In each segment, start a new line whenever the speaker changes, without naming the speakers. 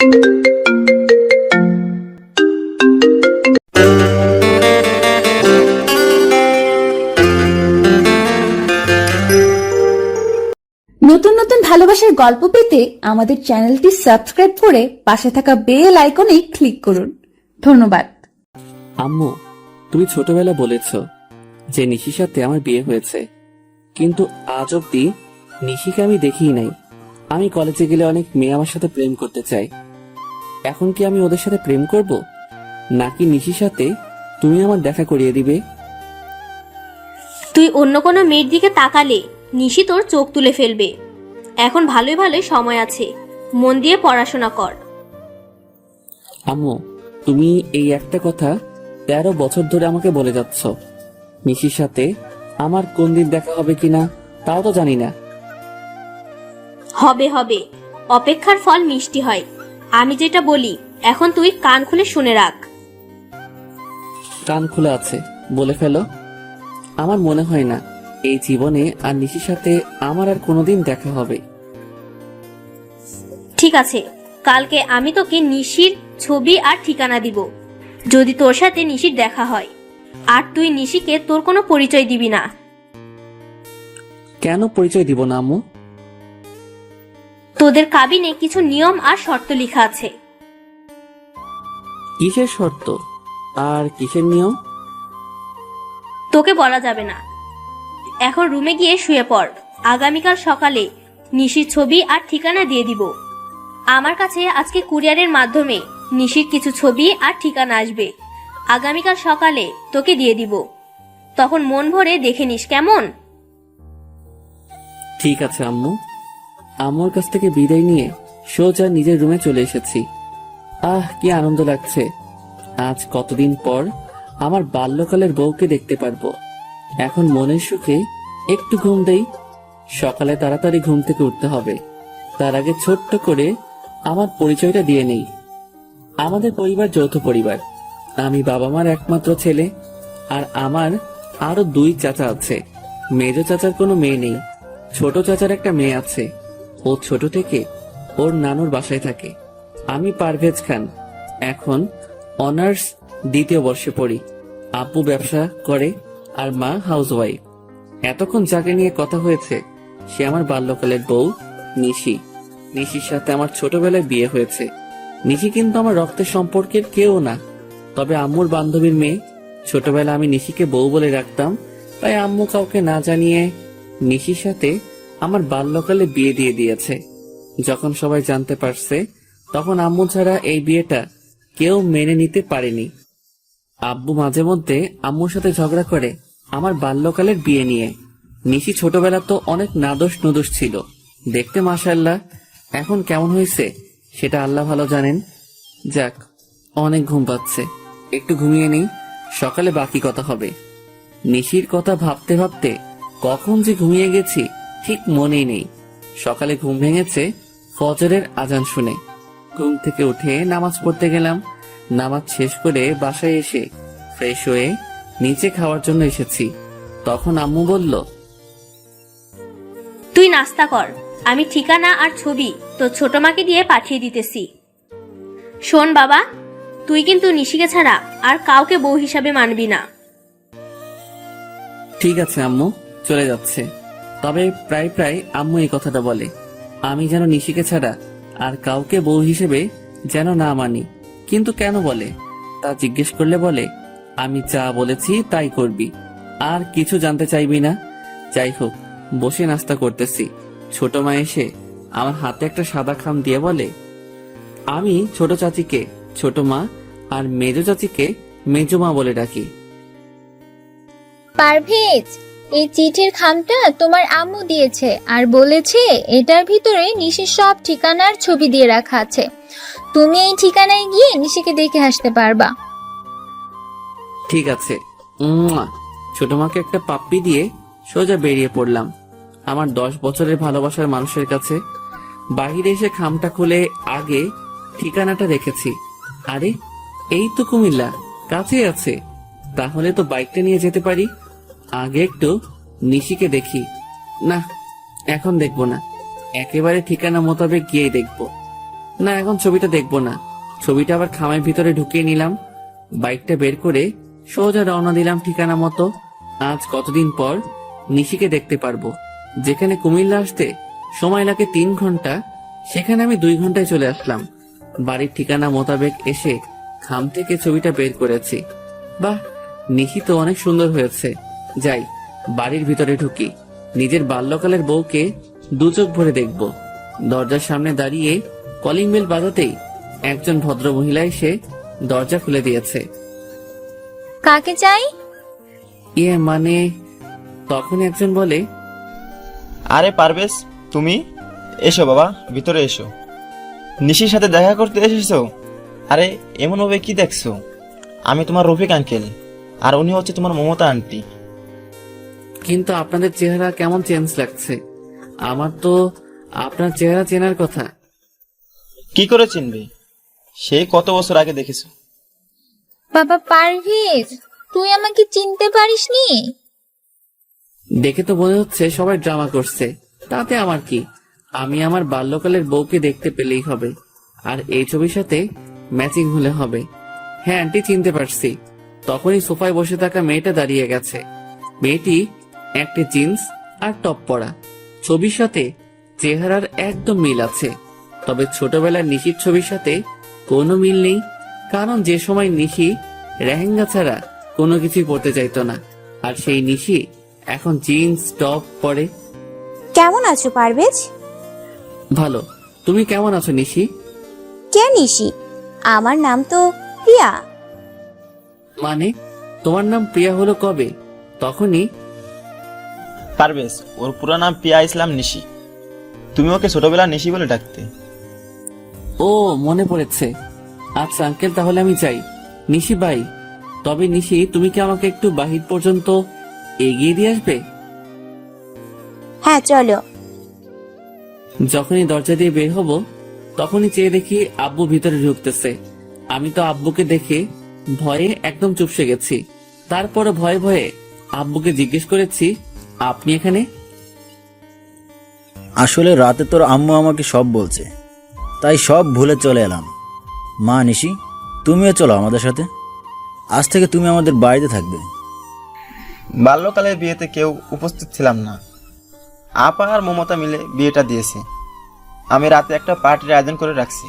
নতুন নতুন ভালোবাসার গল্প পেতে আমাদের চ্যানেলটি সাবস্ক্রাইব করে পাশে থাকা বেল আইকনে ক্লিক করুন। ধন্যবাদ।
আম্মু, তুমি ছোটবেলা বলেছ যে নিশির সাথে আমার বিয়ে হয়েছে, কিন্তু আজ অব্দি নিশিকে আমি দেখিই নাই। আমি কলেজে গেলে অনেক মেয়ে আমার সাথে প্রেম করতে চাই। এখন কি আমি ওদের সাথে প্রেম করব, নাকি নিশির সাথে তুমি আমার দেখা করিয়ে দিবে?
তুই অন্য কোনো মেয়ের দিকে তাকালে নিশি তোর চোখ তুলে ফেলবে। এখন ভালোই ভালোই সময় আছে, মন দিয়ে পড়াশোনা কর।
আম্মু, তুমি এই একটা কথা 13 বছর ধরে আমাকে বলে যাচ্ছ। নিশির সাথে আমার কোন দিন দেখা হবে কিনা তাও তো জানি না।
হবে হবে, অপেক্ষার ফল মিষ্টি হয়। আমি যেটা বলি এখন তুই কান খুলে শুনে রাখ।
কান খোলা আছে, বলে ফেলো। আমার মনে হয় না এই জীবনে আর নিশির সাথে আমার আর কোনোদিন দেখা হবে।
ঠিক আছে, কালকে আমি তোকে নিশির ছবি আর ঠিকানা দিব, যদি তোর সাথে নিশির দেখা হয়। আর তুই নিশিকে তোর কোনো পরিচয় দিবি না।
কেন পরিচয় দিব না আম্মু?
তোদের কাবিনে কিছু নিয়ম আর শর্ত লেখা আছে।
কিসের শর্ত আর কিসের নিয়ম?
তোকে বলা যাবে না। এখন রুমে গিয়ে শুয়ে পড়। আগামীকাল সকালে নিশির ছবি আর ঠিকানা দিয়ে দিব। আমার কাছে আজকে কুরিয়ারের মাধ্যমে নিশির কিছু ছবি আর ঠিকানা আসবে। আগামীকাল সকালে তোকে দিয়ে দিব, তখন মন ভরে দেখে নিস, কেমন?
ঠিক আছে আম্মু। আম্মুর কাছ থেকে বিদায় নিয়ে সোজা নিজের রুমে চলে এসেছি। কি আনন্দ লাগছে। আজ কতদিন পর আমার বাল্যকালের বউকে দেখতে পারবো। এখন মনের সুখে একটু ঘুম দেই। সকালে তাড়াতাড়ি ঘুম থেকে উঠতে হবে। তার আগে ছোট্ট করে আমার পরিচয়টা দিয়ে নেই। আমাদের পরিবার যৌথ পরিবার। আমি বাবা মার একমাত্র ছেলে, আর আমার আরো 2 চাচা আছে। মেজ চাচার কোনো মেয়ে নেই, ছোট চাচার একটা মেয়ে আছে। ও ছোট থেকে ওর নানুর বাসায় থাকে। আমি পারভেজ খান, এখন অনার্স 2য় বর্ষে পড়ি। আব্বু ব্যবসা করে আর মা হাউসওয়াইফ। এতক্ষণ যাকে নিয়ে কথা হয়েছে সে আমার বাল্যকালের বউ নিশি। নিশির সাথে আমার ছোটবেলায় বিয়ে হয়েছে। নিশি কিন্তু আমার রক্তের সম্পর্কের কেউ না, তবে আম্মুর বান্ধবীর মেয়ে। ছোটবেলা আমি নিশিকে বউ বলে রাখতাম, তাই আম্মু কাউকে না জানিয়ে নিশির সাথে আমার বাল্যকালে বিয়ে দিয়ে দিয়েছে। যখন সবাই জানতে পারছে তখন আম্মু ছাড়া এই বিয়েটা কেউ মেনে নিতে পারেনি। আব্বু মাঝে মধ্যে আম্মুর সাথে ঝগড়া করে আমার বাল্যকালের বিয়ে নিয়ে। নিশি ছোটবেলা তো অনেক নাদোষ নুদোষ ছিল, দেখতে মাশাআল্লাহ। এখন কেমন হয়েছে সেটা আল্লাহ ভালো জানেন। যাক, অনেক ঘুম পাচ্ছে, একটু ঘুমিয়ে নেই, সকালে বাকি কথা হবে। নিশির কথা ভাবতে ভাবতে কখন যে ঘুমিয়ে গেছি ঠিক মনেই নেই। সকালে ঘুম ভেঙেছে ফজরের আজান শুনে। ঘুম থেকে উঠে নামাজ পড়তে গেলাম। নামাজ শেষ করে বাসায় এসে ফ্রেশ হয়ে নিচে খাওয়ার জন্য এসেছি। তখন আম্মু বলল,
তুই নাস্তা কর, আমি ঠিকানা আর ছবি তো ছোট মাকে দিয়ে পাঠিয়ে দিতেছি। শোন বাবা, তুই কিন্তু নিশিকে ছাড়া আর কাউকে বউ হিসাবে মানবি না।
ঠিক আছে আম্মু, চলে যাচ্ছে। তবে প্রায় প্রায় আম্মু এই কথাটা বলে, আমি যেন নিশিকে ছাড়া আর কাউকে বউ হিসেবে যেন না মানি। কিন্তু কেন বলে তা জিজ্ঞেস করলে বলে, আমি যা বলেছি তাই করবি, আর কিছু জানতে চাইবি না। যাই হোক, বসে নাস্তা করতেছি। ছোট মা এসে আমার হাতে একটা সাদা খাম দিয়ে বলে, আমি ছোট চাচিকে ছোট মা আর মেজ চাচিকে মেজো মা বলে ডাকি।
পারভেজ, এই চিঠির খামটা তোমার আম্মু দিয়েছে আর বলেছে এটার ভিতরে নিশির সব ঠিকানার ছবি দিয়ে রাখা আছে। তুমি এই ঠিকানায় গিয়ে নিশিকে দেখে আসতে পারবা।
ঠিক আছে। ছোট মাকে একটা পাপ্পি দিয়ে সোজা বেরিয়ে পড়লাম আমার 10 বছরের ভালোবাসার মানুষের কাছে। বাহিরে এসে খামটা খুলে আগে ঠিকানাটা রেখেছি। আরে, এই তো কুমিল্লা, কাছে আছে। তাহলে তো বাইকটা নিয়ে যেতে পারি। আগে একটু নিশিকে দেখি। না, এখন দেখবো না, একেবারে ঠিকানা মোতাবেক গিয়েই দেখবো। না, এখন ছবিটা দেখবো না। ছবিটা আবার খামের ভিতরে ঢুকিয়ে নিলাম। বাইকটা বের করে সোজা রওনা দিলাম ঠিকানা মতো। আজ কতদিন পর নিশিকে দেখতে পারবো। যেখানে কুমিল্লা আসতে সময় লাগে 3 ঘন্টা, সেখানে আমি 2 ঘন্টায় চলে আসলাম। বাড়ির ঠিকানা মোতাবেক এসে খাম থেকে ছবিটা বের করেছি। বাহ, নিশি তো অনেক সুন্দর হয়েছে। যাই, বাড়ির ভিতরে ঢুকি। নিজের বাল্যকালের বউকে 2 চোখ ভরে দেখব। দরজার সামনে দাঁড়িয়ে কলিং বেল বাজাতেই একজন ভদ্র মহিলা এসে দরজা খুলে দিয়েছে।
কাকে চাই?
মানে তখনই একজন বলে,
আরে পারভেজ, তুমি? এসো বাবা, ভিতরে এসো। নিশির সাথে দেখা করতে এসেছো? আরে এমন ভাবে কি দেখছো? আমি তোমার রফিক আঙ্কেল, আর উনি হচ্ছে তোমার মমতা আন্টি।
কিন্তু আপনাদের চেহারা কেমন চেঞ্জ লাগছে। আমার তো আপনার চেহারা চেনার কথা।
কি করে চিনবে? সেই কত বছর আগে দেখেছো।
বাবা পারভেজ, তুই আমাকে চিনতে পারিসনি?
দেখে তো মনে হচ্ছে সবাই ড্রামা করছে, তাতে আমার কি? আমি আমার বাল্যকালের বউকে দেখতে পেলেই হবে, আর এই ছবির সাথে ম্যাচিং হলে হবে। হ্যাঁ আন্টি, চিনতে পারছি। তখনই সোফায় বসে থাকা মেয়েটা দাঁড়িয়ে গেছে। মেয়েটি একটা জিন্স আর টপ পরা। ছবির সাথে চেহারার একদম মিল আছে, তবে ছোটবেলার নিশির ছবির সাথে কোনো মিল নেই। কারণ যে সময় নিশি লেহেঙ্গা ছাড়া কোনো কিছুই পরতে চাইতো না, আর সেই নিশি এখন জিন্স টপ পরে।
কেমন আছো পারভেজ?
ভালো, তুমি কেমন আছো নিশি?
কে নিশি? আমার নাম তো প্রিয়া।
মানে তোমার নাম প্রিয়া হলো কবে? তখনই
পারভেজ, ওর পুরো নাম পিয়া ইসলাম নিশি। তুমি ওকে ছোটবেলা নিশি বলে ডাকতে।
ও, মনে পড়েছে। আচ্ছা আঙ্কেল, তাহলে আমি যাই। নিশি বাই। তবে নিশি, তুমি কি আমাকে একটু বাহির পর্যন্ত এগিয়ে দিয়ে আসবে?
হ্যাঁ চলো।
যখনই দরজা দিয়ে বের হব, তখনই চেয়ে দেখি আব্বু ভিতরে ঢুকতেছে। আমি তো আব্বুকে দেখে ভয়ে একদম চুপসে গেছি। তারপরে ভয়ে ভয়ে আব্বুকে জিজ্ঞেস করেছি, আপনি এখানে?
আসলে রাতে তোর আম্মু আমাকে সব বলছে, তাই সব ভুলে চলে এলাম। মা নিশি, তুমিও চলো আমাদের সাথে। আজ থেকে তুমি আমাদের বাড়িতে থাকবে।
বাল্যকালের বিয়েতে কেউ উপস্থিত ছিলাম না। আপা আর মমতা মিলে বিয়েটা দিয়েছে। আমি রাতে একটা পার্টির আয়োজন করে রাখছি,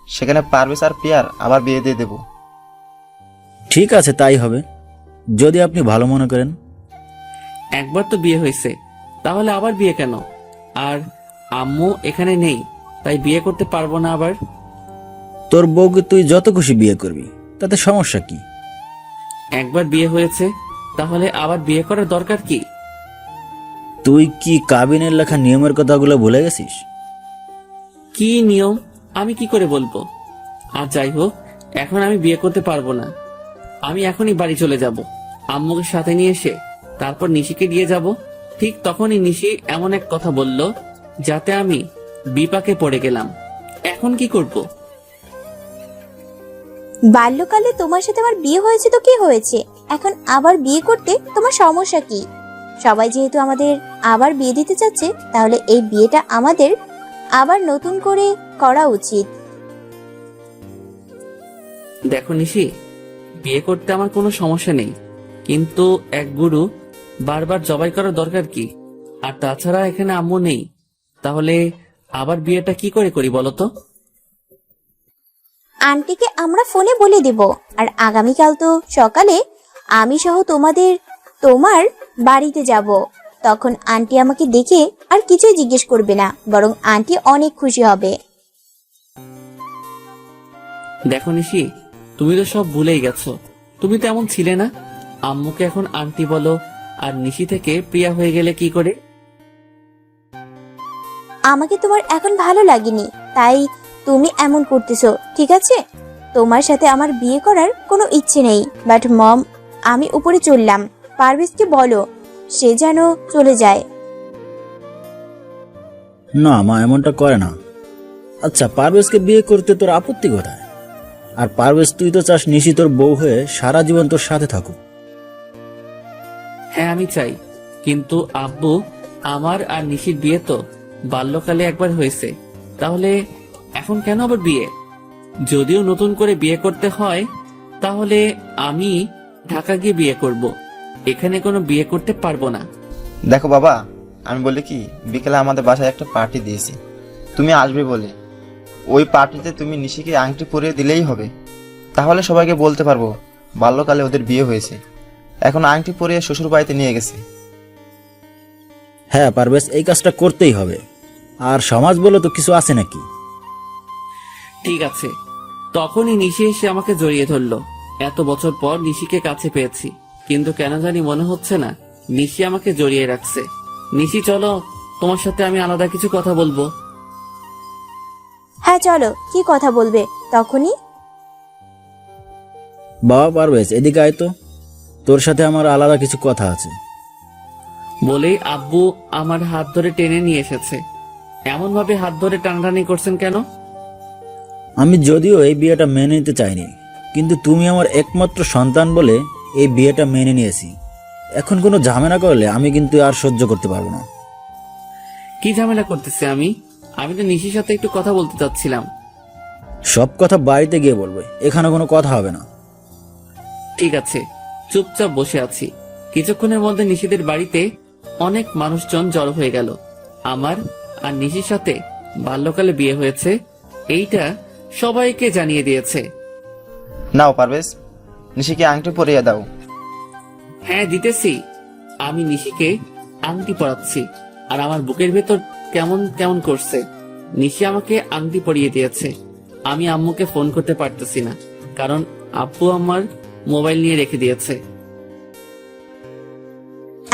সেখানে পারভেজ আর পিয়ার আবার বিয়ে দিয়ে দেব।
ঠিক আছে, তাই হবে, যদি আপনি ভালো মনে করেন।
একবার তো বিয়ে হয়েছে, তাহলে আবার বিয়ে কেন? আর আম্মু এখানে নেই, তাই বিয়ে করতে পারবো না আবার?
তোর বউকে তুই যত খুশি বিয়ে করবি, তাতে সমস্যা কি?
একবার বিয়ে হয়েছে, তাহলে আবার বিয়ে করার দরকার কি?
তুই কি কাবিনের লেখা নিয়মের কথাগুলো ভুলে গেছিস?
কি নিয়ম আমি কি করে বলবো? আর যাই হোক, এখন আমি বিয়ে করতে পারবো না। আমি এখনই বাড়ি চলে যাব। আম্মুকে সাথে নিয়ে এসে তারপর নিশিকে দিয়ে যাব। ঠিক তখনই নিশি এমন এক কথা বলল, যাতে আমি বিপাকে পড়ে গেলাম। এখন কি করব?
বাল্যকালে তোমার সাথে আমার বিয়ে হয়েছে তো কি হয়েছে, এখন আবার বিয়ে করতে তোমার সমস্যা কি? সবাই যেহেতু আমাদের আবার বিয়ে দিতে চাচ্ছে, তাহলে এই বিয়েটা আমাদের আবার নতুন করে করা উচিত।
দেখো নিশি, বিয়ে করতে আমার কোনো সমস্যা নেই, কিন্তু এক গুরু বারবার জবাই করার দরকার কি? আর তাছাড়া এখানে আম্মু নেই, তাহলে আবার বিয়েটা কি করে করি বলো তো?
আন্টিকে আমরা ফোনে বলে দেব, আর আগামীকাল তো সকালে আমি সহ তোমার বাড়িতে যাব। তখন আন্টি আমাকে দেখে আর কিছুই জিজ্ঞেস করবে না, বরং আন্টি অনেক খুশি হবে।
দেখো নিশি, তুমি তো সব ভুলেই গেছো। তুমি তো এমন ছিলে না। আম্মুকে এখন আন্টি বলো, আর নিশি থেকে প্রিয়া হয়ে গেলে কি করে?
আমাকে তোমার এখন ভালো লাগেনি, তাই তুমি এমন করতেছো, ঠিক আছে? তোমার সাথে আমার বিয়ে করার কোনো ইচ্ছে নেই। বাট মম, আমি উপরে চললাম। পারভেজকে বলো সে যেন চলে যায়।
না মা, এমনটা করে না। আচ্ছা, পারভেজকে বিয়ে করতে তোর আপত্তি কোথায়? আর পারভেজ, তুই তো চাস নিশি তোর বউ হয়ে সারা জীবন তোর সাথে থাকুক।
হ্যাঁ আমি চাই, কিন্তু আব্বু, আমার আর নিশির বিয়ে তো বাল্যকালে একবার হয়েছে, তাহলে এখন কেন আবার বিয়ে? যদিও নতুন করে বিয়ে করতে হয়, তাহলে আমি ঢাকা গিয়ে বিয়ে করব। এখানে কোনো বিয়ে করতে পারবো না।
দেখো বাবা, আমি বলি কি, বিকেলে আমাদের বাসায় একটা পার্টি দিয়েছি, তুমি আসবে বলে। ওই পার্টিতে তুমি নিশিকে আংটি পরিয়ে দিলেই হবে। তাহলে সবাইকে বলতে পারবো বাল্যকালে ওদের বিয়ে হয়েছে, এখন আংটি পরিয়ে শ্বশুর বাড়িতে নিয়ে গেছে।
হ্যাঁ পারভেজ, এই কাজটা করতেই হবে। আর সমাজ বলে তো কিছু আছে নাকি?
ঠিক আছে। তখনই নিশি এসে আমাকে জড়িয়ে ধরলো। এত বছর পর নিশিকে কাছে পেয়েছি, কিন্তু কেন জানি মনে হচ্ছে না নিশি আমাকে জড়িয়ে রাখছে। নিশি, চলো, তোমার সাথে আমি আলাদা কিছু কথা বলবো।
হ্যাঁ চলো, কি কথা বলবে তখনই?
বাবা পারভেজ, এদিকে আয় তো, তোর সাথে আমার আলাদা কিছু কথা আছে।
বলেই আব্বু আমার হাত ধরে টেনে নিয়ে এসেছে। এমন ভাবে হাত ধরে টানাটানি করছেন কেন?
আমি যদিও এই বিয়েটা মেনে নিতে চাইনি, কিন্তু তুমি আমার একমাত্র সন্তান বলে এই বিয়েটা মেনে নিয়েছি। এখন কোনো ঝামেলা করলে আমি কিন্তু আর সহ্য করতে পারবো না।
কি ঝামেলা করতেছে আমি? আমি তো নিশির সাথে একটু কথা বলতে চাচ্ছিলাম।
সব কথা বাড়িতে গিয়ে বলবে, এখানে কোনো কথা হবে না।
ঠিক আছে, চুপচাপ বসে আছি। কিছুক্ষণের মধ্যে নিশিদের বাড়িতে অনেক মানুষজন জড়ো হয়ে গেল। আমার আর নিশির সাথে বাল্যকালে বিয়ে হয়েছে, এইটা সবাইকে জানিয়ে দিয়েছে।
নাও পারভেজ, নিশিকে আংটি পরিয়ে দাও।
হ্যাঁ দিতেছি। আমি নিশিকে আংটি পরাচ্ছি, আর আমার বুকের ভেতর কেমন কেমন করছে। নিশি আমাকে আংটি পরিয়ে দিয়েছে। আমি আম্মুকে ফোন করতে পারতেছি না, কারণ আব্বু আমার মোবাইল নিয়ে রেখে দিয়েছে।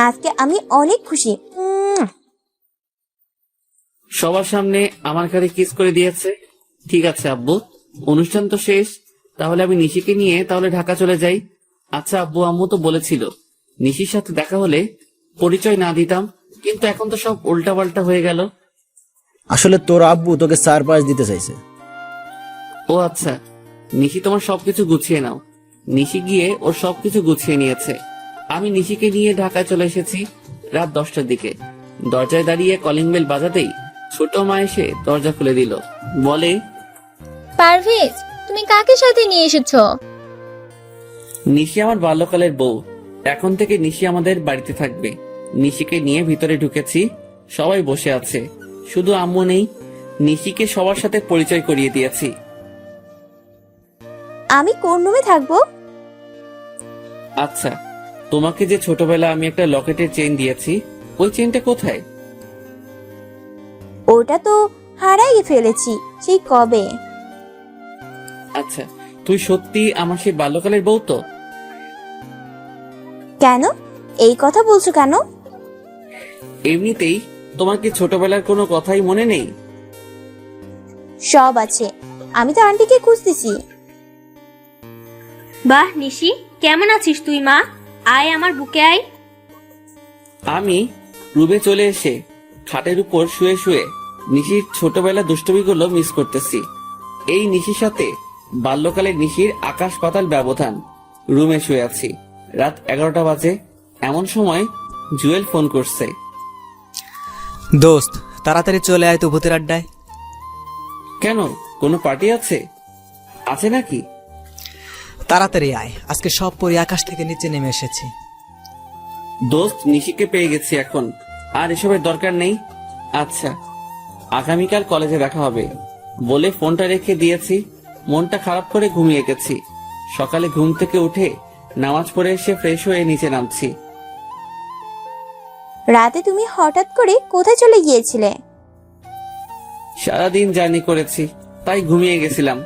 আজকে আমি অনেক খুশি।
সবার সামনে আমার কাছে কিস করে দিয়েছে। ঠিক আছে আব্বু, অনুষ্ঠান তো শেষ, তাহলে আমি নিশিকে নিয়ে তাহলে ঢাকা চলে যাই। আচ্ছা আব্বু, আম্মু তো বলেছিল নিশির সাথে দেখা হলে পরিচয় না দিতাম, কিন্তু এখন তো সব উল্টাপাল্টা হয়ে গেল।
আসলে তোর আব্বু তোকে সারপ্রাইজ দিতে চাইছে।
ও আচ্ছা, নিশি তোমার সবকিছু গুছিয়ে নাও। নিশি গিয়ে ওর সবকিছু গুছিয়ে নিয়েছে। আমি নিশিকে নিয়ে ঢাকায় চলে এসেছি রাত 10টার দিকে। দরজায় দাঁড়িয়ে কলিং বেল বাজাতেই ছোট মা এসে দরজা খুলে দিল। বলে,
পারভেজ, তুমি কাকে সাথে নিয়ে এসেছো?
নিশি আমার বাল্যকালের বউ। এখন থেকে নিশি আমাদের বাড়িতে থাকবে। নিশিকে নিয়ে ভিতরে ঢুকেছি, সবাই বসে আছে, শুধু আম্মু নেই। নিশিকে সবার সাথে পরিচয় করিয়ে দিয়েছি।
আমি কোন রুমে থাকবো?
আচ্ছা, তোমাকে যে ছোটবেলা আমি একটা লকেটের চেইন দিয়েছি, ওই চেইনটা কোথায়?
ওটা তো হারাই ফেলেছি সেই কবে।
আচ্ছা, তুই সত্যি আমার সেই বাল্যকালের বউ তো?
কেন এই কথা বলছো কেন?
এমনিতেই। তোমার কি ছোটবেলার কোনো কথাই মনে নেই?
সব আছে, আমি তো আন্টিকে খুঁজতেছি।
বাহ নিশি, কেমন আছিস তুই মা? আয় আমার বুকে আয়।
আমি রুমে চলে এসে খাটের উপর শুয়ে শুয়ে নিশির ছোটবেলা দুষ্টমিগুলো মিস করতেছি। এই নিশির সাথে বাল্যকালের নিশির আকাশ পাতাল ব্যবধান। রুমে শুয়ে আছি, রাত 11টা বাজে। এমন সময় জুয়েল ফোন করছে।
দোস্ত, তাড়াতাড়ি চলে আয় তো ভূতের আড্ডায়।
কেন, কোনো পার্টি আছে? আছে নাকি?
তাড়াতাড়ি আয়, আজকে সব পরি আকাশ থেকে নিচে নেমে এসেছি।
দোস্ত, নিশিকে পেয়ে গেছি, এখন আর এসবের দরকার নেই। আচ্ছা, আগামীকাল কলেজে দেখা হবে বলে ফোনটা রেখে দিয়েছি। মনটা খারাপ করে ঘুমিয়ে গেছি। সকালে ঘুম থেকে উঠে নামাজ পড়ে এসে ফ্রেশ হয়ে নিচে নামছি।
রাতে তুমি হঠাৎ করে কোথায় চলে গিয়েছিলে?
সারাদিন জার্নি করেছি, তাই ঘুমিয়ে গেছিলাম।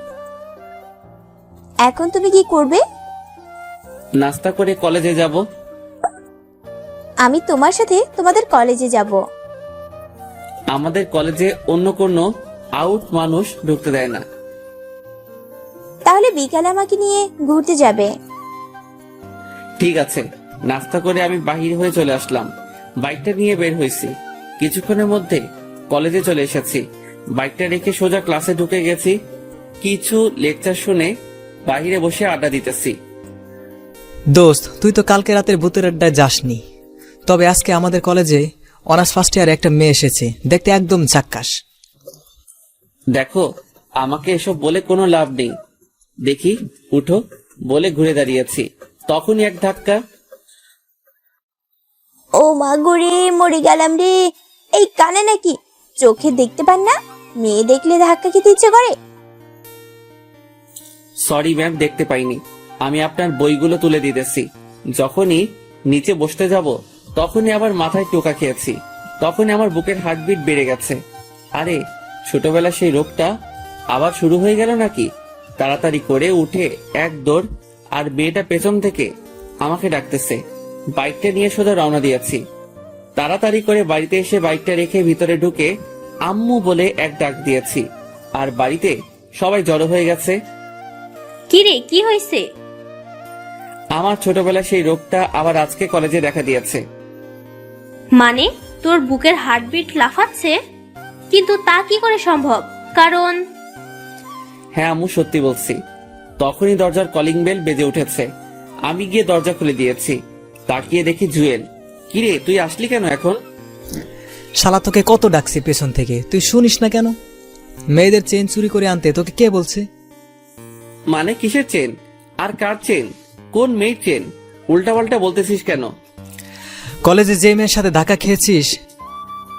এখন তুমি কি করবে?
নাস্তা করে কলেজে যাব।
আমি তোমার সাথে তোমাদের কলেজে যাব।
আমাদের কলেজে অন্য কোনো আউট মানুষ ঢুকতে দেয় না।
তাহলে বিকালে আমাকে নিয়ে ঘুরতে যাবে।
ঠিক আছে। নাস্তা করে আমি বাহির হয়ে চলে আসলাম। বাইকটা নিয়ে বের হয়েছি। কিছুক্ষণের মধ্যে কলেজে চলে এসেছি। বাইকটা রেখে সোজা ক্লাসে ঢুকে গেছি। কিছু লেকচার শুনে বাহিরে বসে আড্ডা দিতেছি।
দোস্ত, তুই তো কালকে রাতের ভূতের আড্ডায় যাসনি, তবে আজকে আমাদের কলেজে অনার্স ফার্স্ট ইয়ারে একটা মেয়ে এসেছে, দেখতে একদম চাক্কাস।
দেখো, আমাকে এসব বলে কোনো লাভ নেই। দেখি, উঠো বলে ঘুরে দাঁড়িয়েছি, তখনই এক ধাক্কা।
ও মা গো রে, মরে গেলাম রে। এই কানে নাকি, চোখে দেখতে পান না? মেয়ে দেখলে ধাক্কা খেতে ইচ্ছে করে।
সরি ম্যাম, দেখতে পাইনি। আমি আপনার বইগুলো তুলে দিতেছি। যখনই নিচে বসতে যাব তখনই আবার মাথায় টোকা খেয়েছি। তখনই আমার বুকের হার্টবিট বেড়ে গেছে। আরে, ছোটবেলা সেই রোগটা আবার শুরু হয়ে গেল নাকি? তাড়াতাড়ি করে উঠে এক দৌড়, আর মেয়েটা পেছন থেকে আমাকে ডাকতেছে। বাইকটা নিয়ে সোজা রওনা দিয়েছি। তাড়াতাড়ি করে বাড়িতে এসে বাইকটা রেখে ভিতরে ঢুকে আম্মু বলে এক ডাক দিয়েছি, আর বাড়িতে সবাই জড়ো হয়ে গেছে।
কিরে, কি হয়েছে?
আমার ছোটবেলা সেই রোগটা আবার আজকে কলেজে দেখা দিয়েছে।
মানে তোর বুকের হার্টবিট লাফাচ্ছে? কিন্তু তা কি করে সম্ভব? কারণ
হ্যাঁ আম্মু, সত্যি বলছি। তখনই দরজার কলিং বেল বেজে উঠেছে। আমি গিয়ে দরজা খুলে দিয়েছি। তাকিয়ে দেখি জুয়েল। কিরে, তুই আসলি কেন এখন?
শালা তোকে কত ডাকছি পেছন থেকে, তুই শুনিস না কেন? মেয়েদের চেন চুরি করে আনতে তোকে কে বলছে?
মানে কিসের চেন? আর কার চেন? কোন মেয়ের চেন? উল্টা পাল্টা বলতেছিস কেন?
কলেজে যে মেয়ের সাথে ধাক্কা খেয়েছিস,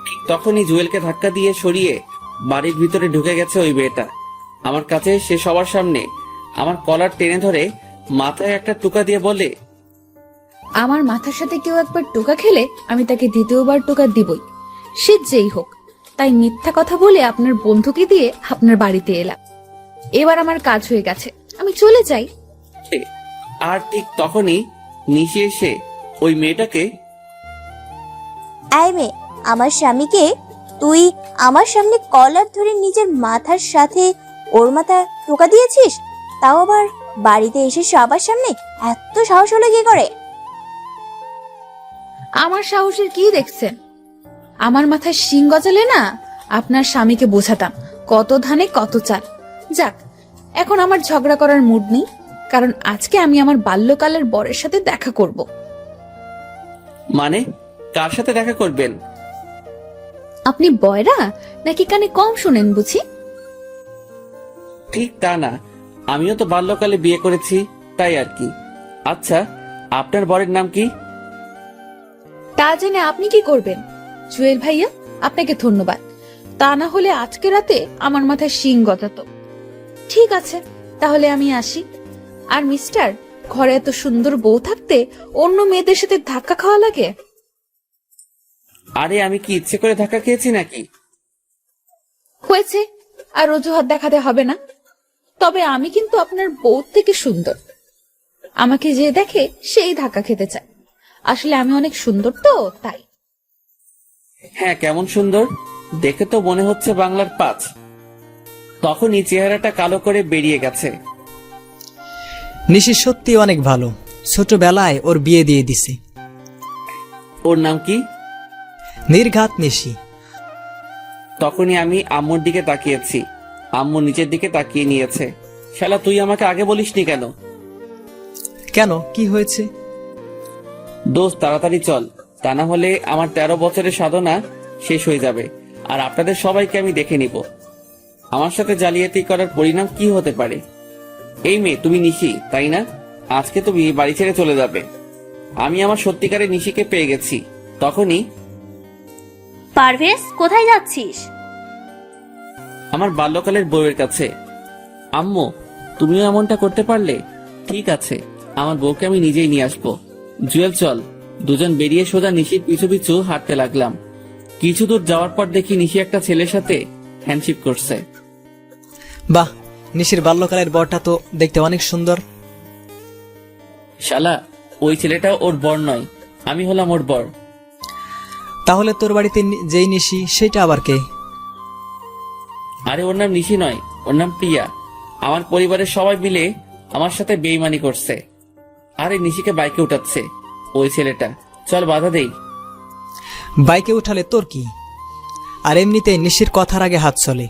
ঠিক তখনই জুয়েলকে ধাক্কা দিয়ে সরিয়ে বাড়ির ভিতরে ঢুকে গেছে ওই মেয়েটা। আমার কাছে সে সবার সামনে আমার কলার টেনে ধরে মাথায় একটা টোকা দিয়ে বলে,
আমার মাথার সাথে কেউ একবার টোকা খেলে আমি তাকে দ্বিতীয়বার টোকা দিবই, সে যেই হোক। তাই মিথ্যা কথা বলে আপনার বন্ধুকে দিয়ে আপনার বাড়িতে এলাম। এবার আমার কাজ হয়ে গেছে, আমি চলে যাই।
আর ঠিক তখনই নিশি এসে ওই মেয়েটাকে,
আয় মেয়ে, আমার স্বামীকে তুই আমার সামনে কলার ধরে নিজের মাথার সাথে ওর মাথা টোকা দিয়েছিস, তাও আবার বাড়িতে এসে সবার সামনে। এত সাহস হলো কি করে?
আমার সাহসের কি দেখছেন? আমার মাথায় শিং গজালে না আপনার স্বামীকে বোঝাতাম কত ধানে কত চাল। যাক, এখন আমার ঝগড়া করার মুড নেই, কারণ আজকে আমি আমার বাল্যকালের বরের সাথে দেখা করব।
মানে কার সাথে দেখা করবেন?
আপনি বয়রা নাকি কানে কম শোনেন বুঝি?
ঠিক তা না, আমিও তো বাল্যকালে বিয়ে করেছি, তাই আর কি। আচ্ছা, আপনার বরের নাম কি?
তা জেনে আপনি কি করবেন? জুয়েল ভাইয়া, আপনাকে ধন্যবাদ। তা না হলে আজকে রাতে আমার মাথায় শিং গজাতো। ঠিক আছে, তাহলে আমি আসি। আর মিস্টার, ঘরে এত সুন্দর বউ থাকতে অন্য মেয়েদের সাথে ধাক্কা খাওয়া লাগে?
আরে, আমি কি ইচ্ছে করে ধাক্কা খেয়েছি নাকি?
হয়েছে, আর অজুহাত দেখাতে হবে না। তবে আমি কিন্তু আপনার বউ থেকে সুন্দর। আমাকে যে দেখে সেই ধাক্কা খেতে চায়। আসলে আমি অনেক সুন্দর তো, তাই।
হ্যাঁ, কেমন সুন্দর দেখে তো মনে হচ্ছে বাংলার 5। তখনই চেহারাটা কালো করে বেরিয়ে গেছে।
নিশি সত্যি অনেক ভালো, ছোটবেলায় ওর বিয়ে দিয়ে দিছে।
ওর নাম কি?
নির্ঘাত নিশি।
তখনই আমি আম্মুর দিকে তাকিয়েছি। আম্মু নিচের দিকে তাকিয়ে নিয়েছে। শালা, তুই আমাকে আগে বলিসনি কেন?
কেন, কি হয়েছে?
দোস্ত, তাড়াতাড়ি চল, তা না হলে আমার 13 বছরের সাধনা শেষ হয়ে যাবে, আর আপনাদের সবাইকে আমি দেখে নিব। আমার সাথে জালিয়াতি করার পরিণাম কি হতে পারে। এই মেয়ে, তুমি নিশি তাই না? আজকে তুমি বাড়ি ছেড়ে চলে যাবে। আমি আমার সত্যিকারের নিশিকে পেয়ে গেছি। তখনই,
পারভেজ, কোথায় যাচ্ছিস?
আমার বাল্যকালের বউয়ের কাছে। আম্মু, তুমিও এমনটা করতে পারলে? ঠিক আছে, আমার বউকে আমি নিজেই নিয়ে আসবো। জুয়েল, চল। দুজন বেরিয়ে সোজা নিশির পিছু পিছু হাঁটতে লাগলাম। কিছু দূর যাওয়ার পর দেখি নিশি একটা ছেলের সাথে হ্যান্ডশিপ করছে।
বাহ, নিশির বাল্যকালের বরটা তো দেখতে অনেক সুন্দর।
শালা, ওই ছেলেটা ওর বর নয়, আমি হলাম ওর বর।
তাহলে তোর বাড়িতে যেই নিশি, সেটা আবার কে?
আরে, ওর নাম নিশি নয়, ওর নাম প্রিয়া। আমার পরিবারের সবাই মিলে আমার সাথে বেইমানি করছে। আরে, নিশিকে বাইকে উঠাচ্ছে ওই ছেলেটা। চল, বাধা দেই।
বাইকে উঠালে তোর কি? আর এমনিতেই নিশির কথার আগে হাত চলে।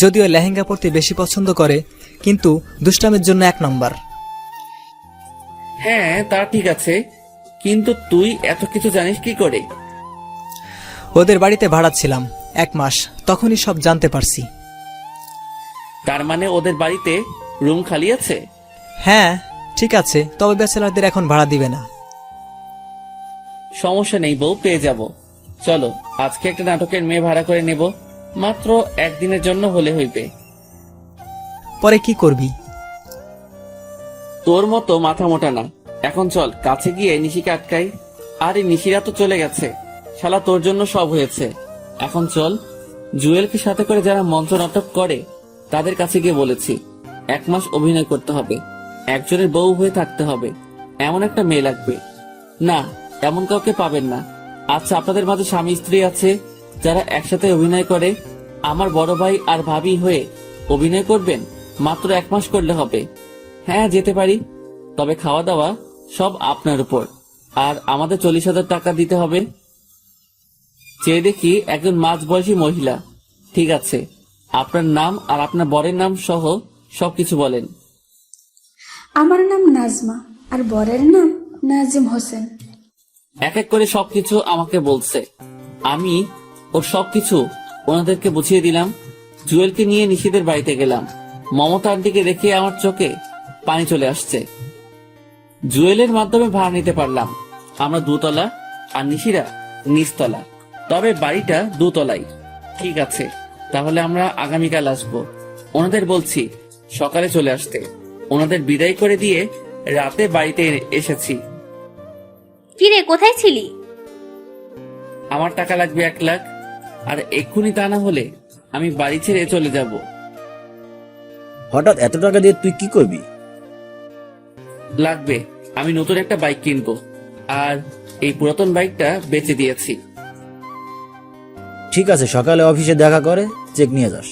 যদিও লেহেঙ্গা পরতে বেশি পছন্দ করে, কিন্তু দুষ্টামের জন্য 1 নম্বর।
হ্যাঁ, তা ঠিক আছে, কিন্তু তুই এত কিছু জানিস কি করে?
ওদের বাড়িতে ভাড়া ছিলাম 1 মাস, তখনই সব জানতে পারছি।
তার মানে ওদের বাড়িতে রুম খালি আছে?
হ্যাঁ ঠিক আছে, তবে ব্যাচেলারদের এখন ভাড়া দিবে না।
সমস্যা নেই বউ, পেয়ে যাব। চলো আজকে একটা নাটকের মেয়ে ভাড়া করে নেব, মাত্র একদিনের জন্য হলে হইবে।
পরে কি করবি?
তোর মতো মাথা মোটা না। এখন চল কাছে গিয়ে নিশিকে আটকাই। আরে নিশিরা তো চলে গেছে, শালা তোর জন্য সব হয়েছে। এখন চল, জুয়েলকে সাথে করে যারা মঞ্চ নাটক করে তাদের কাছে গিয়ে বলেছি 1 মাস অভিনয় করতে হবে, একজনের বউ হয়ে থাকতে হবে, এমন একটা মেয়ে লাগবে। না, এমন কাউকে পাবেন না। আচ্ছা, আপনাদের মাঝে স্বামী স্ত্রী আছে যারা একসাথে অভিনয় করে? আমার বড় ভাই আর ভাবি হয়ে অভিনয় করবেন? মাত্র 1 মাস করলে হবে। হ্যাঁ যেতে পারি, তবে খাওয়া দাওয়া সব আপনার উপর, আর আমাদের 40,000 টাকা দিতে হবে। চেয়ে দেখি একজন মাঝবয়সী মহিলা। ঠিক আছে, আপনার নাম আর আপনার বরের নাম সহ সবকিছু বলেন।
আমার নাম নাজমা আর বরের নাম নাজিম হোসেন।
এক এক করে সবকিছু আমাকে বলছে, আমি ওর সবকিছু ওনাদেরকে বুঝিয়ে দিলাম। জুয়েলকে নিয়ে নিশিদের বাড়িতে গেলাম। মমতা আন্টিকে দেখে আমার চোখে পানি চলে আসছে। জুয়েলের মাধ্যমে ভাড়া নিতে পারলাম। আমরা 2 তলা আর নিশিরা নিচতলা, তবে বাড়িটা 2 তলাই। ঠিক আছে, তাহলে আমরা আগামীকাল আসবো। ওনাদের বলছি সকালে চলে আসতে। ওনাদের বিদায় করে দিয়ে রাতে বাড়িতে এসেছি।
কিরে, কোথায় ছিলি?
আমার টাকা লাগবে 1 লাখ, আর এক্ষুনি তা না হলে আমি বাড়ি ছেড়ে চলে যাব।
হঠাৎ এত টাকা দিয়ে তুই কি করবি?
লাগবে, আমি নতুন একটা বাইক কিনবো, আর এই পুরাতন বাইকটা বেচে দিয়েছি।
ঠিক আছে, সকালে অফিসে দেখা করে চেক নিয়ে যাস।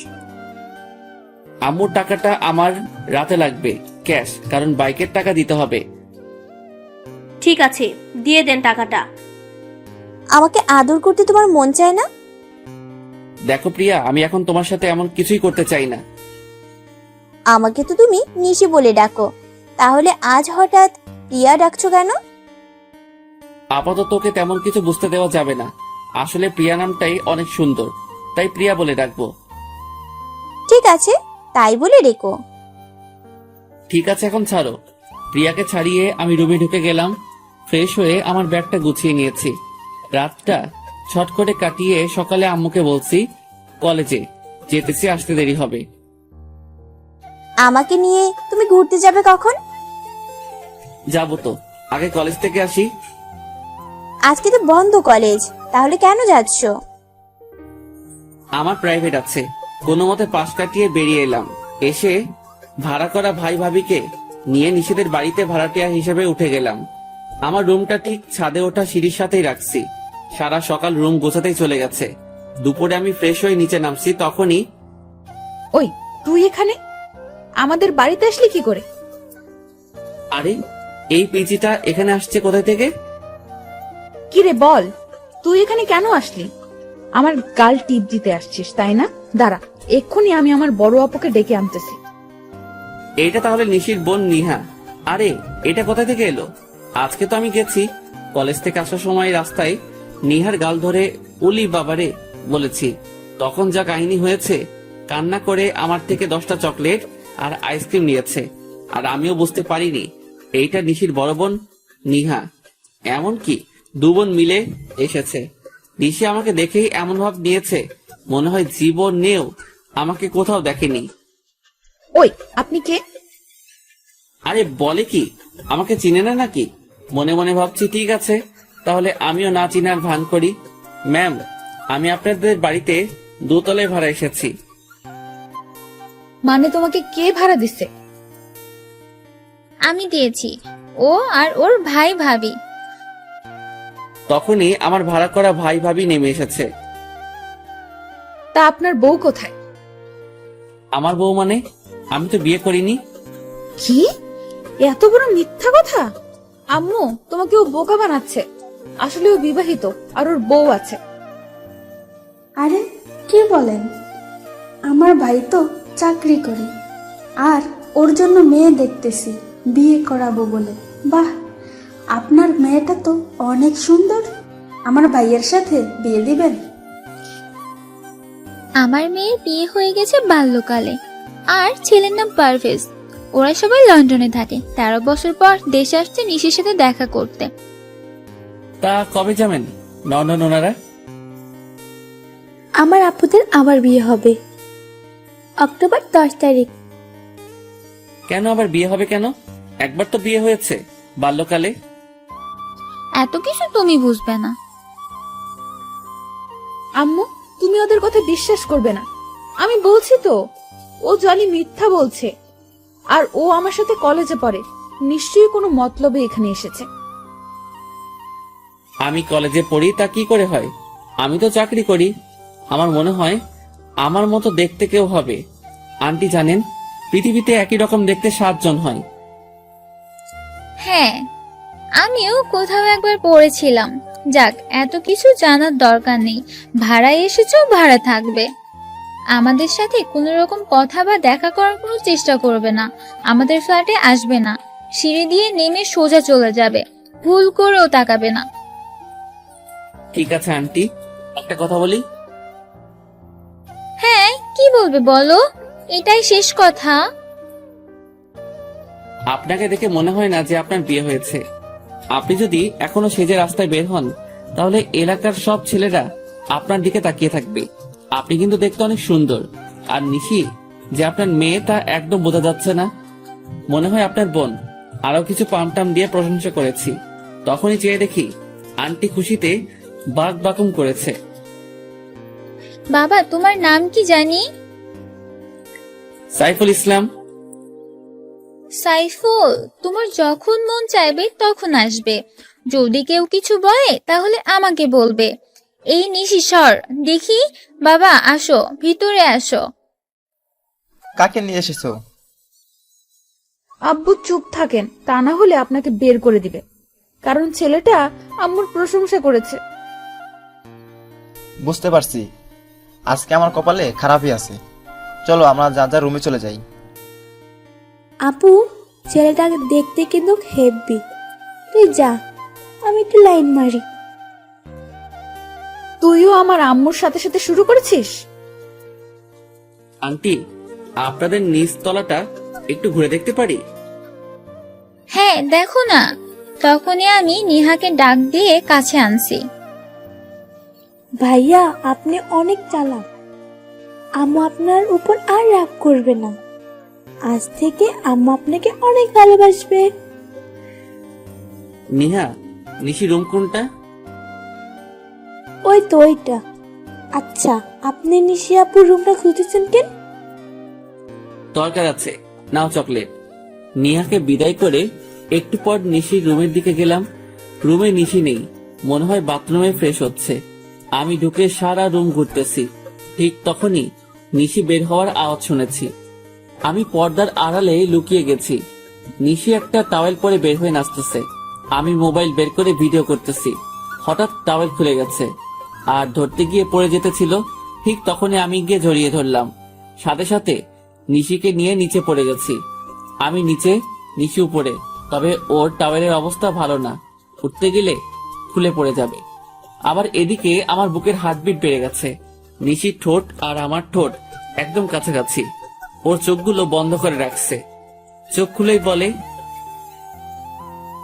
আম্মুর টাকাটা আমার রাতে লাগবে ক্যাশ, কারণ বাইকের টাকা দিতে হবে।
ঠিক আছে, দিয়ে দেন টাকাটা।
আমাকে আদর করতে তোমার মন চায় না?
দেখো প্রিয়া, আমি এখন তোমার সাথে এমন কিছুই করতে চাই না।
আমাকে তো তুমি নিশি বলে ডাকো, তাহলে আজ হঠাৎ প্রিয়া ডাকছো কেন?
আপাতত তোকে তেমন কিছু বুঝতে দেওয়া যাবে না। আসলে প্রিয়া নামটাই অনেক সুন্দর, তাই প্রিয়া বলে ডাকবো।
ঠিক আছে, তাই বলে রেখো।
ঠিক আছে, এখন ছাড়ো। প্রিয়াকে ছাড়িয়ে আমি রুমে ঢুকে গেলাম। ফ্রেশ হয়ে আমার ব্যাগটা গুছিয়ে নিয়েছি। রাতটা ছট করে কাটিয়ে সকালে আম্মুকে বলছি কলেজে যেতেছি, আসতে দেরি হবে।
আমাকে নিয়ে তুমি ঘুরতে যাবে কখন?
যাবো তো, আগে কলেজ থেকে আসি।
আজকে তো বন্ধ কলেজ, তাহলে কেন যাচ্ছ?
আমার প্রাইভেট আছে, কোনো মতে পাশ কাটিয়ে বেরিয়ে এলাম। এসে ভাড়া করা ভাই ভাবিকে নিয়ে নিশিদের বাড়িতে ভাড়াটিয়া হিসেবে উঠে গেলাম। আমার রুমটা ঠিক ছাদে ওঠা সিঁড়ির সাথেই রাখছি। সারা সকাল রুম গোছাতেই চলে গেছে। দুপুরে আমি ফ্রেশ হয়ে নিচে নামছি, তখনই
ওই, তুই এখানে আমাদের বাড়িতে আসলি কি করে?
আরে এই পিজিটা এখানে আসছে কোথা থেকে?
কি রে বল, তুই এখানে কেন আসলি? আমার গাল টিপ দিতে আসছিস তাই না? দাঁড়া, এক্ষুনি আমি আমার বড় আপুকে ডেকে আনতেছি।
এইটা তাহলে নিশির বোন নিহা। আরে এটা কোথা থেকে এলো? আজকে তো আমি গেছি কলেজ থেকে আসার সময় রাস্তায় নিহার গাল ধরে উলি বাবারে বলেছি। তখন যা কাহিনী হয়েছে, কান্না করে আমার থেকে 10টা চকলেট আর আইসক্রিম নিয়েছে, আর আমিও বুঝতে পারিনি এইটা নিশির বড় বোন নিহা। এমনকি 2 বোন মিলে এসেছে। নিশি আমাকে দেখেই এমন ভাব নিয়েছে, মনে হয় জীবনেও আমাকে কোথাও দেখেনি।
ওই, আপনি কে?
আরে বলে কি, আমাকে চিনে না নাকি? মনে মনে ভাবছি ঠিক আছে, তাহলে আমিও না চিনার ভান করি। ম্যাম, আমি আপনাদের বাড়িতে 2 তলায় ভাড়া এসেছি।
মানে তোমাকে কে ভাড়া দিছে?
আমি দিয়েছি, ও আর ওর ভাই ভাবি।
তখনই আমার ভাড়া করা ভাই ভাবি নেমে এসেছে।
তা আপনার বউ কোথায়?
আমার বউ মানে? আমি তো বিয়ে করিনি।
কি এত বড় মিথ্যা কথা! আম্মু, তোমাকে ও বোকা বানাচ্ছে। আসলে ও বিবাহিত আর ওর বউ আছে।
আরে কি বলেন? আমার ভাই তো চাকরি করে, আর ওর জন্য মেয়ে দেখতেছি বিয়ে করাবো বলে। বাহ, আপনার মেয়েটা তো অনেক সুন্দর। আমার ভাইয়ের সাথে বিয়ে দিবেন?
আমার মেয়ের বিয়ে হয়ে গেছে বাল্যকালে, আর ছেলের নাম পারভেজ। ওরা সবাই লন্ডনে থাকে। 13 বছর পর দেশে আসছে নিশির সাথে দেখা করতে।
তা কবে যাবেন লন্ডন ওনারা?
আমার আপুদের আবার বিয়ে হবে অক্টোবর 10 তারিখ।
কেন আবার বিয়ে হবে কেন? একবার তো বিয়ে হয়েছে বাল্যকালে।
এত কিছু তুমি বুঝবে না।
আম্মু, তুমি ওদের কথা বিশ্বাস করবে না। আমি বলছি তো, ও জলি মিথ্যা বলছে। আর ও আমার সাথে কলেজে পড়ে, নিশ্চয়ই কোনো মতলবে এখানে এসেছে।
আমি কলেজে পড়ি তা কি করে হয়? আমি তো চাকরি করি। আমার মনে হয় আমার মতো দেখতে কেউ হবে। আন্টি জানেন, পৃথিবীতে একই রকম দেখতে 7 জন হয়।
হ্যাঁ, আমিও কোথাও একবার পড়েছিলাম। যাক, এত কিছু জানার দরকার নেই। ভাড়ায় এসেছো, ভাড়া থাকবে। আমাদের সাথে কোনো রকম কথা বা দেখা করার কোনো চেষ্টা করবে না। আমাদের ফ্ল্যাটে আসবে না। সিঁড়ি দিয়ে নেমে সোজা চলে যাবে। ভুল করেও তাকাবে না।
ঠিক আছে আন্টি, একটা কথা বলি।
হ্যাঁ, কি বলবে বলো? এটাই শেষ কথা।
আপনাকে দেখে মনে হয় না যে আপনার বিয়ে হয়েছে। আপনি যদি এখনো সেজে রাস্তায় বের হন, তাহলে এলাকার সব ছেলেরা আপনার দিকে তাকিয়ে থাকবে। আপনি কিন্তু দেখতে অনেক সুন্দর। আর নিশি যে আপনার মেয়ে তা একদম বোঝা যাচ্ছে না। মনে হয় আপনার বোন। আরো কিছু পামটাম দিয়ে প্রশংসা করেছি, তখনই চেয়ে দেখি আন্টি খুশিতে বাক বাকুম করেছে।
বাবা, তোমার নাম কি জানি?
সাইফুল ইসলাম।
সাইফুল, তোমার যখন মন চাইবে তখন আসবে। যদি কেউ কিছু বলে তাহলে আমাকে বলবে। এই নিশি সর দেখি। বাবা আসো, ভিতরে আসো।
কাকে নিয়ে এসেছো?
আব্বু চুপ থাকেন, তা না হলে আপনাকে বের করে দিবে। কারণ ছেলেটা আম্মুর প্রশংসা করেছে।
বুঝতে পারছি, আজকে আমার কপালে খারাপই আছে। চলো আমরা যা যা রুমে চলে যাই।
আপু, ছেলেটাকে দেখতে কিন্তু হেব্বি। তুই যা, আমি একটু লাইন মারি।
তুইও আমার আম্মুর সাথে সাথে শুরু করেছিস?
আন্টি, আপনাদের নিচ তলাটা একটু ঘুরে দেখতে পারি?
হ্যাঁ, দেখো না। তখনই আমি নিহাকে ডাক দিয়ে কাছে আনছি।
ভাইয়া, আপনি অনেক চালাক। আম্মু আপনার উপর আর রাগ করবে না। আজ থেকে আম্মু আপনাকে অনেক ভালোবাসবে।
নিহা, নিশি রুম কোনটা?
ওই তো ওইটা। আচ্ছা, আপনি নিশি আপুর রুমটা খুঁজেছেন কেন?
দরকার আছে, নাও চকলেট। নিহাকে বিদায় করে একটু পর নিশির রুমের দিকে গেলাম। রুমে নিশি নেই, মনে হয় বাথরুমে ফ্রেশ হচ্ছে। আমি ঢুকে সারা রুম ঘুরতেছি। ঠিক তখনই নিশি বের হওয়ার আওয়াজ শুনেছি। আমি পর্দার আড়ালে লুকিয়ে গেছি। নিশি একটা টাওয়েল পরে বের হয়ে নাচতেছে। আমি মোবাইল বের করে ভিডিও করতেছি। হঠাৎ টাওয়েল খুলে গেছে আর ধরতে গিয়ে পড়ে যেতে ছিল। ঠিক তখনই আমি গিয়ে জড়িয়ে ধরলাম। সাথে সাথে নিশিকে নিয়ে নিচে পড়ে গেছি। আমি নিচে, নিশি উপরে। তবে ওর টাওয়েলের অবস্থা ভালো না, উঠতে গেলে খুলে পড়ে যাবে। আবার এদিকে আমার বুকের হার্টবিট বেড়ে গেছে। নিশির ঠোঁট আর আমার ঠোঁট একদম কাছাকাছি। ওর চোখগুলো বন্ধ করে রাখছে। চোখ খুলেই বলে,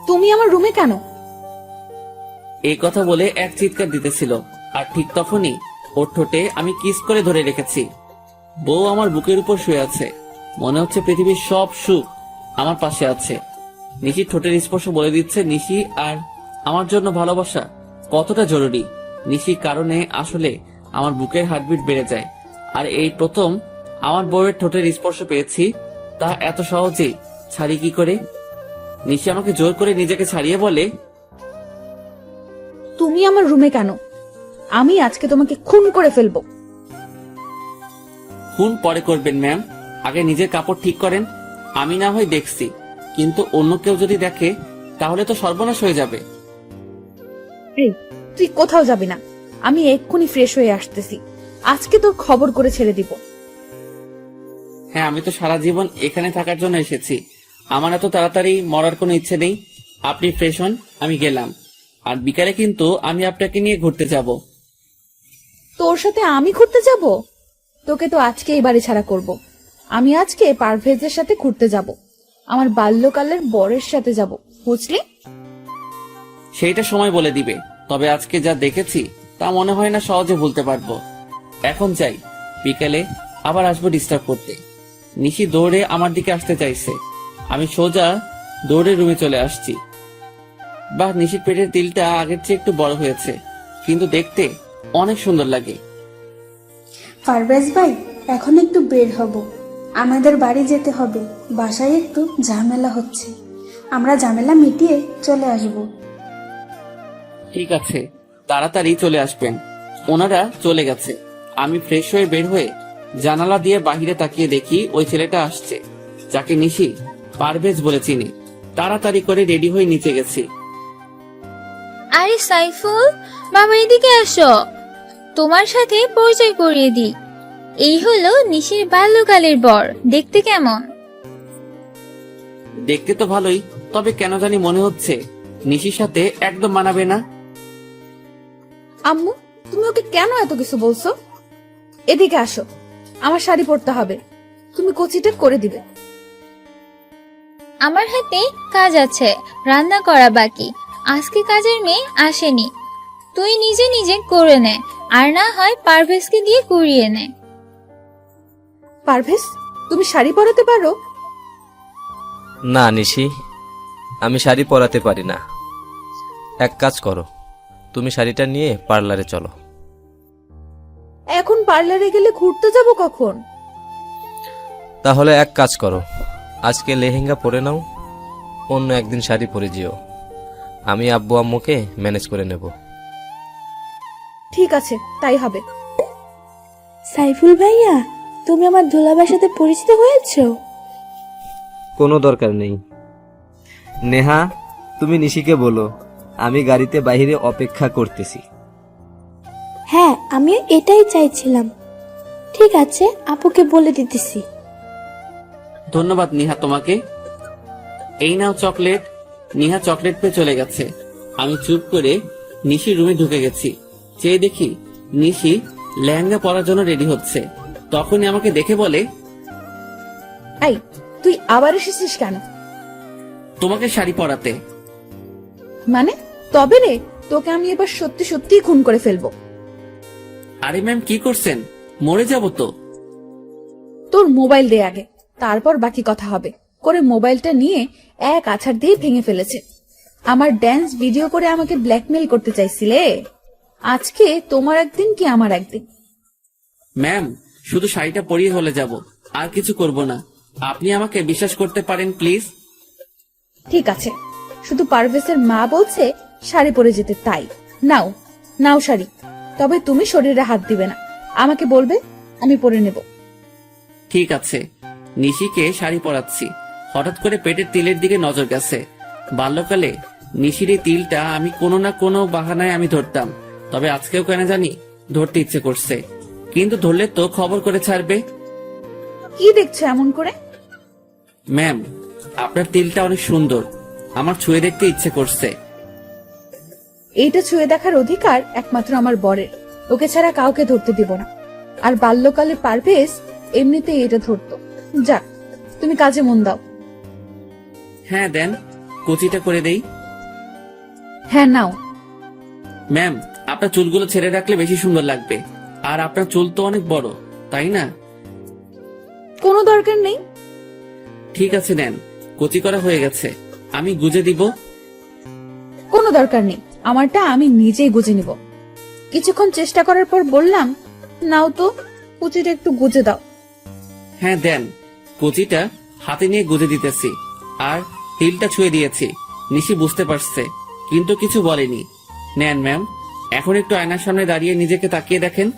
তুমি আমার রুমে কেন?
এই কথা বলে এক চিৎকার দিতেছিল। আর ঠিক তখনই ওর ঠোঁটে আমি কিস করে ধরে রেখেছি। বউ আমার বুকের উপর শুয়ে আছে। মনে হচ্ছে পৃথিবীর সব সুখ আমার পাশে আছে। নিশির ঠোঁটের স্পর্শ বলে দিচ্ছে নিশি আর আমার জন্য ভালোবাসা কতটা জরুরি। নিশির কারণে আসলে আমার বুকের হার্টবিট বেড়ে যায়। আর এই প্রথম আমার বউয়ের ঠোঁটের স্পর্শ পেয়েছি, তা এত সহজেই ছাড়ি কি করে? নিশি আমাকে জোর করে নিজেকে ছাড়িয়ে বলে,
তুমি আমার রুমে কেন? আমি আজকে তোমাকে খুন করে ফেলবো।
খুন পরে করবেন ম্যাম, আগে নিজের কাপড় ঠিক করেন। আমি না হয় দেখছি, কিন্তু অন্য কেউ যদি দেখে তাহলে তো সর্বনাশ হয়ে যাবে।
এই, তুই কোথাও যাবি না। আমি এক্ষুনি ফ্রেশ হয়ে আসতেছি। আজকে তোর খবর করে ছেড়ে দিব।
হ্যাঁ, আমি তো সারা জীবন এখানে থাকার জন্য এসেছি। আমার এত তাড়াতাড়ি মরার কোনো ইচ্ছে নেই। আপনি ফ্রেশ হন, আমি গেলাম। আর বিকালে কিন্তু আমি আপনাকে নিয়ে ঘুরতে যাব।
তোর সাথে আমি ঘুরতে যাব? তোকে তো আজকে এই বাড়ি ছাড়া করব। আমি আজকে পারভেজের সাথে ঘুরতে যাব, আমার বাল্যকালের বরের সাথে যাব, বুঝলি?
সেইটা সময় বলে দিবে, তবে আজকে যা দেখেছি তা মনে হয় না সহজে ভুলতে পারবো। এখন যাই, বিকেলে আবার আসবো ডিস্টার্ব করতে। নিশি দৌড়ে আমার দিকে আসতে চাইছে, আমি সোজা দৌড়ে রুমে চলে আসছি। বাহ, নিশির পেটের তিলটা আগের চেয়ে একটু বড় হয়েছে, কিন্তু দেখতে অনেক সুন্দর লাগে।
পারভেজ ভাই, এখন একটু বের হব, আমাদের বাড়ি যেতে হবে। বাসায় একটু ঝামেলা হচ্ছে, আমরা ঝামেলা মিটিয়ে চলে আসব।
ঠিক আছে, তাড়াতাড়ি চলে আসবেন। ওনারা চলে গেছে। আমি ফ্রেশ হয়ে বের হয়ে জানালা দিয়ে বাহিরে তাকিয়ে দেখি ওই ছেলেটা আসছে, যাকে নিশি পারভেজ বলে চিনি। তাড়াতাড়ি করে রেডি হয়ে নিচে গেছি।
আরে সাইফুল, বাবা এদিকে আসো, তোমার সাথে পরিচয় করিয়ে দিই। এই হলো নিশির বাল্যকালের বর। দেখতে কেমন?
দেখতে তো ভালোই, তবে কেন জানি মনে হচ্ছে নিশির সাথে একদম মানাবে না।
আম্মু, তুমি ওকে কেন এত কিছু বলছো? এদিকে আসো, আমার শাড়ি পরতে হবে, তুমি কচিটা করে দিবে।
আমার হাতে কাজ আছে, রান্না করা বাকি। আজকে কাজের মেয়ে আসেনি, তুই নিজে নিজে করে নে, আর না হয় পারভেজকে দিয়ে করিয়ে নে।
পারভেজ, তুমি শাড়ি পরাতে পারো?
না নিশি, আমি শাড়ি পরাতে পারি না। এক কাজ করো, তুমি শাড়িটা নিয়ে পার্লারে চলো।
এখন পার্লারে গেলে ঘুরতে যাব কখন?
তাহলে এক কাজ করো, আজকে লেহেঙ্গা পরে নাও, অন্য একদিন শাড়ি পরে যেও। আমি আব্বু আম্মুকে ম্যানেজ করে নেব।
ঠিক আছে, তাই হবে।
সাইফুল ভাইয়া, তুমি আমার দুলাভাইয়ের সাথে পরিচিত হয়েছো?
কোনো দরকার নেই। নেহা, তুমি নিশিকে বলো আমি গাড়িতে বাইরে অপেক্ষা করতেছি।
হ্যাঁ, আমি এটাই চাইছিলাম। ঠিক আছে, আপুকে বলে দিতেছি।
ধন্যবাদ নিহা তোমাকে। এই নাও চকলেট। নিহা চকলেট পেয়ে চলে গেছে। আমি চুপ করে নিশির রুমে ঢুকে গেছি। চেয়ে দেখি নিশি লেহেঙ্গা পরার জন্য রেডি হচ্ছে। তখনই আমাকে দেখে বলে,
এই, তুই আবার এসেছিস কেন?
তোমাকে শাড়ি পরাতে।
মানে? তবে রে, তোকে আমি এবার সত্যি সত্যি খুন করে ফেলবো।
আরে ম্যাম, কি করছেন? মরে যাব তো।
তোর মোবাইল দে আগে, তারপর বাকি কথা হবে। করে মোবাইলটা নিয়ে এক আছাড় দিয়ে ভেঙে ফেলেছে। আমার ড্যান্স ভিডিও করে আমাকে ব্ল্যাকমেল করতে চাইছিলে। আজকে তোমার একদিন কি আমার একদিন।
ম্যাম, শুধু শাড়িটা পরিয়ে হলে যাব, আর কিছু করব না। আপনি আমাকে বিশ্বাস করতে পারেন প্লিজ।
ঠিক আছে, শুধু পারভেজের মা বলছে শাড়ি পরে যেতে, তাই নাও নাও শাড়ি। তবে তুমি শরীরে হাত দিবে না, আমাকে বলবে, আমি পরে নেব।
ঠিক আছে। নিশিকে শাড়ি পরাচ্ছি। হঠাৎ করে পেটের তিলের দিকে নজর গেছে। বাল্যকালে নিশির এই তিলটা আমি কোনো না কোনো বাহানায় আমি ধরতাম, তবে আজকেও কেন জানি ধরতে ইচ্ছে করছে। কিন্তু ধরলে তো খবর করে ছাড়বে।
কি দেখছো এমন করে?
ম্যাম, আপনার তিলটা অনেক সুন্দর, আমার ছুঁয়ে দেখতে ইচ্ছে করছে।
এইটা ছুঁয়ে দেখার অধিকার একমাত্র আমার বরের, ওকে ছাড়া কাউকে ধরতে দিব না। আর বাল্যকালে পারভেজ এমনিতেই এটা ধরতো। যাক, তুমি কাজে মন দাও।
হ্যাঁ দেন, কুচিটা করে দেই।
হ্যাঁ নাও।
ম্যাম, আপনার চুলগুলো ছেড়ে রাখলে বেশি সুন্দর লাগবে। আর আপনার চুল তো অনেক বড়, তাই না?
কোনো দরকার নেই।
ঠিক আছে, নেন, কুচি করা হয়ে গেছে। আমি গুজে দিব।
কোনো দরকার নেই, আমারটা আমি নিজেই গুজে নিব। কিছুক্ষণ চেষ্টা করার পর বললাম, নাও তো, কুচিটা একটু গুজে দাও।
হ্যাঁ দেন, কুচিটা হাতে নিয়ে গুজে দিতেছি। আর তিলটা ছুঁয়ে দিয়েছি। নিশি বুঝতে পারছে, কিন্তু কিছু বলেনি। নেন ম্যাম, এখন একটু আয়নার সামনে দাঁড়িয়ে নিজেকে তাকিয়ে দেখেন।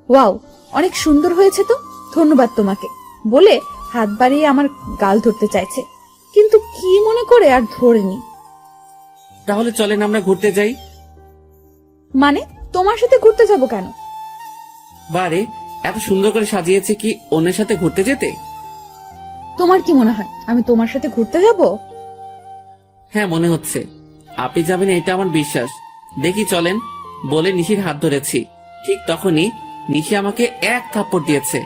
ওয়াও, অনেক সুন্দর হয়েছে তো, ধন্যবাদ তোমাকে বলে হাত বাড়িয়ে আমার গাল ধরতে চাইছে, কিন্তু কি মনে করে আর ধরেনি।
তাহলে চলেন আমরা ঘুরতে যাই।
মানে, তোমার সাথে ঘুরতে যাব কেন?
বারে, এত সুন্দর করে সাজিয়েছে কি অন্যের সাথে ঘুরতে যেতে?
তোমার কি মনে হয় আমি তোমার সাথে ঘুরতে যাব?
হ্যাঁ, মনে হচ্ছে আপনি যাবেন, এটা আমার বিশ্বাস। দেখি চলেন বলে নিশির হাত ধরেছি। ঠিক তখনই নিশি আমাকে এক থাপ্পড় দিয়েছে।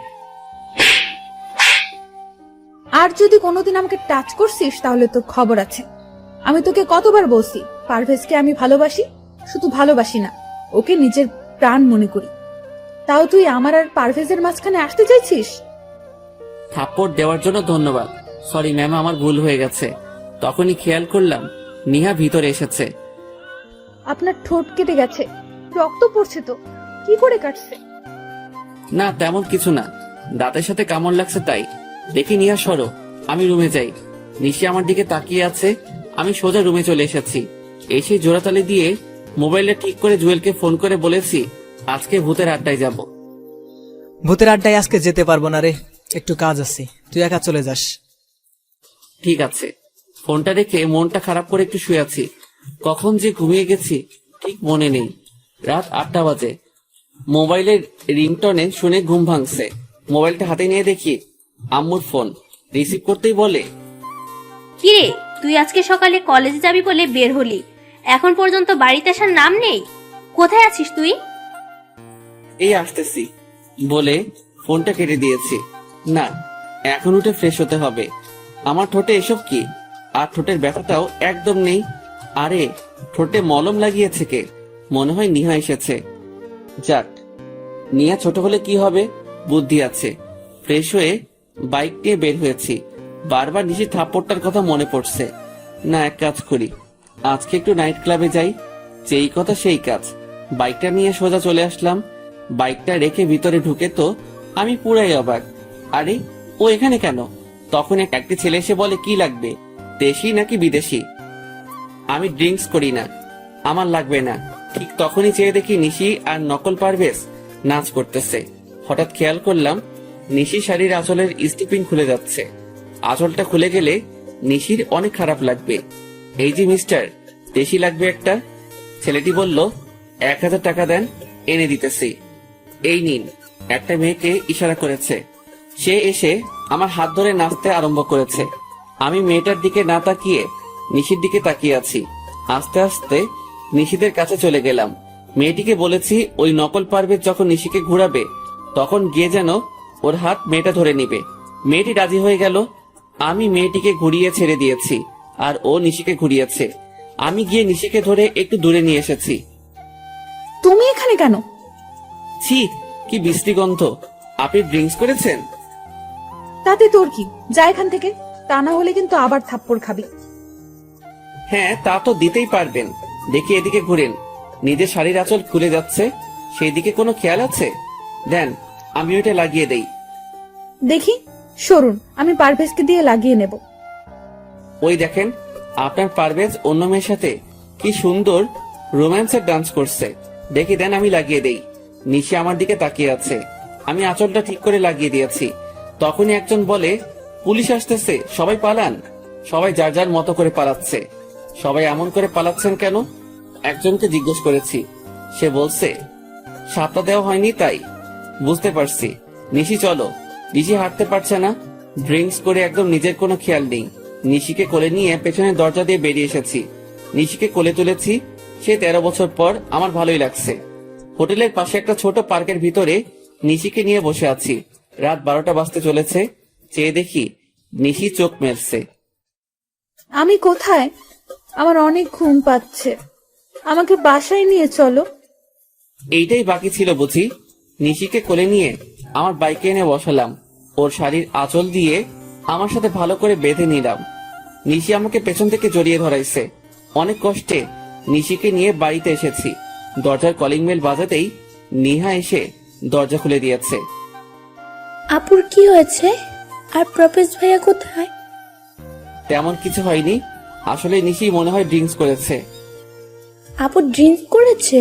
আর যদি কোনোদিন আমাকে টাচ করছিস তাহলে তোর খবর আছে। আমি তোকে কতবার বলছি পারভেজকে আমি ভালোবাসি, শুধু ভালোবাসি না, ওকে নিজের প্রাণ মনে করি। তাও তুই আমার আর পারভেজের মাঝখানে আসতে চাইছিস?
থাপ্পড় দেওয়ার জন্য ধন্যবাদ। সরি ম্যাম, আমার ভুল হয়ে গেছে। তখনই খেয়াল করলাম নিহা ভিতরে এসেছে।
আপনার ঠোঁট কেটে গেছে, রক্ত পড়ছে তো, কি করে কাটছে?
না তেমন কিছু না, দাঁতের সাথে কামড় লাগছে তাই। দেখি নিহা সরো, আমি রুমে যাই। নিশি আমার দিকে তাকিয়ে আছে। আমি সোজা রুমে চলে এসেছি। এসে জোড়াতালি দিয়ে মোবাইলটা ঠিক করে জুয়েলকে ফোন করে বলেছি আজকে ভূতের আড্ডায় যাব।
ভূতের আড্ডায় আজকে যেতে পারবো না রে, একটু কাজ আছে, তুই একা চলে যাস।
ঠিক আছে। ফোনটা রেখে মনটা খারাপ করে একটু শুয়ে আছি। কখন যে ঘুমিয়ে গেছি ঠিক মনে নেই। রাত 8টা বাজে। মোবাইলের রিংটনে শুনে ঘুম ভাঙছে। মোবাইলটা হাতে নিয়ে দেখি আম্মুর ফোন। রিসিভ করতেই বলে,
কিরে তুই আজকে সকালে কলেজে যাবি বলে বের হলি, এখন পর্যন্ত বাড়িতে আসার নাম নেই, কোথায় আছিস তুই?
এই আসতেছি বলে ফোনটা কেটে দিয়েছি। না, এখন উঠে ফ্রেশ হতে হবে। আমার ঠোঁটে এসব কি? আর ঠোঁটের ব্যথাটাও একদম নেই। আরে ঠোঁটে মলম লাগিয়েছে কে? মনে হয় নিহা এসেছে। যাক, নিহা ছোট হলে কি হবে, বুদ্ধি আছে। ফ্রেশ হয়ে বাইক নিয়ে বের হয়েছি। বারবার নিশির থাপ্পড়টার কথা মনে পড়ছে। না, এক কাজ করি, আজকে একটু নাইট ক্লাবে যাই। যেই কথা সেই কাজ। বাইকটা নিয়ে সোজা চলে আসলাম। বাইকটা রেখে ভিতরে ঢুকে তো আমি পুরাই অবাক। আরে ও এখানে কেন? তখন একটি ছেলে এসে বলে কি লাগবে, দেশি নাকি বিদেশি? আমি ড্রিঙ্কস করি না, আমার লাগবে না। ঠিক তখনই চেয়ে দেখি নিশি আর নকল পারভেজ নাচ করতেছে। হঠাৎ খেয়াল করলাম নিশি শাড়ির আঁচলের স্টিপিং খুলে যাচ্ছে। আঁচলটা খুলে গেলে নিশির অনেক খারাপ লাগবে। এই যে মিস্টার, দেশি লাগবে একটা। ছেলেটি বলল 1000 টাকা দেন, এনে দিতেছি। এই নিন। একটা মেয়েকে ইশারা করেছে। সে এসে আমার হাত ধরে নাচতে আরম্ভ করেছে। আমি মেয়েটার দিকে না তাকিয়ে নিশির দিকে তাকিয়ে আছি। আস্তে আস্তে নিশিদের কাছে চলে গেলাম। মেয়েটিকে বলেছি ওই নকল পারভেজ যখন নিশিকে ঘুরাবে তখন গিয়ে যেন ওর হাত মেয়েটা ধরে নিবে। মেয়েটি রাজি হয়ে গেল। আমি মেয়েটিকে ঘুরিয়ে ছেড়ে দিয়েছি আর ও নিশিকে ঘুরিয়েছে। আমি গিয়ে নিশিকে ধরে একটু দূরে নিয়ে এসেছি।
তুমি এখানে কেন?
ছি, কি বিশ্রী গন্ধ। আপনি ড্রিঙ্কস করেছেন?
তাতে তোর কি? যা এখান থেকে, তা না হলে কিন্তু আবার থাপ্পড় খাবি।
হ্যাঁ, তা তো দিতেই পারবেন। দেখি এদিকে ঘুরেন, নিজের শাড়ির আঁচল খুলে যাচ্ছে, সেই দিকে কোনো খেয়াল আছে? দেন, আমি ওইটা লাগিয়ে দেই।
দেখি, সরুন, আমি পারভেজকে দিয়ে লাগিয়ে নেব।
ওই দেখেন, আপনার পারভেজ অন্য মেয়ের সাথে কি সুন্দর রোম্যান্সের ডান্স করছে। দেখি দেন, আমি লাগিয়ে দেই। নিশি আমার দিকে তাকিয়ে আছে। আমি আঁচলটা ঠিক করে লাগিয়ে দিয়েছি। তখনই একজন বলে পুলিশ আসতেছে, সবাই পালান। সবাই যার যার মতো করে পালাচ্ছে। সবাই এমন করে পালাচ্ছেন কেন? একজনকে জিজ্ঞেস করেছি। সে বলছে সাপটা দেওয়া হয়নি তাই। বুঝতে পারছি। নিশি চলো। নিশি হাঁটতে পারছে না, ড্রিঙ্কস করে একদম নিজের কোনো খেয়াল নেই। নিশিকে কোলে নিয়ে পেছনের দরজা দিয়ে বেরিয়ে এসেছি। নিশিকে কোলে তুলেছি। সে 13 বছর পর, আমার ভালোই লাগছে। হোটেলের পাশে একটা ছোট পার্কের ভিতরে নিশিকে নিয়ে বসে আছি। রাত 12টা বাজতে চলেছে। চেয়ে দেখি নিশি চোখ মেলছে।
আমি কোথায়? আমার অনেক ঘুম পাচ্ছে, আমাকে বাসায় নিয়ে চলো।
এইটাই বাকি ছিল বুঝি। নিশিকে কোলে নিয়ে আমার বাইকে এনে বসালাম। ওর শাড়ির আঁচল দিয়ে আমার সাথে ভালো করে বেঁধে নিলাম। নিশি আমাকে পেছন থেকে জড়িয়ে ধরাইছে। অনেক কষ্টে নিশিকে নিয়ে বাড়িতে এসেছি। দরজার কলিং বেল বাজাতেই নিহা এসে দরজা খুলে দিয়েছে।
আপুর কি হয়েছে? আর প্রপেজ ভাইয়া কোথায়?
তেমন কিছু হয়নি। আসলে নিশি মনে হয় ড্রিঙ্কস করেছে।
আপু ড্রিঙ্ক করেছে?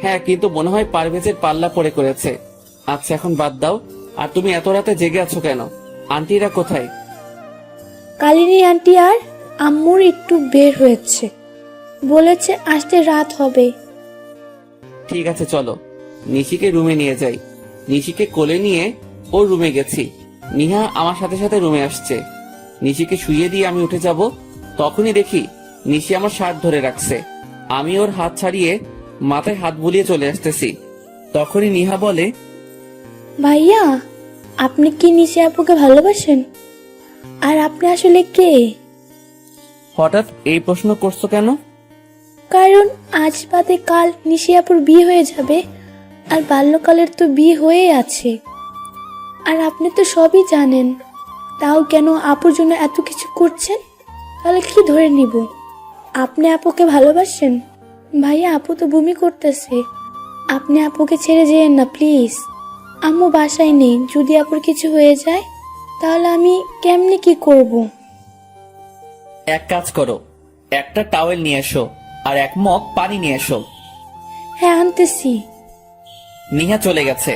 হ্যাঁ, কিন্তু মনে হয় পারভেজের পাল্লা পড়ে করেছে। আচ্ছা, এখন বাদ দাও। আর তুমি এত রাতে জেগে আছো কেন? আন্টিরা কোথায়?
কালিনী আন্টি আর আম্মুর একটু বের হয়েছে, বলেছে আসতে রাত হবে।
ঠিক আছে, চলো নিশিকে রুমে নিয়ে যাই। নিশিকে কোলে নিয়ে ওর রুমে গেছি। নিহা আমার সাথে সাথে রুমে আসছে। নিশিকে শুইয়ে দিয়ে আমি উঠে যাব, তখনই দেখি নিশি আমার শার্ট ধরে রাখছে। আমি ওর হাত ছাড়িয়ে মাথায় হাত বুলিয়ে চলে আসতেছি। তখনই নিহা বলে,
ভাইয়া আপনি কি নিশি আপুকে ভালোবাসেন? আর আপনি আসলে কে?
হঠাৎ এই প্রশ্ন করছো কেন?
কারণ আজ বাদে কাল নিশি আপুর বিয়ে হয়ে যাবে, আর বাল্যকালের তো বিয়ে হয়ে আছে। আর আপনি তো সবই জানেন, তাও কেন আপুর জন্য এত কিছু করছেন? তাহলে কি ধরে নিব? আপনি আপুকে ভালোবাসেন? ভাইয়া, আপু তো বমি করতেছে। আপনি আপুকে ছেড়ে যেয়েন না প্লিজ। আম্মু বাসায় নেই, যদি আপুর কিছু হয়ে যায় তাহলে আমি কেমনে কি করব?
এক কাজ করো, একটা টাওয়েল নিয়ে এসো আর এক মগ পানি নিয়ে এসো।
হ্যাঁ, আনতেছি।
নিহা চলে গেছে।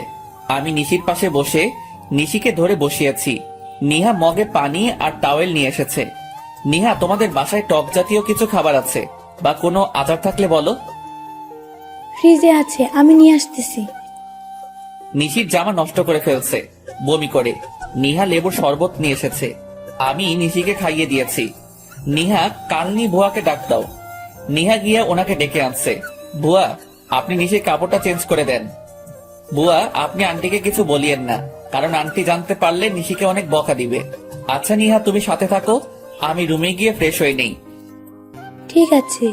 আমি নিশির পাশে বসে নিশিকে ধরে বসিয়েছি। নিহা মগে পানি আর টাওয়েল নিয়ে এসেছে। নিহা, তোমাদের বাসায় টক জাতীয় কিছু খাবার আছে বা কোনো আচার থাকলে বলো।
ফ্রিজে আছে, আমি নিয়ে আসতেছি।
নিশির জামা নষ্ট করে ফেলছে বমি করে। নিহা লেবুর শরবত নিয়ে এসেছে, আমি নিশিকে খাইয়ে দিয়েছি। নিহা, কালনি ভুয়াকে ডাক দাও। নিহা গিয়ে ওনাকে ডেকে আনছে। ভুয়া, আপনি নিশির কাপড়টা চেঞ্জ করে দেন। বুয়া, আপনি আন্টিকে কিছু বলিয়েন না, কারণ আন্টি জানতে পারলে নিশিকে অনেক বকা দিবে। আচ্ছা নিহা, তুমি সাথে থাকো, আমি রুমে গিয়ে ফ্রেশ হয়ে নেই।
ঠিক আছে।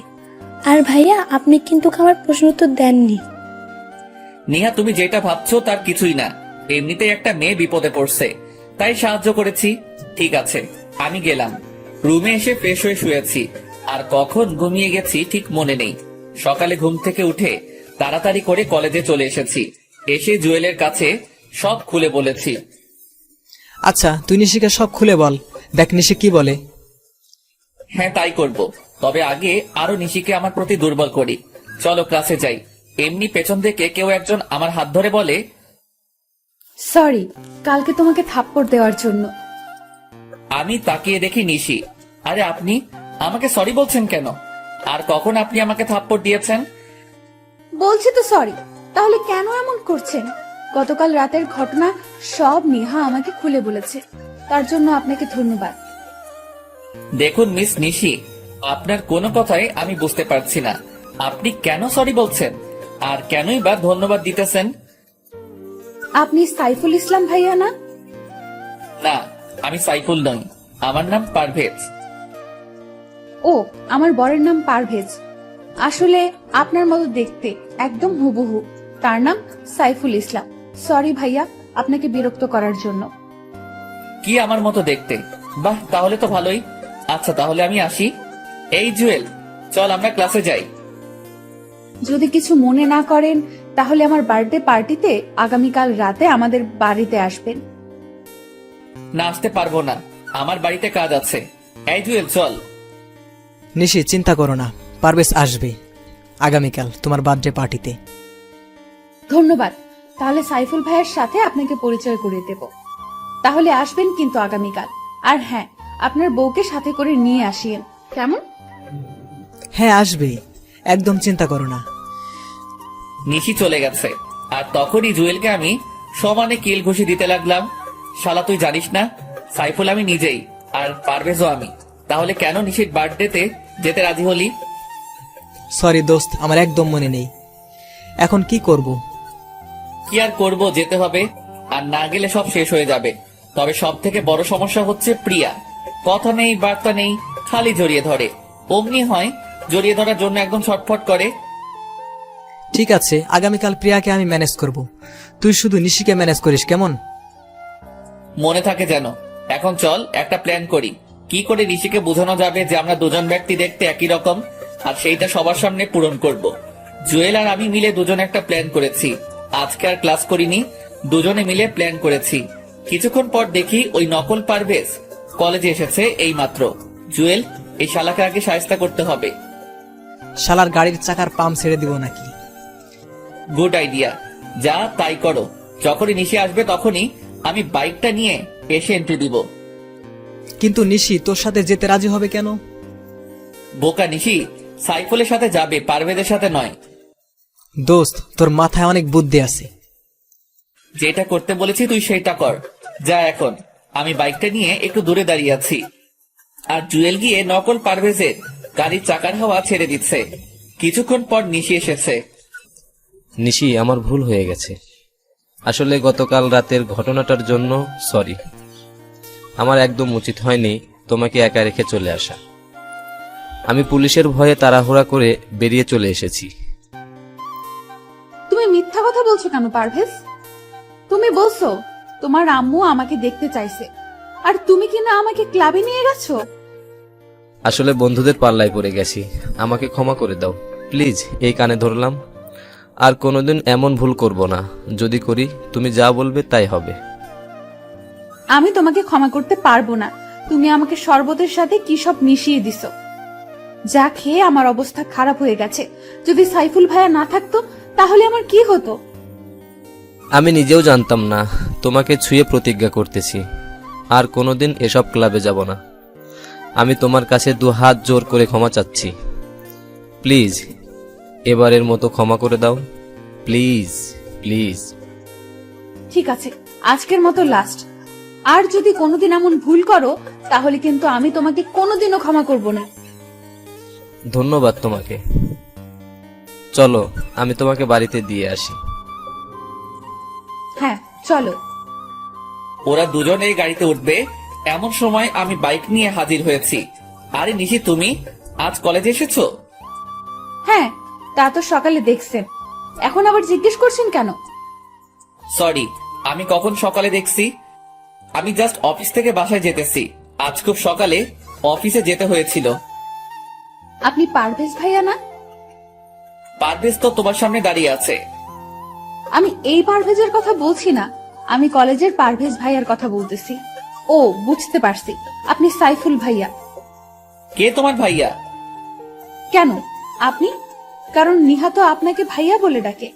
আর ভাইয়া, আপনি কিন্তু আমার প্রশ্ন উত্তর দেননি।
নিহা, তুমি যেটা ভাবছো তার কিছুই না। এমনিতেই একটা মেয়ে বিপদে পড়ছে, তাই সাহায্য করেছি। ঠিক আছে, আমি গেলাম। রুমে এসে ফ্রেশ হয়ে শুয়েছি, আর কখন ঘুমিয়ে গেছি ঠিক মনে নেই। সকালে ঘুম থেকে উঠে তাড়াতাড়ি করে কলেজে চলে এসেছি। এসে জুয়েলের কাছে সব খুলে বলেছি।
আচ্ছা, তুই নিশিকে সব খুলে বল, দেখ নিশি কি বলে।
হ্যাঁ, তাই করব। তবে আগে আরো নিশিকে আমার প্রতি দুর্বল করি। চলো ক্লাসে যাই। এমনি পেছন থেকে কেউ একজন আমার হাত ধরে বলে,
সরি কালকে তোমাকে থাপ্পড় দেওয়ার জন্য।
আমি তাকিয়ে দেখি নিশি। আরে আপনি আমাকে সরি বলছেন কেন? আর কখন আপনি আমাকে থাপ্পড় দিয়েছেন?
বলছি তো সরি, তাহলে কেন এমন করছেন? গতকাল রাতের ঘটনা সব নেহা আমাকে খুলে বলেছে, তার জন্য আপনাকে ধন্যবাদ।
দেখুন মিস নিশি, আপনার কোনো কথাই আমি বুঝতে পারছি না। আপনি কেন সরি বলছেন আর কেনই বা ধন্যবাদ দিতেছেন?
আপনি সাইফুল ইসলাম ভাইয়া না?
না, আমি সাইফুল নই, আমার নাম পারভেজ।
ও, আমার বরের নাম পারভেজ। আসলে আপনার মতো দেখতে, একদম হুবহু। তার নাম সাইফুল ইসলাম। সরি ভাইয়া, আপনাকে বিরক্ত করার জন্য।
কি আমার মতো দেখতে? বাহ, তাহলে তো ভালোই। আচ্ছা, তাহলে আমি আসি। এই জুয়েল, চল আমরা ক্লাসে যাই।
যদি কিছু মনে না করেন তাহলে আমার বার্থডে পার্টিতে আগামীকাল রাতে আমাদের বাড়িতে আসবেন।
না, আসতে পারবো না, আমার বাড়িতে কাজ আছে। এই জুয়েল, চল।
নিশি, চিন্তা করো না, পারভেজ আসবে আগামীকাল তোমার বার্থডে পার্টিতে।
ধন্যবাদ। তাহলে সাইফুল ভাইয়ের সাথে আপনাকে পরিচয় করিয়ে দেব। তাহলে আসবেন কিন্তু আগামীকাল। আর হ্যাঁ, আপনার বউকে সাথে করে নিয়ে আসিয়েন, কেমন?
হ্যাঁ, আসবে, একদম চিন্তা করো না।
নিশি চলে গেছে, আর তখনই জুয়েলকে আমি সমানে কিল ঘুষি দিতে লাগলাম। শালা, তুই জানিস না সাইফুল আমি নিজেই, আর পারভেজও আমি। তাহলে কেন নিশির বার্থডেতে যেতে রাজি হলি?
সরি দোস্ত, আমার একদম মনে নেই। এখন কি করব?
কি আর করবো, যেতে হবে। আর না গেলে সব শেষ হয়ে যাবে। তবে সব থেকে বড় সমস্যা হচ্ছে প্রিয়া। কথা নেই, বার্তা নেই, খালি জড়িয়ে ধরে। অমনি হয়, জড়িয়ে ধরার জন্য একদম ছটফট করে।
ঠিক আছে, আগামীকাল প্রিয়াকে আমি ম্যানেজ করব, তুই শুধু নিশিকে ম্যানেজ করিস, কেমন?
মনে থাকে যেন। এখন চল একটা প্ল্যান করি, কি করে ঋষিকে বোঝানো যাবে যে আমরা দুজন ব্যক্তি দেখতে একই রকম, আর সেইটা সবার সামনে পূরণ করব। জুয়েল আর আমি মিলে দুজনে একটা প্ল্যান করেছি। আজকে আর ক্লাস করিনি, দুজনে মিলে প্ল্যান করেছি। কিছুক্ষণ পর দেখি ওই নকল পারভেজ কলেজে এসেছে এই মাত্র। জুয়েল, এই শালাকে আগে শায়েস্তা করতে হবে।
শালার গাড়ির চাকার পাম্প ছেড়ে দিব নাকি?
গুড আইডিয়া, যা তাই করো। যখনই নিশি আসবে তখনই আমি বাইকটা নিয়ে এসে এন্ট্রি দিব।
কিন্তু নিশি তোর সাথে যেতে রাজি হবে কেন?
বোকা নিশি সাইফুলের সাথে যাবে, পারভেজের সাথে নয়।
দোস্ত, তোর মাথায় অনেক বুদ্ধি আছে।
যেটা করতে বলেছি তুই সেটা কর। যা এখন। আমি বাইকটা নিয়ে একটু দূরে দাঁড়িয়ে আছি, আর জুয়েল গিয়ে নকল পারভেজের গাড়ির চাকার হাওয়া ছেড়ে দিচ্ছে। কিছুক্ষণ পর নিশি এসেছে।
নিশি, আমার ভুল হয়ে গেছে। আসলে গতকাল রাতের ঘটনাটার জন্য সরি। আমার একদম উচিত হয়নি তোমাকে একা রেখে চলে আসা। আমি পুলিশের ভয়ে তাড়াহুড়া করে বেরিয়ে চলে এসেছি।
তুমি মিথ্যা কথা বলছো কেন পারভেজ? তুমি বলছো তোমার আম্মু আমাকে দেখতে চাইছে, আর তুমি কিনা আমাকে ক্লাবে নিয়ে গেছো।
আসলে বন্ধুদের পাল্লায় পড়ে গেছি, আমাকে ক্ষমা করে দাও প্লিজ। এই কানে ধরলাম, আর কোনোদিন এমন ভুল করব না। যদি করি তুমি যা বলবে তাই হবে।
আমি তোমাকে ক্ষমা করতে পারবো না। তুমি আমাকে শরবতের সাথে কি সব মিশিয়ে দিছো, যা খেয়ে আমার অবস্থা খারাপ হয়ে গেছে। যদি সাইফুল ভাইয়া না থাকতো তাহলে আমার কি হতো?
আমি নিজেও জানতাম না। তোমাকে ছুঁয়ে প্রতিজ্ঞা করতেছি আর কোনোদিন এসব ক্লাবে যাব না। আমি তোমার কাছে 2 হাত জোর করে ক্ষমা চাচ্ছি। প্লিজ এবারের মতো ক্ষমা করে দাও, প্লিজ প্লিজ।
ঠিক আছে, আজকের মতো লাস্ট। আর যদি কোনোদিন এমন ভুল করো তাহলে কিন্তু আমি তোমাকে কোনোদিনও ক্ষমা করব না।
ধন্যবাদ তোমাকে। চলো আমি তোমাকে বাড়িতে দিয়ে আসি।
হ্যাঁ চলো।
ওরা দুজনেই গাড়িতে উঠবে এমন সময় আমি বাইক নিয়ে হাজির হয়েছি। আরে নিশি, তুমি আজ কলেজে এসেছো?
হ্যাঁ, তা তো সকালে দেখছেন, এখন আবার জিজ্ঞেস করছেন কেন?
সরি, আমি কখন সকালে দেখছি? আমি জাস্ট অফিস থেকে বাসায় যেতেছি। আজ খুব সকালে অফিসে যেতে হয়েছিল।
আপনি পারভেজ ভাইয়া না?
পারভেজ তো তোমার সামনে দাঁড়িয়ে আছে।
আমি এই পারভেজের কথা বলছি না, আমি কলেজের পারভেজ ভাইয়ার কথা বলতেছি। ও বুঝতে পারছি, আপনি সাইফুল ভাইয়া।
কে তোমার ভাইয়া?
কেন আপনি? কারণ নিহা তো আপনাকে ভাইয়া বলে ডাকে।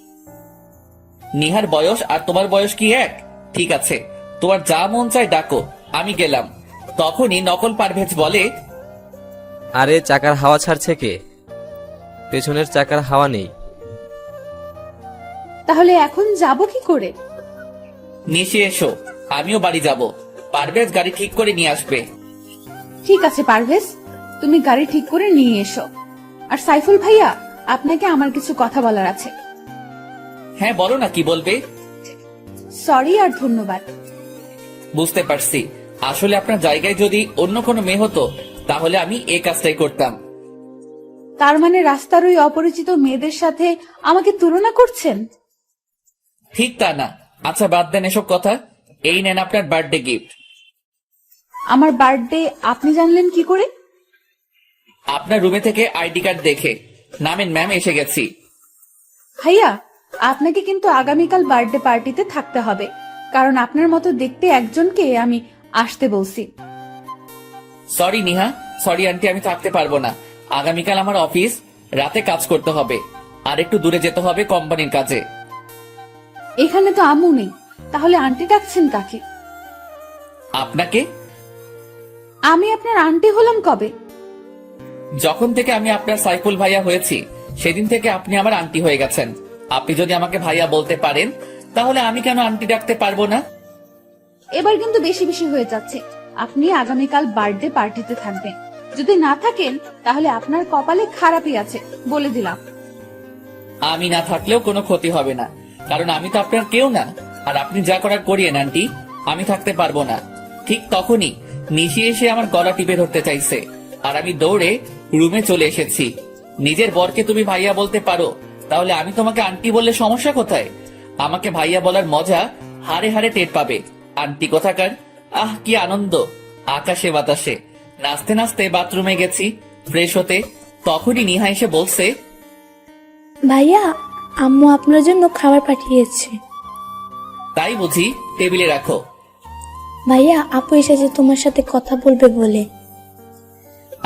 নিহার বয়স আর তোমার বয়স কি এক? ঠিক আছে, তোমার যা মন চায় ডাকো, আমি গেলাম। তখনই নকল পারভেজ বলে,
আরে চাকার হাওয়া ছাড়ছে কে? পেছনের চাকার হাওয়া নেই।
তাহলে এখন যাব কি করে?
নিশে এসো, আমিও বাড়ি যাব। পারভেজ গাড়ি ঠিক করে নিয়ে আসবে।
ঠিক আছে পারভেজ, তুমি গাড়ি ঠিক করে নিয়ে এসো। আর সাইফুল ভাইয়া, আপনাকে আমার কিছু কথা বলার আছে।
হ্যাঁ বলো না, কি বলবে?
সরি আর ধন্যবাদ।
বুঝতে পারছি, আসলে আপনার জায়গায় যদি অন্য কোনো মেয়ে হতো তাহলে আমি এই কাজটাই করতাম।
তার মানে রাস্তার ওই অপরিচিত মেয়েদের সাথে আমাকে তুলনা করছেন?
ঠিক তা না। আচ্ছা বাদ দেন এসব কথা, এই নেন আপনার বার্থডে গিফট।
আমার বার্থডে আপনি জানলেন কি করে?
আপনার রুমে থেকে আইডি কার্ড দেখে। নামেন ম্যাম, এসে গেছি।
ভাইয়া, আপনাকে কিন্তু আগামীকাল বার্থডে পার্টিতে থাকতে হবে, কারণ আপনার মতো দেখতে একজনকে আমি আসতে বলছি।
সরি নিহা, সরি আন্টি, আমি থাকতে পারবো না। আগামীকাল আমার অফিস, রাতে কাজ করতে হবে, আর একটু দূরে যেতে হবে কোম্পানির কাজে।
এখানে তো আম্মু নেই, তাহলে আন্টি ডাকছেন কাকে?
আপনাকে?
আমি আপনার আন্টি হলাম কবে?
যখন থেকে আমি আপনার সাইফুল ভাইয়া হয়েছি সেদিন থেকে আপনি আমার আন্টি হয়ে গেছেন। আপনি যদি আমাকে ভাইয়া বলতে পারেন তাহলে আমি কেন আন্টি ডাকতে পারবো না?
এবার কিন্তু বেশি বেশি হয়ে যাচ্ছে। আপনি আগামীকাল বার্থডে পার্টিতে থাকবেন, যদি না থাকেন তাহলে আপনার কপালে খারাপই আছে, বলে দিলাম।
আমি না থাকলেও কোনো ক্ষতি হবে না, কারণ আমি তো আপনার কেউ না। আর আপনি যা করার করিয়েন আন্টি, আমি থাকতে পারবো না। ঠিক তখনই নিশি এসে আমার গলা টিপে ধরতে চাইছে, আর আমি দৌড়ে রুমে চলে এসেছি। নিজের বরকে তুমি ভাইয়া বলতে পারো, তাহলে আমি তোমাকে আন্টি বললে সমস্যা কোথায়? আমাকে ভাইয়া বলার মজা হাড়ে হাড়ে টের পাবে। আন্টি কোথাকার! আহ কি আনন্দ! আকাশে বাতাসে নাচতে নাচতে বাথরুমে গেছি ফ্রেশ হতে। তখনই নিহা এসে বলছে,
ভাইয়া, আম্মু আপনার জন্য খাবার পাঠিয়েছে।
তাই বুঝি? টেবিলে রাখো।
ভাইয়া, আপু এসেছে তোমার সাথে কথা বলবে বলে।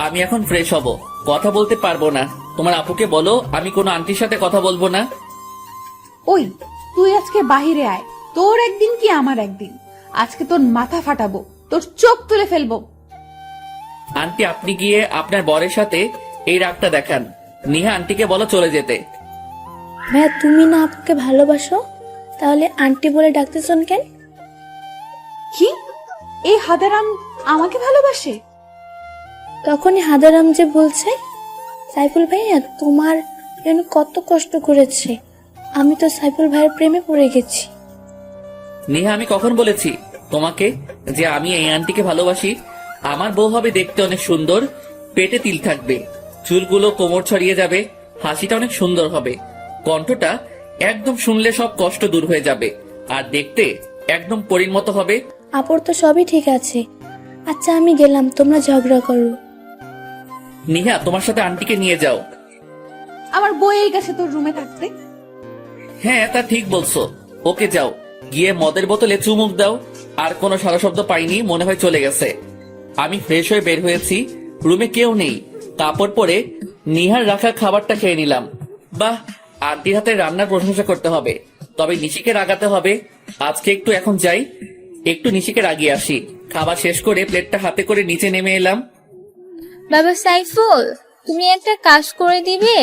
আমি এখন ফ্রেশ হব, কথা বলতে পারবো না। তোমার আপুকে বলো আমি কোনো আন্টির সাথে কথা বলবো না।
ওই তুই আজকে বাহিরে আয়, তোর একদিন কি আমার একদিন। আজকে তোর মাথা ফাটাবো, তোর চোখ তুলে ফেলবো।
আন্টি আপনি গিয়ে আপনার বরের সাথে এই রাগটা দেখান। নিহা আন্টিকে বলো চলে যেতে।
ভাইয়া, তুমি না আপুকে ভালোবাসো, তাহলে আন্টি বলে ডাকতেছেন কেন?
কি? এই হাদারাম আমাকে ভালোবাসে?
তখনই হাদারাম যে বলছে, সাইফুল ভাইয়া তোমার জন্য কত কষ্ট করেছে, আমি তো সাইফুল ভাইয়ের প্রেমে পড়ে গেছি।
নেহা, আমি কখন বলেছি তোমাকে যে আমি এই আন্টিকে ভালোবাসি? আমার বউ হবে দেখতে অনেক সুন্দর, পেটে তিল থাকবে, চুলগুলো কোমর ছড়িয়ে যাবে, হাসিটা অনেক সুন্দর হবে, কণ্ঠটা একদম শুনলে সব কষ্ট দূর হয়ে যাবে, আর দেখতে একদম পরীর মতো হবে।
আপুর তো সবই ঠিক আছে। আচ্ছা আমি গেলাম, তোমরা ঝগড়া করো।
নেহা, তোমার সাথে আন্টিকে নিয়ে যাও।
আমার বইয়ের কাছে তোর রুমে থাকতে।
হ্যাঁ, তা ঠিক বলছো। ওকে, যাও, গিয়ে মদের বোতলে চুমুক দাও। আর কোনো সারা শব্দ পাইনি, মনে হয় চলে গেছে। আমি ফ্রেশ হয়ে বের হয়েছি, রুমে কেউ নেই, কাপড় পরে নিহার রাখা খাবারটা খেয়ে নিলাম। বাহ, আন্টির হাতে রান্নার প্রশংসা করতে হবে, তবে নিশিকে রাগাতে হবে। আজকে একটু এখন যাই, একটু নিশিকে রাগিয়ে আসি। খাবার শেষ করে প্লেটটা হাতে করে নিচে নেমে এলাম।
বাবা সাইফুল, তুমি একটা কাজ করে দিবে?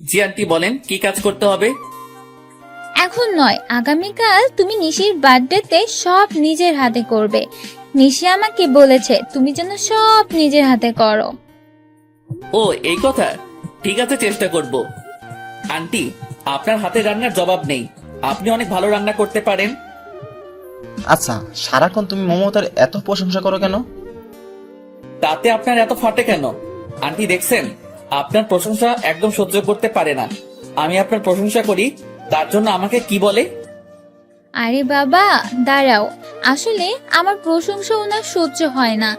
জি আন্টি, বলেন কি কাজ করতে হবে?
এখন নয়, আগামীকাল তুমি নিশির বার্থডেতে সব নিজের হাতে করবে। নিশি আমাকে বলেছে তুমি যেন সব নিজের হাতে করো।
ও, এই কথা, ঠিক আছে, চেষ্টা করব। আন্টি, আপনার হাতে রান্নার জবাব নেই, আপনি অনেক ভালো রান্না করতে পারেন।
আচ্ছা, সারাক্ষণ তুমি মমতার এত প্রশংসা করো কেন?
তাতে আপনার এত ফাটে কেন? আন্টি দেখছেন, আপনার প্রশংসা একদম সহ্য করতে পারে না। আমি আপনার প্রশংসা করি, তার জন্য আমাকে কি বলে?
আরে বাবা দাঁড়াও, আসলে আমার প্রশংসা ওনার সহ্য হয় না।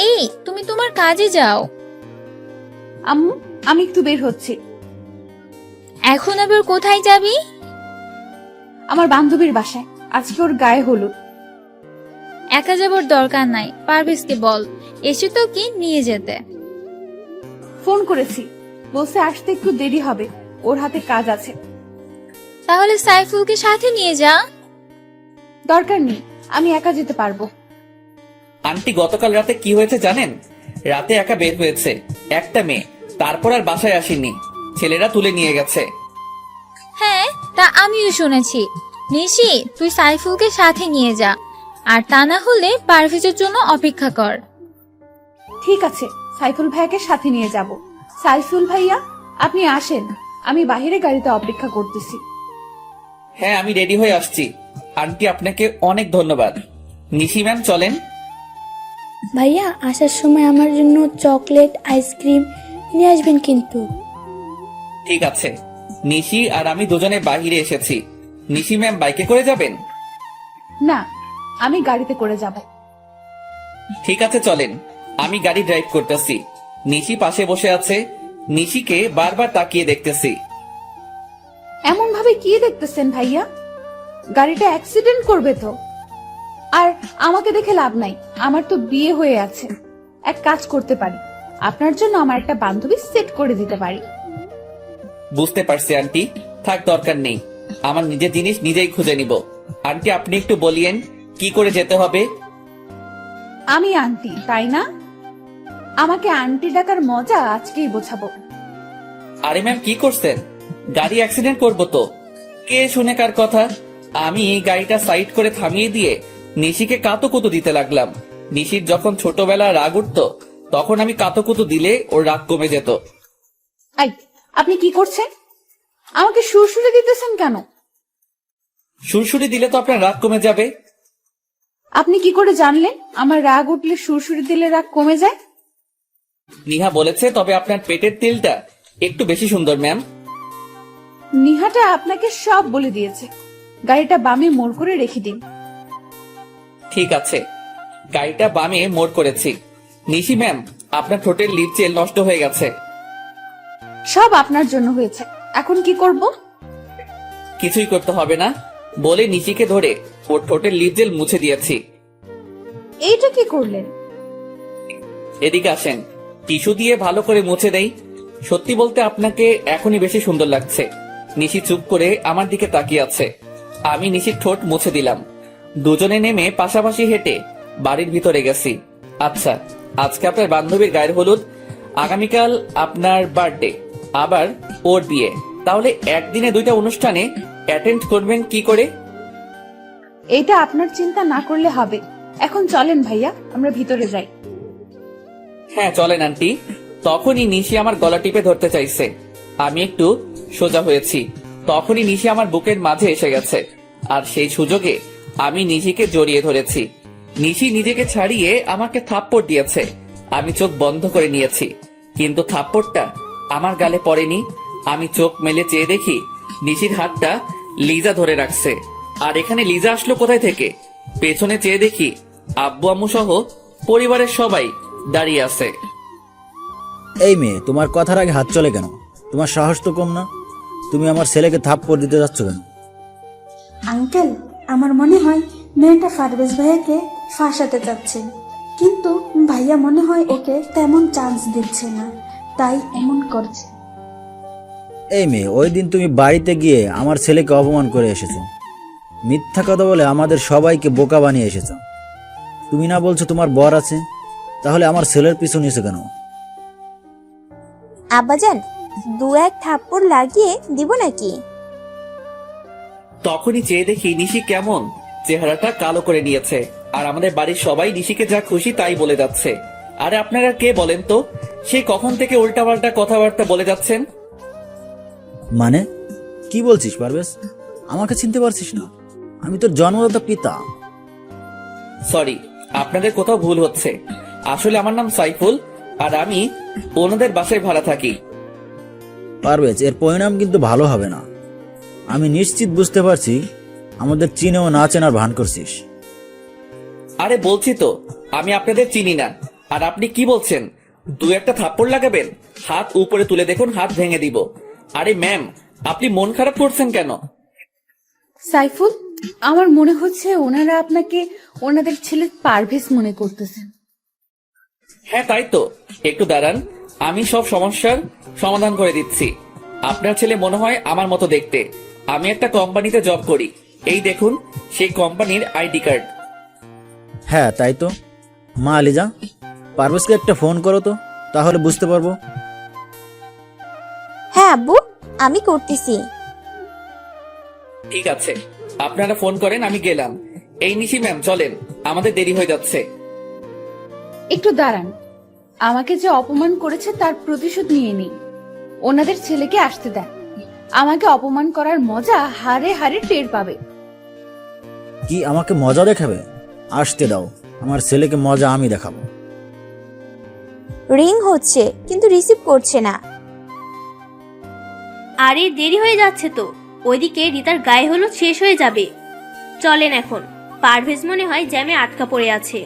এই তুমি তোমার কাজে যাও।
আম্মু, আমি একটু বের হচ্ছি।
এখন আবার কোথায় যাবি?
আমার বান্ধবীর বাসায়, আজকে ওর গায়ে হলুদ।
একা যাবার দরকার নাই, পারভেজকে বল এসে তো কি নিয়ে যেতে।
ফোন করেছি, বলছে আসতে একটু দেরি হবে, ওর হাতে কাজ আছে।
তাহলে সাইফুলকে সাথে নিয়ে যা।
দরকার নেই, আমি একা যেতে পারবো।
আন্টি, গতকাল রাতে কি হয়েছে জানেন? রাতে একা বের হয়েছে একটা মেয়ে, তারপর আর বাসায় আসেনি, ছেলেরা তুলে নিয়ে গেছে।
হ্যাঁ, তা আমিও শুনেছি। নিশি, তুই সাইফুলকে সাথে নিয়ে যা, আর তা না হলে পারভেজের জন্য অপেক্ষা কর।
ঠিক আছে, সাইফুল ভাইয়াকে সাথে নিয়ে যাব। সাইফুল ভাইয়া, আপনি আসেন, আমি বাইরে গাড়িতে অপেক্ষা করতেছি।
হ্যাঁ, আমি রেডি হয়ে আসছি। আন্টি, আপনাকে অনেক ধন্যবাদ। নিশি ম্যাম, চলেন।
ভাইয়া আসার সময় আমার জন্য চকলেট আইসক্রিম নিয়ে আসবেন কিন্তু।
ঠিক আছে। নিশি আর আমি দুজনে বাহিরে এসেছি। নিশি ম্যাম বাইকে করে যাবেন?
না, আমি গাড়িতে করে যাব।
ঠিক আছে, চলেন। আমি গাড়ি ড্রাইভ করতেছি, নিশি পাশে বসে আছে। নিশিকে বারবার তাকিয়ে দেখতেছি।
এমন ভাবে কি দেখতেছেন ভাইয়া? গাড়িটা অ্যাক্সিডেন্ট করবে তো। আর আমাকে দেখে লাভ নাই, আমার তো বিয়ে হয়ে আছে। এক কাজ করতে পারি, আপনার জন্য আমার একটা বান্ধবী সেট করে দিতে পারি।
বুঝতে পারছি আন্টি, থাক, দরকার নেই। আমার নিজের জিনিস নিজেই খুঁজে নিব। আন্টি, আপনি একটু বলিয়েন কি করে যেতে হবে?
আমি আন্টি, তাই না? আমাকে আন্টি ডাকার মজা আজকেই বোঝাবো।
আরে ম্যাম, কি করছেন? গাড়ি অ্যাক্সিডেন্ট করবো তো। কে শুনে কার কথা? আমি গাড়িটা সাইড করে থামিয়ে দিয়ে নিশিকে কাতুকুতু দিতে লাগলাম। নিশির যখন ছোটবেলা রাগ উঠতো, তখন আমি কাতুকুতু দিলে ওর রাগ কমে যেত।
আই, আপনি কি করছেন? আমাকে সুরসুরে দিতেছেন কেন?
সুরসুরি দিলে তো আপনার রাগ কমে যাবে।
আপনি কি করে জানলেন আমার রাগ উঠলে সুরসুরি দিলে রাগ কমে যায়?
নিহা বলেছে, তবে আপনার পেটের তিলটা একটু বেশি সুন্দর ম্যাম।
নিহাটা আপনাকে সব বলে দিয়েছে। গাড়িটা বামে মোড় করে রেখে দিন।
ঠিক আছে, গাড়িটা বামে মোড় করেছি। নিশি ম্যাম, আপনার ঠোঁটের লিপ জেল নষ্ট হয়ে গেছে।
সব আপনার জন্য হয়েছে, এখন কি করব?
কিছুই করতে হবে না বলে নিশিকে ধরে ওর ঠোঁটের লিপ জেল মুছে দিয়েছি।
এইটা কি করলেন?
এদিকে আসেন, টিস্যু দিয়ে ভালো করে মুছে দেই। সত্যি বলতে আপনাকে এখনই বেশি সুন্দর লাগছে। নিশি চুপ করে আমার দিকে তাকিয়ে আছে। আমি নিশির ঠোঁট মুছে দিলাম। দুজনে নেমে পাশাপাশি হেঁটে বাড়ির ভিতরে গেছি। আচ্ছা, আজকে আপনার বান্ধবীর গায়ের হলুদ, আগামীকাল আপনার বার্থডে, আবার ওর বিয়ে, তাহলে একদিনে দুইটা অনুষ্ঠানে অ্যাটেন্ড করবেন কি করে?
এইটা আপনার চিন্তা না করলে হবে। এখন চলেন ভাইয়া, আমরা ভিতরে যাই।
হ্যাঁ চলেন আন্টি। তখনই নিশি আমার গলা টিপে ধরতে চাইছে। আমি একটু সোজা হয়েছি, তখনই নিশি আমার বুকের মাঝে এসে গেছে। আর সেই সুযোগে আমি নিশিকে জড়িয়ে ধরেছি। নিশি নিজেকে ছাড়িয়ে আমাকে থাপ্পড় দিয়েছে। আমি চোখ বন্ধ করে নিয়েছি, কিন্তু থাপ্পড়টা আমার গালে পড়েনি। আমি চোখ মেলে চেয়ে দেখি নিশির হাতটা লিজা ধরে রাখছে। আর এখানে লিজা আসলো কোথায় থেকে? পেছনে চেয়ে দেখি আব্বু আম্মু সহ পরিবারের সবাই দাঁড়িয়ে আছে।
এই মেয়ে, তোমার কথার আগে হাত চলে কেন? তোমার সাহস তো কম না। তুমি আমার ছেলেকে থাপ্পড় দিতে যাচ্ছ কেন?
আঙ্কেল, আমার মনে হয় মেয়েটা পারভেজ ভাইয়াকে ফাঁসাতে চাচ্ছে, কিন্তু ভাইয়া মনে হয় ওকে তেমন চান্স দিচ্ছে না, তাই এমন করছে।
এই মেয়ে, ওই দিন তুমি বাড়িতে গিয়ে আমার ছেলেকে অপমান করে এসেছো। মিথ্যা কথা বলে আমাদের সবাইকে বোকা বানিয়ে এসেছো। তুমি না বলছো তোমার বর আছে, তাহলে আমার ছেলের পিছু নিয়েছো কেন?
আব্বাজান, 2-1 থাপ্পড় লাগিয়ে দিব নাকি?
তখনই চেয়ে দেখি নিশি কেমন চেহারাটা কালো করে নিয়েছে। আর আমাদের বাড়ির সবাই নিশিকে যা খুশি তাই বলে যাচ্ছে। আরে আপনারা কে বলেন তো? সেই কখন থেকে উল্টাপাল্টা কথাবার্তা বলে যাচ্ছেন?
মানে কি বলছিস পারভেজ? আমাকে চিনতে পারছিস না? আমি তোর জন্মদাতা পিতা।
সরি, আপনাদের কোথাও ভুল হচ্ছে। আসলে আমার নাম সাইফুল, আর আমি ওনাদের বাসায় ভাড়া থাকি।
পারভেজ, এর পরিণাম কিন্তু ভালো হবে না। আমি নিশ্চিত বুঝতে পারছি আমাদের চিনেও না চেনার ভান করছিস।
আরে বলছি তো আমি আপনাদের চিনি না। আর আপনি কি বলছেন 2-1টা থাপ্পড় লাগাবেন? হাত উপরে তুলে দেখুন, হাত ভেঙে দিব। আরে ম্যাম, আপনি মন খারাপ করছেন কেন?
সাইফুল, আমার মনে হচ্ছে ওনারা আপনাকে ওনাদের ছেলে পারভেজ মনে করতেছেন।
হ্যাঁ তাই তো, একটু দাঁড়ান, আমি সব সমস্যার সমাধান করে দিচ্ছি। আপনার ছেলে মনে হয় আমার মতো দেখতে। আমি একটা কোম্পানিতে জব করি, এই দেখুন সেই কোম্পানির আইডি কার্ড।
হ্যাঁ তাই তো। মা লিজা, পারভেজকে একটা ফোন করো তো, তাহলে বুঝতে পারবো।
হ্যাঁ আব্বু, আমি করতেছি।
ঠিক আছে, আপনারা ফোন করেন, আমি গেলাম। এই নিশি ম্যাম চলেন, আমাদের দেরি হয়ে যাচ্ছে।
একটু দাঁড়ান, আমাকে যে অপমান করেছে তার প্রতিশোধ নিয়ে নিই। ওনাদের ছেলেকে আসতে দেন, আমাকে অপমান করার মজা হারে হারে টের পাবে।
কি আমাকে মজা দেখাবে? আসতে দাও, আমার ছেলেকে মজা আমি দেখাবো।
রিং হচ্ছে কিন্তু রিসিভ করছে না।
আরে দেরি হয়ে যাচ্ছে তো, ওইদিকে রিতার গায়ে হলুদ শেষ হয়ে যাবে। চলেন এখন, পারভেজ মনে হয় জ্যামে আটকা পড়ে আছে।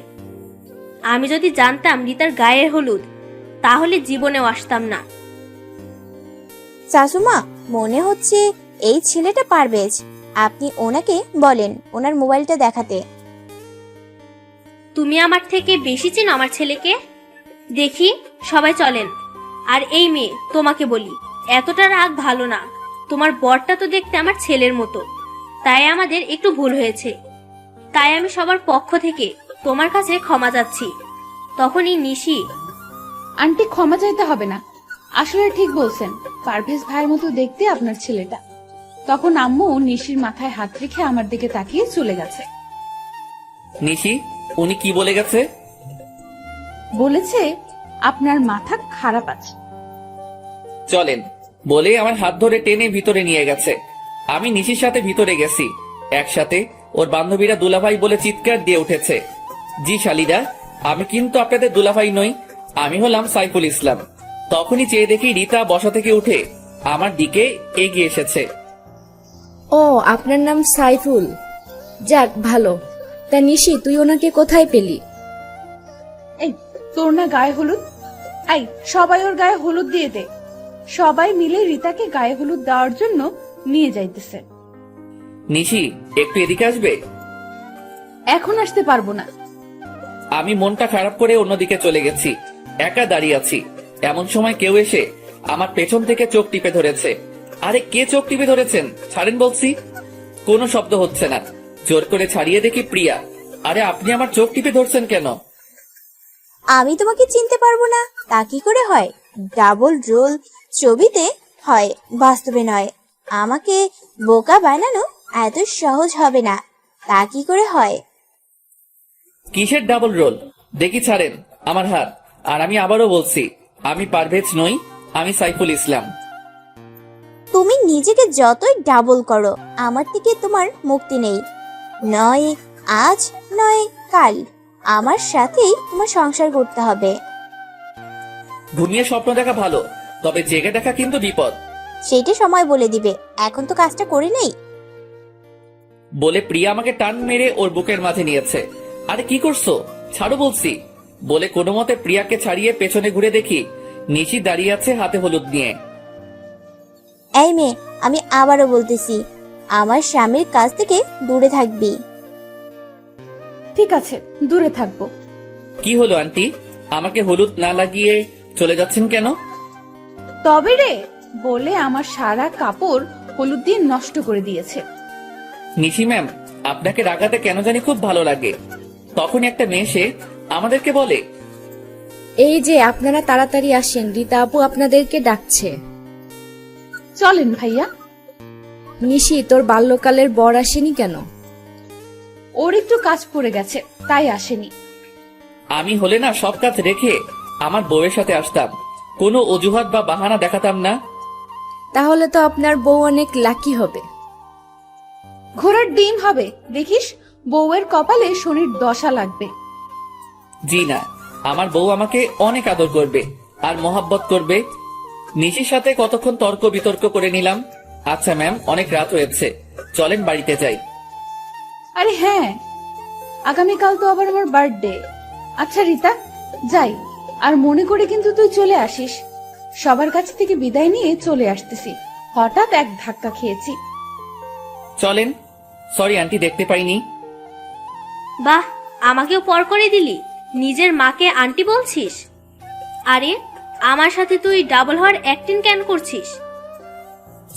আমি যদি জানতাম রিতার গায়ের হলুদ, তাহলে জীবনেও আসতাম না।
শাশুমা, মনে হচ্ছে এই ছেলেটা পারভেজ। আপনি ওনাকে বলেন ওনার মোবাইলটা দেখাতে।
তুমি আমার থেকে বেশি চেনো আমার ছেলেকে। দেখি, সবাই চলেন। আর এই মেয়ে, তোমাকে বলি, এতটা রাগ ভালো না। তোমার বরটা তো দেখতে আমার ছেলের মতো, তাই আমাদের একটু ভুল হয়েছে। তাই আমি সবার পক্ষ থেকে তোমার কাছে ক্ষমা চাচ্ছি। তখনই নিশি,
আন্টি ক্ষমা চাইতে হবে না, আসলে ঠিক বলছেন, পারভেজ ভাইয়ের মতো দেখতে আপনার ছেলেটা। তখন আম্মু নিশির মাথায় হাত রেখে আমার দিকে তাকিয়ে চলে গেছে।
নিশি, উনি কি বলে গেছে?
বলেছে আপনার মাথা খারাপ আছে।
চলেন বলে আমার হাত ধরে টেনে ভিতরে নিয়ে গেছে। আমি নিশির সাথে ভিতরে গেছি। একসাথে ওর বান্ধবীরা দুলাভাই বলে চিৎকার দিয়ে উঠেছে। জি শালিরা, আমি কিন্তু আপনাদের দুলাভাই নই, আমি হলাম সাইফুল ইসলাম। তখনই চেয়ে দেখি রিতা বসা থেকে উঠে আমার দিকে এগিয়ে এসেছে।
ও, আপনার নাম সাইফুল? যাক ভালো। তা নিশি, তুই ওনাকে কোথায় পেলি?
এই, তোর না গায়ে হলুদ? এই, সবাই ওর গায়ে হলুদ দিয়ে দে। সবাই মিলে রিতাকে গায়ে হলুদ দেওয়ার জন্য নিয়ে যাইতেছে।
নিশি, একটু এদিকে আসবে?
এখন আসতে পারবো না।
আমি মনটা খারাপ করে অন্যদিকে চলে গেছি, একা দাঁড়িয়ে আছি। এমন সময় কেউ এসে আমার পেছন থেকে চোখ টিপে ধরেছে। আরে কে চোখ টিপে ধরেছেন? ছাড়েন বলছি। কোনো শব্দ হচ্ছে না। জোর করে ছাড়িয়ে দেখি প্রিয়া। আরে আপনি আমার চোখ টিপে ধরছেন কেন?
আমি তোমাকে চিনতে পারবো না তা কি করে হয়? ডাবল রোল ছবিতে হয়, বাস্তবে নয়। আমাকে বোকা বানানো এত সহজ হবে না, তা কি করে হয়?
কিসের ডাবল রোল? দেখি ছাড়েন আমার হাত। আর আমি আবারও বলছি, আমি পারভেজ নই, আমি সাইফুল ইসলাম।
তুমি নিজেকে যতই ডাবল করো আমার থেকে তোমার মুক্তি নেই। নয় আজ নয় কাল আমার সাথেই তোমার সংসার করতে হবে।
ঘুমিয়ে স্বপ্ন দেখা ভালো, তবে জেগে দেখা কিন্তু বিপদ।
সেটা সময় বলে দিবে, এখন তো কাজটা করে নেই।
বলে প্রিয়া আমাকে টান মেরে ওর বুকের মাঝে নিয়েছে। আরে কি করছো, ছাড়ো বলছি। বলে কোনো মতে প্রিয়াকে ছাড়িয়ে পেছনে ঘুরে দেখি নিশি দাঁড়িয়ে আছে হাতে হলুদ নিয়ে।
এই মেয়ে, আমি আবারও বলতেছি, আমার স্বামীর কাছ থেকে দূরে থাকবি।
ঠিক আছে, দূরে থাকবো।
কি হলো আন্টি, আমাকে হলুদ না লাগিয়ে চলে যাচ্ছেন কেন?
তবে রে, বলে আমার সারা কাপড় হলুদ দিয়ে নষ্ট করে দিয়েছে।
নিশি ম্যাম, আপনাকে রাগাতে কেন জানি খুব ভালো লাগে। তখনই একটা মেয়ে এসে আমাদেরকে বলে,
এই যে আপনারা তাড়াতাড়ি আসেন, রীতা আপু আপনাদেরকে ডাকছে।
চলেন ভাইয়া।
নিশি, তোর বাল্যকালের বর আসেনি কেন?
ওর একটু কাজ পড়ে গেছে, তাই আসেনি।
আমি হলে না সব কাজ রেখে আমার বউয়ের সাথে আসতাম, কোনো অজুহাত বা বাহানা দেখাতাম না।
তাহলে তো আপনার বউ অনেক লাকি হবে।
ঘোড়ার ডিম হবে, দেখিস বউয়ের কপালে শনির দশা লাগবে।
জি না, আমার বউ আমাকে অনেক আদর করবে আর মোহাব্বত করবে। নিশির সাথে কতক্ষণ তর্ক বিতর্ক করে নিলাম। আচ্ছা ম্যাম, অনেক রাত হয়েছে, চলেন বাড়িতে যাই।
আরে হ্যাঁ, আগামীকাল তো আবার আমার বার্থডে। আচ্ছা রীতা, যাই। আর মনে করে কিন্তু তুই চলে আসিস। সবার কাছ থেকে বিদায় নিয়ে চলে আসতেছি, হঠাৎ এক ধাক্কা খেয়েছি।
চলেন। সরি আন্টি, দেখতে পাইনি।
বাহ, আমাকেও পর করে দিলি, নিজের মাকে আন্টি বলছিস। আরে আমার সাথে তুই ডাবল হওয়ার অ্যাক্টিং কেন করছিস?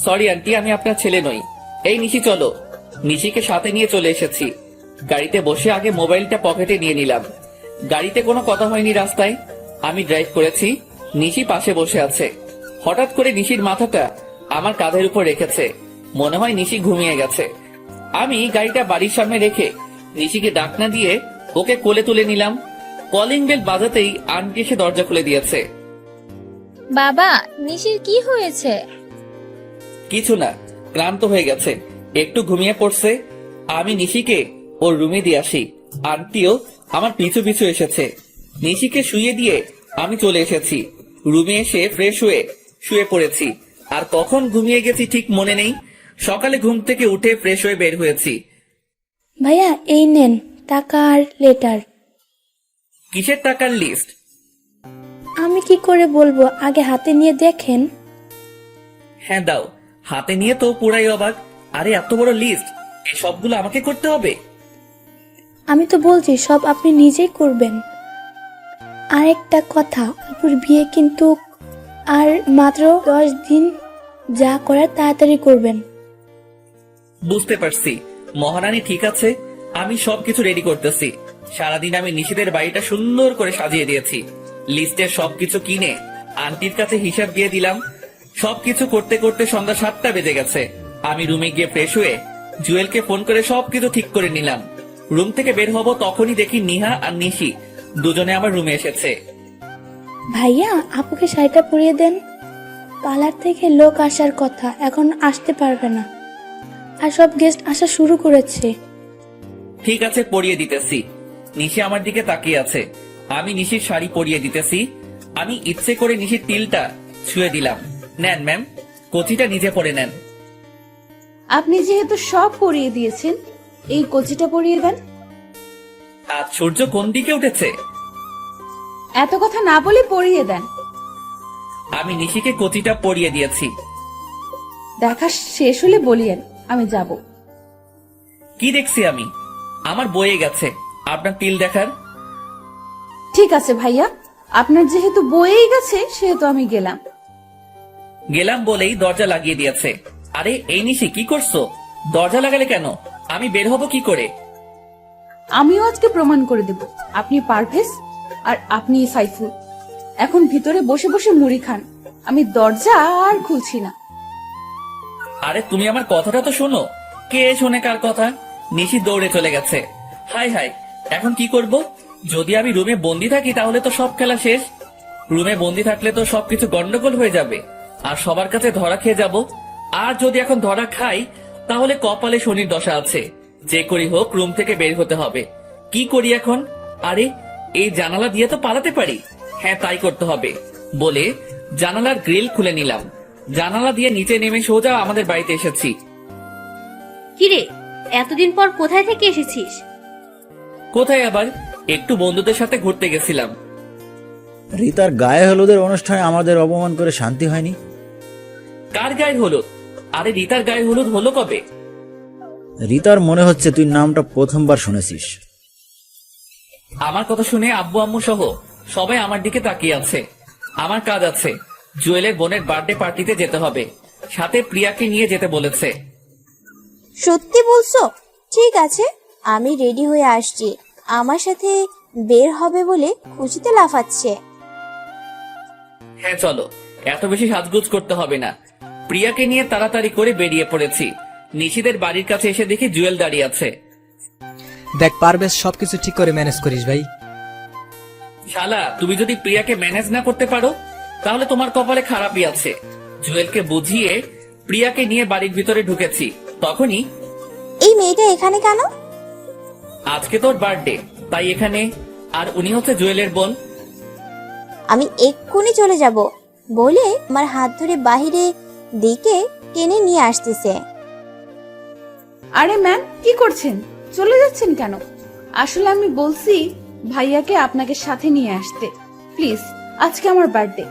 সরি আন্টি, আমি আপনার ছেলে নই। এই নিশি চলো। নিশিকে সাথে নিয়ে চলে এসেছি। গাড়িতে বসে আগে মোবাইলটা পকেটে নিয়ে নিলাম। গাড়িতে কোনো কথা হয়নি রাস্তায়। আমি ড্রাইভ করেছি, নিশি পাশে বসে আছে। হঠাৎ করে নিশির মাথাটা আমার কাঁধের উপর রেখেছে, মনে হয় নিশি ঘুমিয়ে গেছে। আমি গাড়িটা বাড়ির সামনে রেখে নিশিকে ডাক না দিয়ে ওকে কোলে তুলে নিলাম। কলিং বেল বাজাতেই আন্টি এসে দরজা খুলে দিয়েছে।
বাবা, নিশির কি হয়েছে?
কিছু না, ক্লান্ত হয়ে গেছে, একটু ঘুমিয়ে পড়ছে। আমি নিশিকে ওর রুমে দিয়ে আসি। আন্টিও আমার পিছু পিছু এসেছে। নিশিকে শুয়ে দিয়ে আমি চলে এসেছি। রুমে এসে ফ্রেশ হয়ে শুয়ে পড়েছি। আর কখন ঘুমিয়ে গেছি ঠিক মনে নেই। সকালে ঘুম থেকে উঠে ফ্রেশ হয়ে বের হয়েছি।
ভাইয়া, এই নেন টাকা আর লেটার।
কিসের টাকার লিস্ট?
আমি কি করে বলবো, আগে হাতে নিয়ে দেখেন।
হ্যাঁ দাও। হাতে নিয়ে তো পুরাই অবাক। আরে এত বড় লিস্ট, এই সবগুলো আমাকে করতে হবে?
আমি তো বলছি সব আপনি নিজেই করবেন। আর একটা কথা, আপুর বিয়ে কিন্তু আর মাত্র 10 দিন, যা করার তাড়াতাড়ি করবেন।
বুঝতে পারছি মহারানী, ঠিক আছে, আমি সবকিছু রেডি করতেছি। সারাদিন আমি নিশিদের বাড়িটা সুন্দর করে সাজিয়ে দিয়েছি। লিস্টের সবকিছু কিনে আন্টির কাছে হিসাব দিয়ে দিলাম। সবকিছু করতে করতে সন্ধ্যা 7টা বেজে গেছে। আমি রুমে গিয়ে ফ্রেশ হয়ে জুয়েলকে ফোন করে সবকিছু ঠিক করে নিলাম। রুম থেকে বের হব তখনই দেখি নিহা আর নিশি দুজনে আমার রুমে এসেছে।
ভাইয়া, আপুকে শাড়িটা পরিয়ে দেন। পার্লার থেকে লোক আসার কথা, এখন আসতে পারবে না। আর সব গেস্ট আসা শুরু করেছে।
ঠিক আছে, পরিয়ে দিতেছি। নিশি আমার দিকে তাকিয়ে আছে। আমি নিশির শাড়ি পরিয়ে দিতেছি। আমি ইচ্ছে করে নিশির তিলটা ছুঁয়ে দিলাম। নেন ম্যাম, কচিটা নিজে পরে নেন।
আপনি যেহেতু সব পরিয়ে দিয়েছেন, এই কচিটা পরিয়ে দেন।
আজ সূর্য কোন দিকে উঠেছে?
এত কথা না বলে পরিয়ে দেন।
আমি নিশিকে কচিটা পরিয়ে দিয়েছি।
দেখা শেষ হলে বলিয়েন, আমি যাব।
কি দেখছি আমি? আমার বয়ে গেছে আপনার তিল দেখার।
ঠিক আছে ভাইয়া, আপনার যেহেতু বয়েই গেছে সেহেতু আমি গেলাম।
গেলাম বলেই দরজা লাগিয়ে দিয়েছে। আরে এই নিশি, কি করছো? দরজা লাগালে কেন? আমি বের হব কি করে?
আমিও আজকে প্রমাণ করে দেব আপনি পারভেজ আর আপনি সাইফুল। এখন ভিতরে বসে বসে মুড়ি খান, আমি দরজা আর খুলছি না।
আরে তুমি আমার কথাটা তো শোনো। কে শোনে কার কথা? নিশি দৌড়ে চলে গেছে। হাই হাই, এখন কি করব? যদি আমি রুমে বন্দি থাকি তাহলে তো সব খেলা শেষ। রুমে বন্দি থাকলে তো সবকিছু গন্ডগোল হয়ে যাবে আর সবার কাছে ধরা খেয়ে যাব। আর যদি এখন ধরা খাই তাহলে কপালে শনির দশা আছে। যে করি হোক রুম থেকে বের হতে হবে। কি করি এখন? আরে এই জানালা দিয়ে তো পালাতে পারি। হ্যাঁ, তাই করতে হবে বলে জানালার গ্রিল খুলে নিলাম। জানালা দিয়ে নিচে নেমে সোজা আমাদের বাড়িতে এসেছি।
কিরে, এতদিন পর কোথায় থেকে এসেছিস?
কোথায় আবার, একটু বন্ধুদের সাথে ঘুরতে গেছিলাম।
রিতার গায়ে হলুদের অনুষ্ঠানে আমাদের অপমান করে শান্তি হয়নি।
কার গায়ে হলুদ? আরে রিতার গায়ে হলুদ হলো কবে?
রিতার মনে হচ্ছে তুই নামটা প্রথমবার শুনেছিস।
আমার কথা শুনে আব্বু আম্মু সহ সবাই আমার দিকে তাকিয়ে আছে। আমার কাজ আছে, জুয়েলের বোনের বার্থডে পার্টিতে যেতে হবে। সাথে প্রিয়াকে নিয়ে যেতে বলেছে।
সত্যি বলছো? ঠিক আছে, আমি রেডি হয়ে আসছি। আমার সাথে বের হবে বলে খুশিতে লাফাচ্ছে।
হ্যাঁ চলো, এত বেশি সাজগুজ করতে হবে না। প্রিয়াকে নিয়ে তাড়াতাড়ি করে বেরিয়ে পড়েছি। নিশিদের বাড়ির কাছে এসে দেখি জুয়েল দাঁড়িয়ে আছে।
দেখ পারভেজ, সবকিছু ঠিক করে ম্যানেজ করিস ভাই।
শালা, তুমি যদি প্রিয়াকে ম্যানেজ না করতে পারো তাহলে তোমার কপালে খারাপই আছে। জুয়েলকে বুঝিয়ে প্রিয়াকে নিয়ে বাড়ির ভিতরে ঢুকেছি। তখনই,
এই মেয়েটা এখানে কেন?
আজকে তোর বার্থডে তাই এখানে। আর উনি হচ্ছে জুয়েলের বোন।
আমি এক্ষুনি চলে যাব বলে আমার হাত ধরে বাহিরে দিকে টেনে নিয়ে আসতেছে।
আরে ম্যাম, কি করছেন? চলে যাচ্ছেন কেন? আসলে আমি বলছি ভাইয়াকে আপনাকে সাথে নিয়ে আসতে। প্লিজ, আজকে আমার বার্থডে,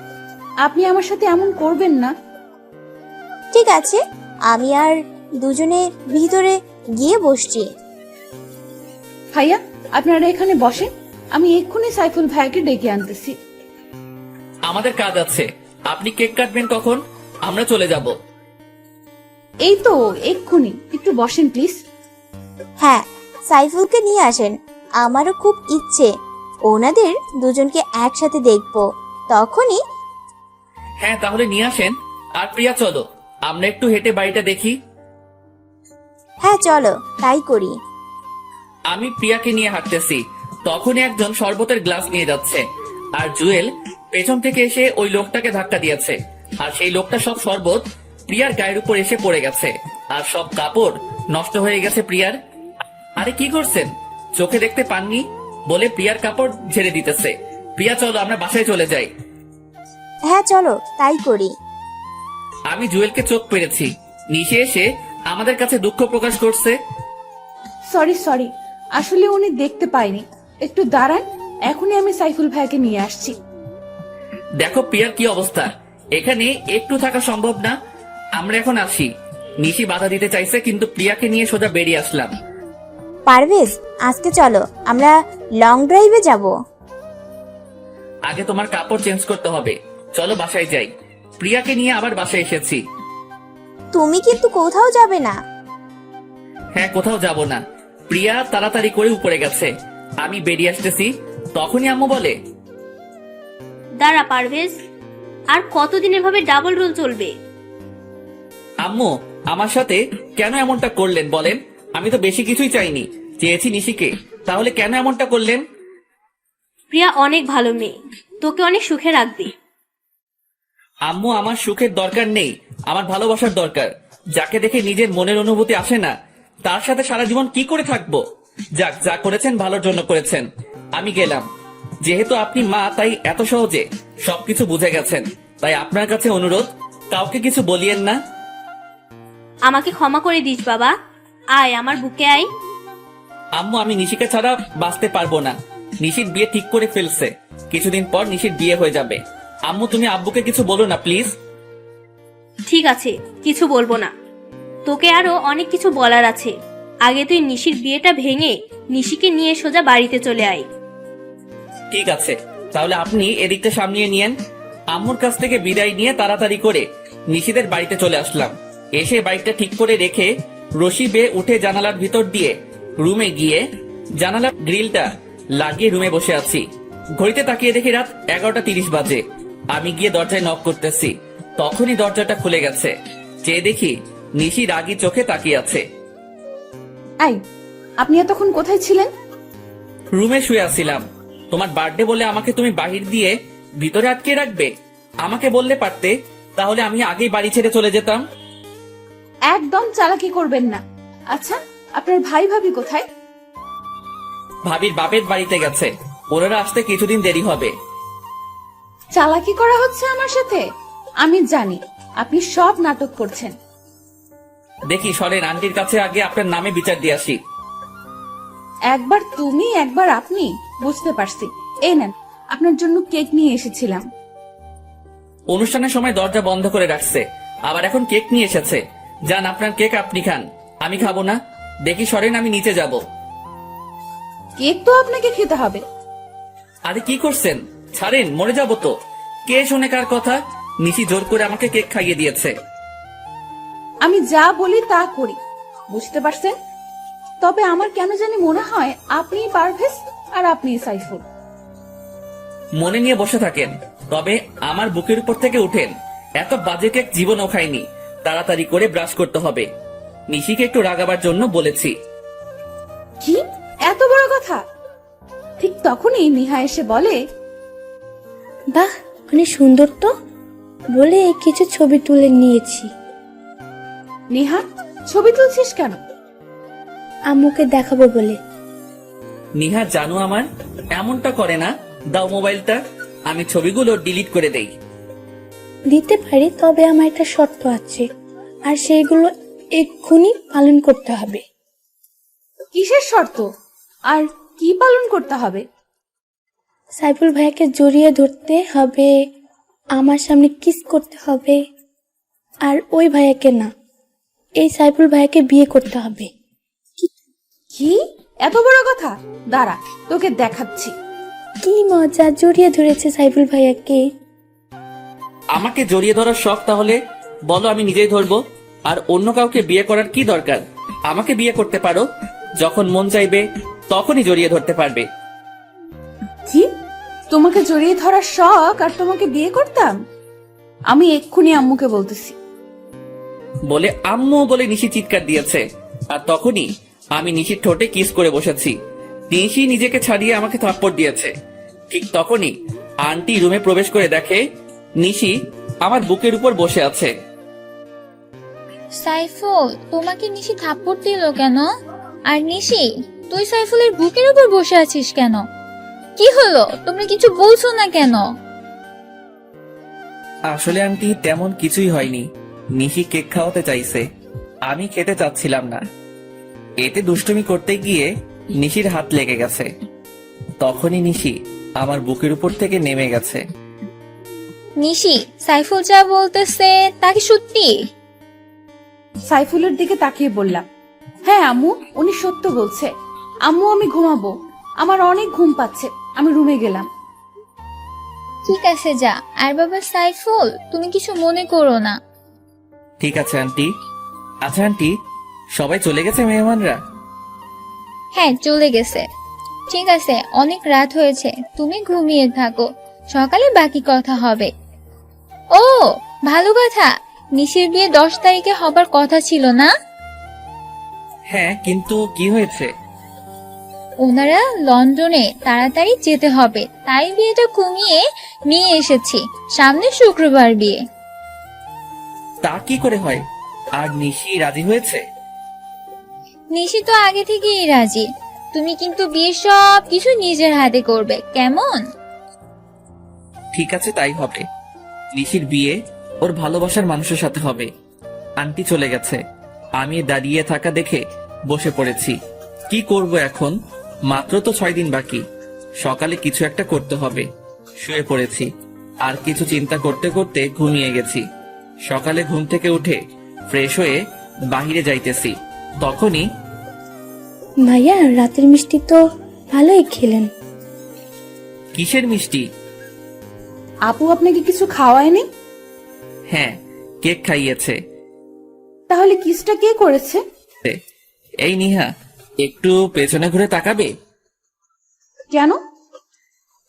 আপনি আমার সাথে এমন করবেন না।
ঠিক আছে, আমি আর দুজনে ভিতরে গিয়ে বসছি।
ভাইয়া, আপনারা এখানে বসেন, আমি এক্ষুনি সাইফুল ভাইয়াকে ডেকে আনতেছি।
আমাদের কাজ আছে। আপনি কেক কাটবেন কখন? আমরা চলে যাব।
এই তো এক্ষুনি, একটু বসেন প্লিজ।
হ্যাঁ, সাইফুলকে নিয়ে আসেন। আমারও খুব ইচ্ছে ওনাদের দুজনকে একসাথে দেখবো। তখনই
হ্যাঁ, তাহলে নিয়ে আসেন। আর প্রিয়া চলো, আমরা একটু হেঁটে বাড়িটা দেখি।
হ্যাঁ চলো, তাই করি।
আমি প্রিয়াকে নিয়ে হাঁটতেছি, তখনই একজন শরবতের গ্লাস নিয়ে যাচ্ছে। আর জুয়েল পেছন থেকে এসে ওই লোকটাকে ধাক্কা দিয়েছে। আর সেই লোকটা সব শরবত প্রিয়ার গায়ের উপর এসে পড়ে গেছে। আর সব কাপড় নষ্ট হয়ে গেছে প্রিয়ার। আরে কি করছেন? চোখে দেখতে পাননি বলে প্রিয়ার কাপড় ঝেড়ে দিতেছে। প্রিয়া চলো, আমরা বাসায় চলে যাই।
হ্যাঁ চলো, তাই করি।
আমি জুয়েলকে চোখ পেরেছি। নিশে এসে আমাদের কাছে দুঃখ প্রকাশ করছে।
সরি, আসলে উনি দেখতে পায়নি। একটু দাঁড়ান, এখনই আমি সাইফুল ভাইয়াকে নিয়ে আসছি।
দেখো প্রিয়ার কি অবস্থা, এখানে একটু থাকা সম্ভব না। আমরা এখন আসি। নিশি বাধা দিতে চাইছে, কিন্তু প্রিয়াকে নিয়ে সোজা বেরিয়ে আসলাম।
পারভেজ, আজকে চলো আমরা লং ড্রাইভে যাব।
আগে তোমার কাপড় চেঞ্জ করতে হবে। চলো বাসায় যাই। প্রিয়াকে নিয়ে আবার বাসায় এসেছি।
তুমি কিন্তু কোথাও যাবে না।
হ্যাঁ, কোথাও যাব না। প্রিয়া তাড়াতাড়ি করে উপরে গেছে। আমি বেরিয়ে আসতেছি, তখনই আম্মু বলে,
দাঁড়া পারভেজ, আর কতদিন এভাবে ডাবল রোল চলবে?
আম্মু আমার সাথে কেন এমনটা করলেন বলেন? আমি তো বেশি কিছুই চাইনি, চেয়েছি নিশিকে, তাহলে কেন এমনটা করলেন?
প্রিয়া অনেক ভালো মেয়ে, তোকে অনেক সুখে রাখবে।
আম্মু, আমার সুখের দরকার নেই, আমার ভালোবাসার দরকার। যাকে দেখে নিজের মনের অনুভূতি আসে না, তার সাথে সারা জীবন কি করে থাকবো? যাক, যা করেছেন ভালোর জন্য করেছেন। আমি গেলাম। যেহেতু আপনি মা, তাই এত সহজে সবকিছু বুঝে গেছেন। তাই আপনার কাছে অনুরোধ, কাউকে কিছু বলিয়েন না।
আমাকে ক্ষমা করে দিস বাবা, আয় আমার বুকে আয়।
আম্মু, আমি নিশিকে ছাড়া বাঁচতে পারবো না। নিশির বিয়ে ঠিক করে ফেলছে, কিছুদিন পর নিশির বিয়ে হয়ে যাবে। আম্মু, তুমি আব্বুকে কিছু বলো না প্লিজ।
ঠিক আছে, কিছু বলবো না। তোকে আরো অনেক কিছু বলার আছে। আগে তুই নিশির বিয়েটা ভেঙে নিশিকে নিয়ে সোজা বাড়িতে চলে আয়।
ঠিক আছে, তাহলে আপনি এদিকটা সামলিয়ে নিয়েন। আম্মুর কাছ থেকে বিদায় নিয়ে তাড়াতাড়ি করে নিশিদের বাড়িতে চলে আসলাম। এসে বাইকটা ঠিক করে রেখে রশি বেয়ে উঠে জানালার ভিতর দিয়ে রুমে গিয়ে জানালার গ্রিলটা লাগিয়ে রুমে বসে আছি। ঘড়িতে তাকিয়ে দেখি রাত 11:30 বাজে। আমি গিয়ে দরজায় নক করতেছি, তখনই দরজাটা খুলে গেছে। চেয়ে দেখি নিশি রাগী চোখে তাকিয়ে আছে।
আই, আপনি এতক্ষণ কোথায় ছিলেন?
রুমে শুয়ে আছিলাম। তোমার বার্থডে বলে আমাকে তুমি বাহির দিয়ে ভিতরে আটকে রাখবে? আমাকে বললে পারতে, তাহলে আমি আগেই বাড়ি ছেড়ে চলে যেতাম।
একদম চালাকি করবেন না। আচ্ছা, আপনার ভাই ভাবি কোথায়?
ভাবির বাপের বাড়িতে গেছে, ওনারা আসতে কিছুদিন দেরি হবে।
চালাকি করা হচ্ছে আমার সাথে? আমি জানি আপনি সব নাটক করছেন।
দেখি সরেন, আন্টির কাছে আগে আপনার নামে বিচার দিয়ে আসি।
একবার তুমি একবার আপনি, বুঝতে পারছি। এই নেন, আপনার জন্য কেক নিয়ে এসেছিলাম।
অনুষ্ঠানের সময় দরজা বন্ধ করে রাখছে, আবার এখন কেক নিয়ে এসেছে। যান, আপনার কেক আপনি খান, আমি খাবো না। দেখি সরেন, আমি নিচে যাব।
কেক তো আপনাকে খেতে হবে।
আরে কি করছেন, ছাড়েন, মরে যাবো তো। কে শোনে কার কথা? নিশি জোর করে আমাকে কেক খাইয়ে দিয়েছে।
আমি যা বলি তা করি, বুঝতে পারছেন? তবে আমার কেন জানি মনে হয় আপনি পারভেজ আর আপনি সাইফুল।
মনে নিয়ে বসে থাকেন, তবে আমার বুকের উপর থেকে উঠেন। এত বাজে কেক জীবনও খাইনি। তাড়াতাড়ি করে ব্রাশ করতে হবে। নিশিকে একটু রাগাবার জন্য বলেছি।
কি এত বড় কথা? ঠিক তখনই নিহা এসে বলে,
বাহ, অনেক সুন্দর তো, বলে কিছু ছবি তুলে নিয়েছি।
নিহা, ছবি তুলছিস কেন?
আম্মুকে দেখাবো বলে।
নিহা জানো আমার এমনটা করে না। দাও মোবাইলটা, আমি ছবিগুলো ডিলিট করে দেই।
দিতে পারি, তবে আমার একটা শর্ত আছে, আর সেইগুলো এক্ষুনি পালন করতে হবে।
কিসের শর্ত আর কি পালন করতে হবে?
সাইফুল ভাইয়াকে জড়িয়ে ধরতে হবে, আমার সামনে কিস করতে হবে, আর ওই ভাইয়াকে না, এই সাইফুল ভাইয়াকে বিয়ে করতে হবে।
কি এত বড় কথা? দাঁড়া, তোকে দেখাচ্ছি।
কি মজা, জড়িয়ে ধরেছে সাইফুল ভাইয়াকে।
আমাকে জড়িয়ে ধরার শখ, তাহলে বলো আমি নিজেই ধরবো। আর অন্য কাউকে বিয়ে করার কি দরকার? আমাকে বিয়ে করতে পারো, যখন মন চাইবে তখনই জড়িয়ে ধরতে পারবে।
কি, তোমাকে জড়িয়ে ধরার শখ আর তোমাকে বিয়ে করতাম? আমি এক্ষুনি আম্মুকে বলতেছি।
বলে আম্মু বলে নিশি চিৎকার দিয়েছে, আর তখনই আমি নিশির ঠোঁটে কিস করে বসেছি। নিশি নিজেকে ছাড়িয়ে আমাকে থাপ্পড় দিয়েছে। ঠিক তখনই আন্টি রুমে প্রবেশ করে দেখে নিশি আমার বুকের উপর বসে আছে।
সাইফুল, তোমাকে নিশি থাপ্পড় দিল কেন? আর নিশি, তুই সাইফুলের বুকের উপর বসে আছিস কেন? কি হলো, তোমরা কিছু বলছো না কেন?
আসলে আন্টি তেমন কিছুই হয়নি। নিশি কেক খাওয়াতে চাইছে, আমি খেতে চাচ্ছিলাম না। এতে দুষ্টুমি করতে গিয়ে নিশির হাত লেগে গেছে। তখনই নিশি আমার বুকের উপর থেকে নেমে গেছে।
নিশি, সাইফুল যা বলতেছে তা কি সত্যি?
সাইফুলের দিকে তাকিয়ে বললাম, হ্যাঁ আম্মু, উনি সত্য বলছে। আম্মু, আমি ঘুমাবো, আমার অনেক ঘুম পাচ্ছে, আমি রুমে গেলাম।
ঠিক আছে, যা। আর বাবা সাইফুল, তুমি কিছু মনে করো না।
ঠিক আছে আন্টি। আচ্ছা আন্টি, সবাই চলে গেছে মেহমানরা?
হ্যাঁ, চলে গেছে। ঠিক আছে, অনেক রাত হয়েছে, তুমি ঘুমিয়ে থাকো, সকালে বাকি কথা হবে। ও ভালো কথা, নিশির বিয়ে 10 তারিখে হবার কথা ছিল না?
হ্যাঁ, কিন্তু কি হয়েছে?
ওনারা লন্ডনে তাড়াতাড়ি যেতে হবে, তাই বিয়েটা কমিয়ে নিয়ে এসেছি। সামনে শুক্রবার বিয়ে।
তা কি করে হয়? আর নিশি রাজি হয়েছে?
নিশি তো আগে থেকেই রাজি। তুমি কিন্তু বিয়ে সব কিছু নিজের হাতে করবে, কেমন?
ঠিক আছে, তাই হবে। নিশির বিয়ে ওর ভালোবাসার মানুষের সাথে হবে। আন্টি চলে গেছে, আমি দাঁড়িয়ে থাকা দেখে বসে পড়েছি। কি করব এখন? মাত্র তো 6 দিন বাকি। সকালে কিছু একটা করতে হবে। শুয়ে পড়েছি, আর কিছু চিন্তা করতে করতে ঘুমিয়ে গেছি। সকালে ঘুম থেকে উঠে ফ্রেশ হয়ে বাহিরে যাইতেছি, তখনই
ভাইয়া, রাতের মিষ্টি তো ভালোই খেলেন।
কিসের মিষ্টি?
আপু আপনাকে কিছু খাওয়ায়নি?
হ্যাঁ, কেক খাইয়েছে।
তাহলে কিসটা কে করেছে?
এই নিহা, একটু পেছনে ঘুরে তাকাবে?
কেন?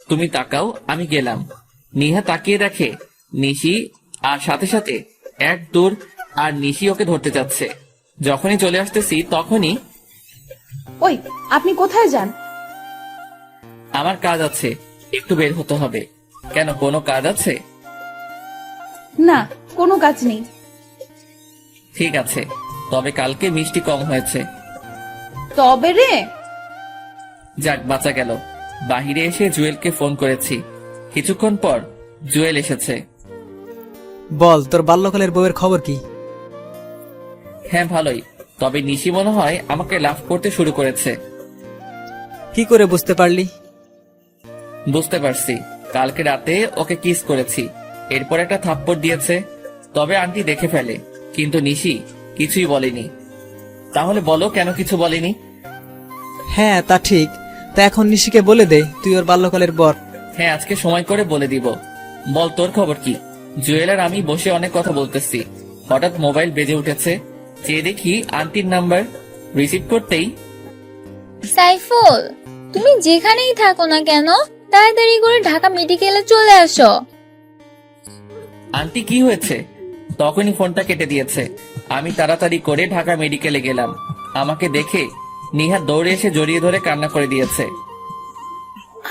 তুমি তাকাও, আমি গেলাম। নিহা তাকিয়ে দেখে নিশি, আর সাথে সাথে এক দৌড়, আর নিশি ওকে ধরতে যাচ্ছে। যখনই চলে আসতেছি তখনই,
ওই, আপনি কোথায় যান?
আমার কাজ আছে, একটু বের হতে হবে। কেন, কোনো কাজ আছে?
না, কোনো কাজ নেই।
ঠিক আছে, তবে কালকে মিষ্টি কম হয়েছে।
তবে রে,
যাক বাঁচা গেল। বাহিরে এসে জুয়েলকে ফোন করেছি। কিছুক্ষণ পর জুয়েল এসেছে।
বল, তোর বাল্যকালের বউয়ের খবর কি?
হ্যাঁ ভালোই, তবে নিশি মনে হয় আমাকে লাভ করতে শুরু করেছে।
কি করে বুঝতে পারলি?
বুঝতে পারছি, কালকে রাতে ওকে কিস করেছি, এরপর একটা থাপ্পড় দিয়েছে। তবে আন্টি দেখে ফেলে, কিন্তু নিশি কিছুই বলেনি। তাহলে বলো কেন কিছু বলেনি?
হ্যাঁ তা ঠিক, তা এখন নিশিকে বলে দে তুই ওর বাল্যকালের বর।
হ্যাঁ আজকে সময় করে বলে দিব। বল তোর খবর কি? জুয়েল আর আমি বসে অনেক কথা বলতেছি, হঠাৎ মোবাইল বেজে উঠেছে। চেয়ে দেখি আন্টির নাম্বার। রিসিভ করতেই,
সাইফুল, তুমি যেখানেই থাকো না কেন তাড়াতাড়ি করে ঢাকা মেডিকেলে চলে আসো।
আন্টি কি হয়েছে? তখনই ফোনটা কেটে দিয়েছে। আমি তাড়াতাড়ি করে ঢাকা মেডিকেলে গেলাম। আমাকে দেখে নিহাত দৌড়ে এসে জড়িয়ে ধরে কান্না করে দিয়েছে।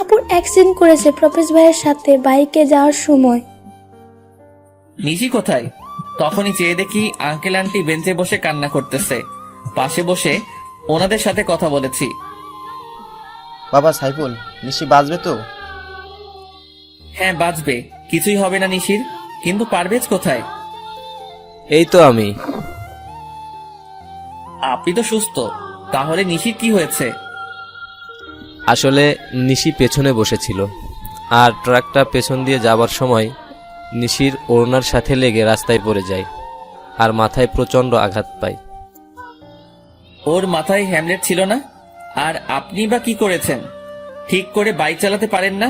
আপুর অ্যাক্সিডেন্ট করেছে প্রফেস ভাইয়ের সাথে বাইকে যাওয়ার সময়।
নিশি কোথায়? তখনই চেয়ে দেখি আঙ্কেল আন্টি বেঞ্চে বসে কান্না করতেছে। পাশে বসে ওনাদের সাথে কথা বলেছি।
বাবা সাইফুল, নিশি বাঁচবে তো?
হ্যাঁ বাঁচবে, কিছুই হবে না নিশির। কিন্তু পারভেজ কোথায়?
এই তো আমি।
আপনি তো সুস্থ, তাহলে নিশির কি হয়েছে?
আসলে নিশি পেছনে বসেছিল, আর ট্রাকটা পেছন দিয়ে যাবার সময় নিশির ওড়নার সাথে লেগে রাস্তায় পড়ে যায় আর মাথায় প্রচন্ড আঘাত পায়।
ওর মাথায় হ্যামলেট ছিল না? আর আপনি বা কি করেছেন? ঠিক করে বাইক চালাতে পারেন না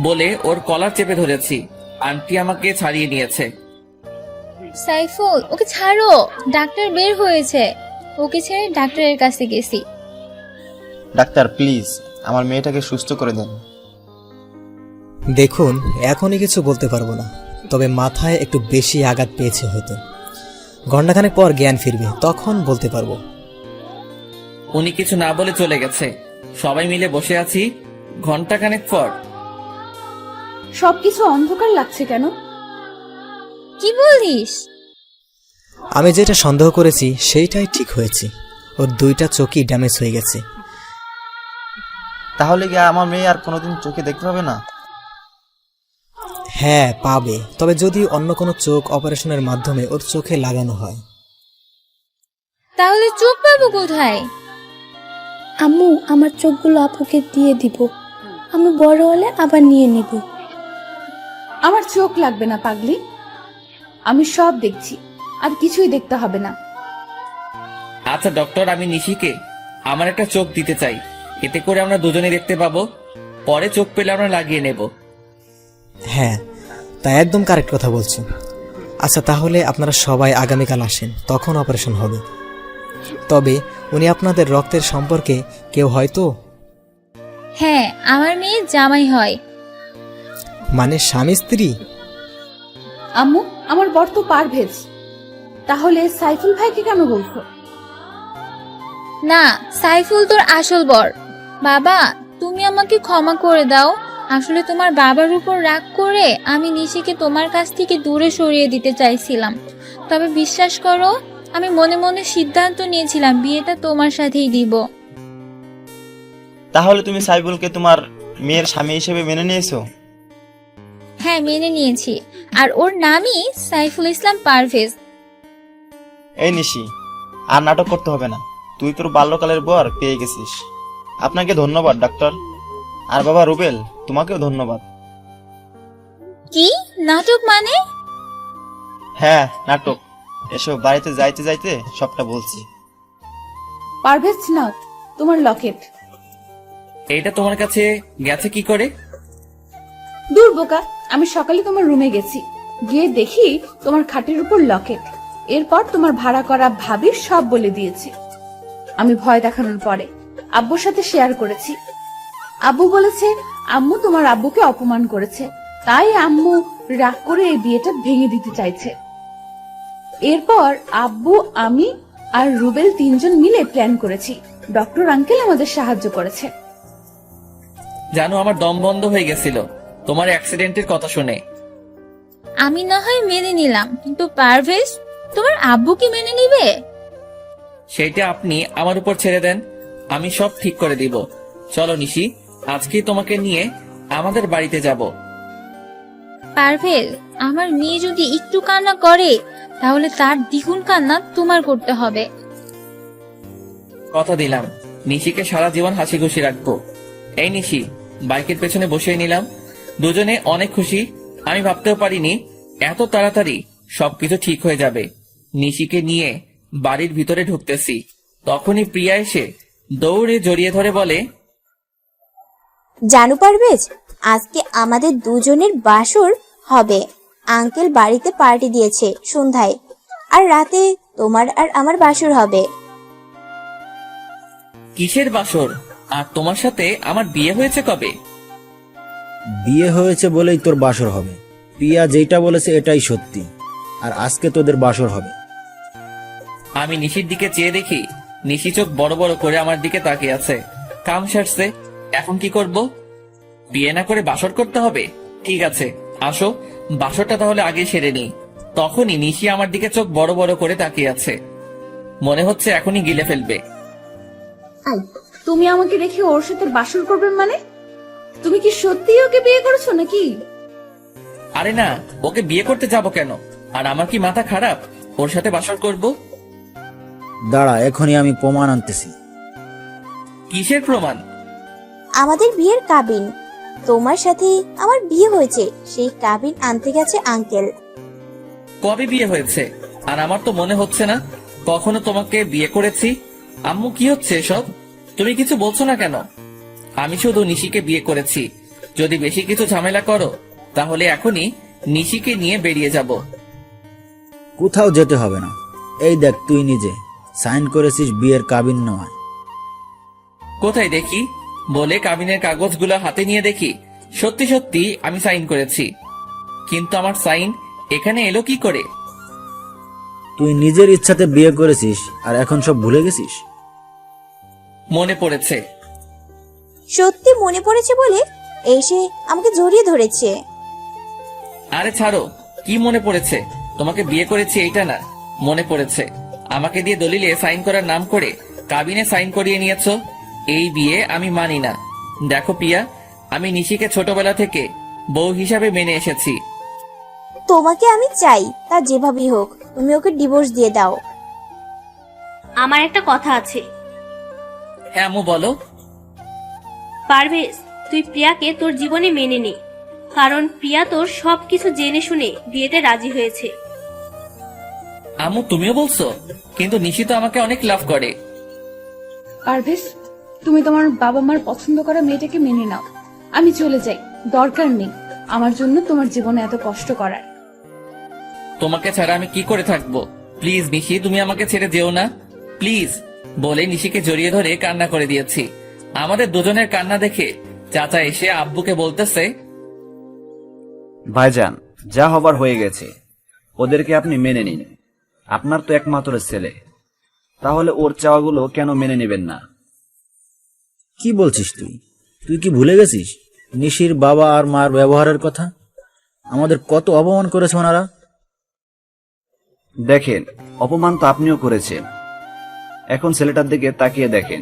বলে ওর কলার চেপে ধরেছি। আন্টি আমাকে ছাড়িয়ে নিয়েছে।
সাইফুল, ওকে ছাড়ো, ডাক্তার বের হয়েছে। ওকে ছেড়ে ডাক্তারের কাছে গেছি।
ডাক্তার প্লিজ আমার মেয়েটাকে সুস্থ করে দেন।
দেখুন, এখনই কিছু বলতে পারবো না, তবে মাথায় একটু বেশি আঘাত পেয়েছে হয়তো। ঘণ্টাখানেক পর জ্ঞান ফিরবে, তখন বলতে পারবো।
উনি কিছু না বলে চলে গেছে। সবাই মিলে বসে আছি। ঘন্টাখানেক পর
সবকিছু অন্ধকার লাগছে কেন?
কি বলিস?
আমি যেটা সন্দেহ করেছি সেইটাই ঠিক হয়েছে। ওর দুইটা চোখই ড্যামেজ হয়ে গেছে।
তাহলে কি আমার মেয়ে আর কোনোদিন চোখে দেখতে পাবে না?
হ্যাঁ পাবে, তবে যদি অন্য কোনো চোখ অপারেশনের মাধ্যমে ওর চোখে লাগানো হয়।
তাহলে চোখ পাবো কোথায়?
আম্মু, আমার চোখগুলো আপুকে দিয়ে দিব, আমি বড় হলে আবার নিয়ে নিব।
আমার চোখ লাগবে না পাগলি, আমি সব দেখছি, আর কিছুই দেখতে হবে না।
আচ্ছা ডক্টর, আমি নিশিকে আমার একটা চোখ দিতে চাই, এতে করে আমরা দুজনে দেখতে পাবো। পরে চোখ পেলে আমরা লাগিয়ে নেব।
হ্যাঁ, তা একদম কারেক্ট কথা বলছো। আচ্ছা তাহলে আপনারা সবাই আগামীকাল আসেন, তখন অপারেশন হবে। তবে উনি আপনাদের রক্তের সম্পর্কে কেউ হয়তো?
হ্যাঁ, আমার মেয়ে জামাই হয়।
মানে স্বামী স্ত্রী?
আম্মু, আমার বর তো পারভেজ, তাহলে সাইফুল ভাইকে কেন বলছো?
না, সাইফুল তোর আসল বর। বাবা, তুমি আমাকে ক্ষমা করে দাও। আসলে তোমার বাবার উপর রাগ করে আমি নিশিকে তোমার কাছ থেকে দূরে সরিয়ে দিতে চাইছিলাম। তবে বিশ্বাস করো, আমি মনে মনে সিদ্ধান্ত নিয়েছিলাম বিয়েটা তোমার সাথেই দিব।
তাহলে তুমি সাইফুলকে তোমার মেয়ের স্বামী হিসেবে মেনে নিয়েছো?
হ্যাঁ, মেনে নিয়েছি। আর ওর নামই সাইফুল ইসলাম পারভেজ।
এই নিশি, আর নাটক করতে হবে না। তুই তোর বাল্যকালের বর পেয়ে গেছিস। আপনাকে ধন্যবাদ ডাক্তার। আর বাবা রুবেল, তোমাকেও ধন্যবাদ।
কি নাটক মানে?
হ্যাঁ নাটক। এসো, বাড়িতে যাইতে যাইতে সবটা বলছি।
পারভেজ, নাও তোমার লকেট।
এটা তোমার কাছে গেছে কি করে?
দূর বোকা, আমি সকালে তোমার রুমে গেছি, গিয়ে দেখি তোমার খাটের উপর লকেট। এরপর তোমার ভাড়া করা ভাবি সব বলে দিয়েছি। আমি ভয় দেখানোর পরে আব্বুর সাথে শেয়ার করেছি। আব্বু বলেছে আম্মু তোমার আব্বুকে অপমান করেছে, তাই আম্মু রাগ করে এই বিয়েটা ভেঙে দিতে চাইছে। এরপর আব্বু, আমি আর রুবেল তিনজন মিলে প্ল্যান করেছি। ডক্টর আঙ্কেল আমাদের সাহায্য করেছে।
জানো, আমার দম বন্ধ হয়ে গেছিল তোমার অ্যাক্সিডেন্টের কথা শুনে।
আমি না হয় মেনে নিলাম, কিন্তু পারভেজ, তোমার আব্বু কি মেনে নিবে?
সেইটা আপনি আমার উপর ছেড়ে দেন, আমি সব ঠিক করে দিব। চলো নিশি, আজকেই তোমাকে নিয়ে আমাদের বাড়িতে যাব।
পারভেজ, আমার মেয়ে যদি একটু কান্না করে তাহলে তার দ্বিগুণ কান্না তোমার করতে হবে।
কথা দিলাম নিশিকে সারা জীবন হাসি খুশি রাখবো। এই নিশি, বাইকের পেছনে বসিয়ে নিলাম। দুজনে অনেক খুশি। আমি ভাবতেও পারিনি এত তাড়াতাড়ি সবকিছু ঠিক হয়ে যাবে। নিশিকে নিয়ে বাড়ির ভিতরে ঢুকতেছি, তখনই প্রিয়া এসে দৌড়ে জড়িয়ে ধরে বলে,
জানো পারভেজ, আজকে আমাদের দুজনের বাসর হবে। আঙ্কেল বাড়িতে পার্টি দিয়েছে সন্ধ্যায়, আর রাতে তোমার আর আমার বাসর হবে।
কিসের বাসর? আর তোমার সাথে আমার বিয়ে হয়েছে কবে?
বিয়ে হয়েছে বলেই তোর বাসর হবে। প্রিয়া যেটা বলেছে এটাই সত্যি, আর আজকে তোদের বাসর হবে।
আমি নিশির দিকে চেয়ে দেখি নিশি চোখ বড় বড় করে আমার দিকে তাকিয়ে আছে। কাম সারছে, এখন কি করব? বিয়ে না করে বাসর করতে হবে? ঠিক আছে, আসো বাসরটা তাহলে আগে সেরে নিই। তখনই নিশি আমার দিকে চোখ বড় বড় করে তাকিয়ে আছে, মনে হচ্ছে এখনই গিলে ফেলবে।
আই, তুমি আমাকে রেখে ওর সাথে বাসর করবে মানে? তুমি কি সত্যিই ওকে বিয়ে করেছো নাকি?
আরে না, ওকে বিয়ে করতে যাব কেন? আর আমার কি মাথা খারাপ ওর সাথে বাসর করব?
দাঁড়া, এখনই আমি প্রমাণ আনতেছি।
কিসের প্রমাণ?
আমাদের বিয়ের কাবিন, তোমার সাথে আমার বিয়ে হয়েছে, সেই কাবিন আনতে গেছে আঙ্কেল।
কবে বিয়ে হয়েছে? আর আমার তো মনে হচ্ছে না কখনো তোমাকে বিয়ে করেছি। আম্মু, কি হচ্ছে এসব? তুমি কিছু বলছো না কেন? আমি শুধু নিশিকে বিয়ে করেছি। যদি বেশি কিছু ঝামেলা করো তাহলে এখনই নিশিকে নিয়ে বেরিয়ে যাব।
কোথাও যেতে হবে না। এই দেখ, তুই নিজে সাইন করেছিস বিয়ের কাবিন নামায়।
কোথায় দেখি? বলে কাবিনের কাগজগুলো হাতে নিয়ে দেখি সত্যি সত্যি আমি সাইন করেছি। কিন্তু আমার সাইন এখানে এলো কি করে?
তুই নিজের ইচ্ছাতে বিয়ে করেছিস আর এখন সব ভুলে গেছিস?
মনে পড়েছে।
সত্যি মনে পড়েছে বলে এসে আমাকে জড়িয়ে ধরেছে।
আরে ছাড়ো, কি মনে পড়েছে? তোমাকে বিয়ে করেছি এইটা না, মনে পড়েছে আমাকে দিয়ে দলিলে সাইন করার নাম করে কাবিনে সাইন করিয়ে নিয়েছো। এই বিয়ে আমি মানি না। দেখো প্রিয়া, আমি নিশিকে ছোটবেলা থেকে বউ হিসাবে মেনে এসেছি।
তোমাকে আমি চাই, তা যেভাবেই হোক তুমি ওকে ডিভোর্স দিয়ে দাও।
আমার একটা কথা আছে।
হ্যাঁ আম্মু, বলো।
পারভেজ, তুই প্রিয়াকে তোর জীবনে মেনে নে, কারণ প্রিয়া তোর সবকিছু জেনে শুনে বিয়েতে রাজি হয়েছে।
আম্মু, তুমিও বলছো? কিন্তু নিশি তো আমাকে অনেক লাভ করে।
পারভেজ, তুমি তোমার বাবা মার পছন্দ করা মেয়েটাকে মেনে নাও। আমি চলে যাই, দরকার নেই আমার জন্য তোমার জীবনে এত কষ্ট করার।
তোমাকে ছাড়া আমি কি করে থাকবো? প্লিজ নিশি, তুমি আমাকে ছেড়ে যেও না, প্লিজ। বলে নিশিকে জড়িয়ে ধরে কান্না করে দিয়েছি। আমাদের দুজনের কান্না দেখে চাচা এসে আব্বুকে বলতেছে,
ভাইজান, যা হবার হয়ে গেছে, ওদেরকে আপনি মেনে নিন। আপনার তো একমাত্র ছেলে, তাহলে ওর চাওয়াগুলো কেন মেনে নেবেন না?
কি বলছিস তুই? তুই কি ভুলে গেছিস নিশির বাবা আর মার ব্যবহারের কথা? আমাদের কত অপমান করেছে ওনারা।
দেখেন, অপমান তো আপনিও করেছেন। এখন ছেলেটার দিকে তাকিয়ে দেখেন,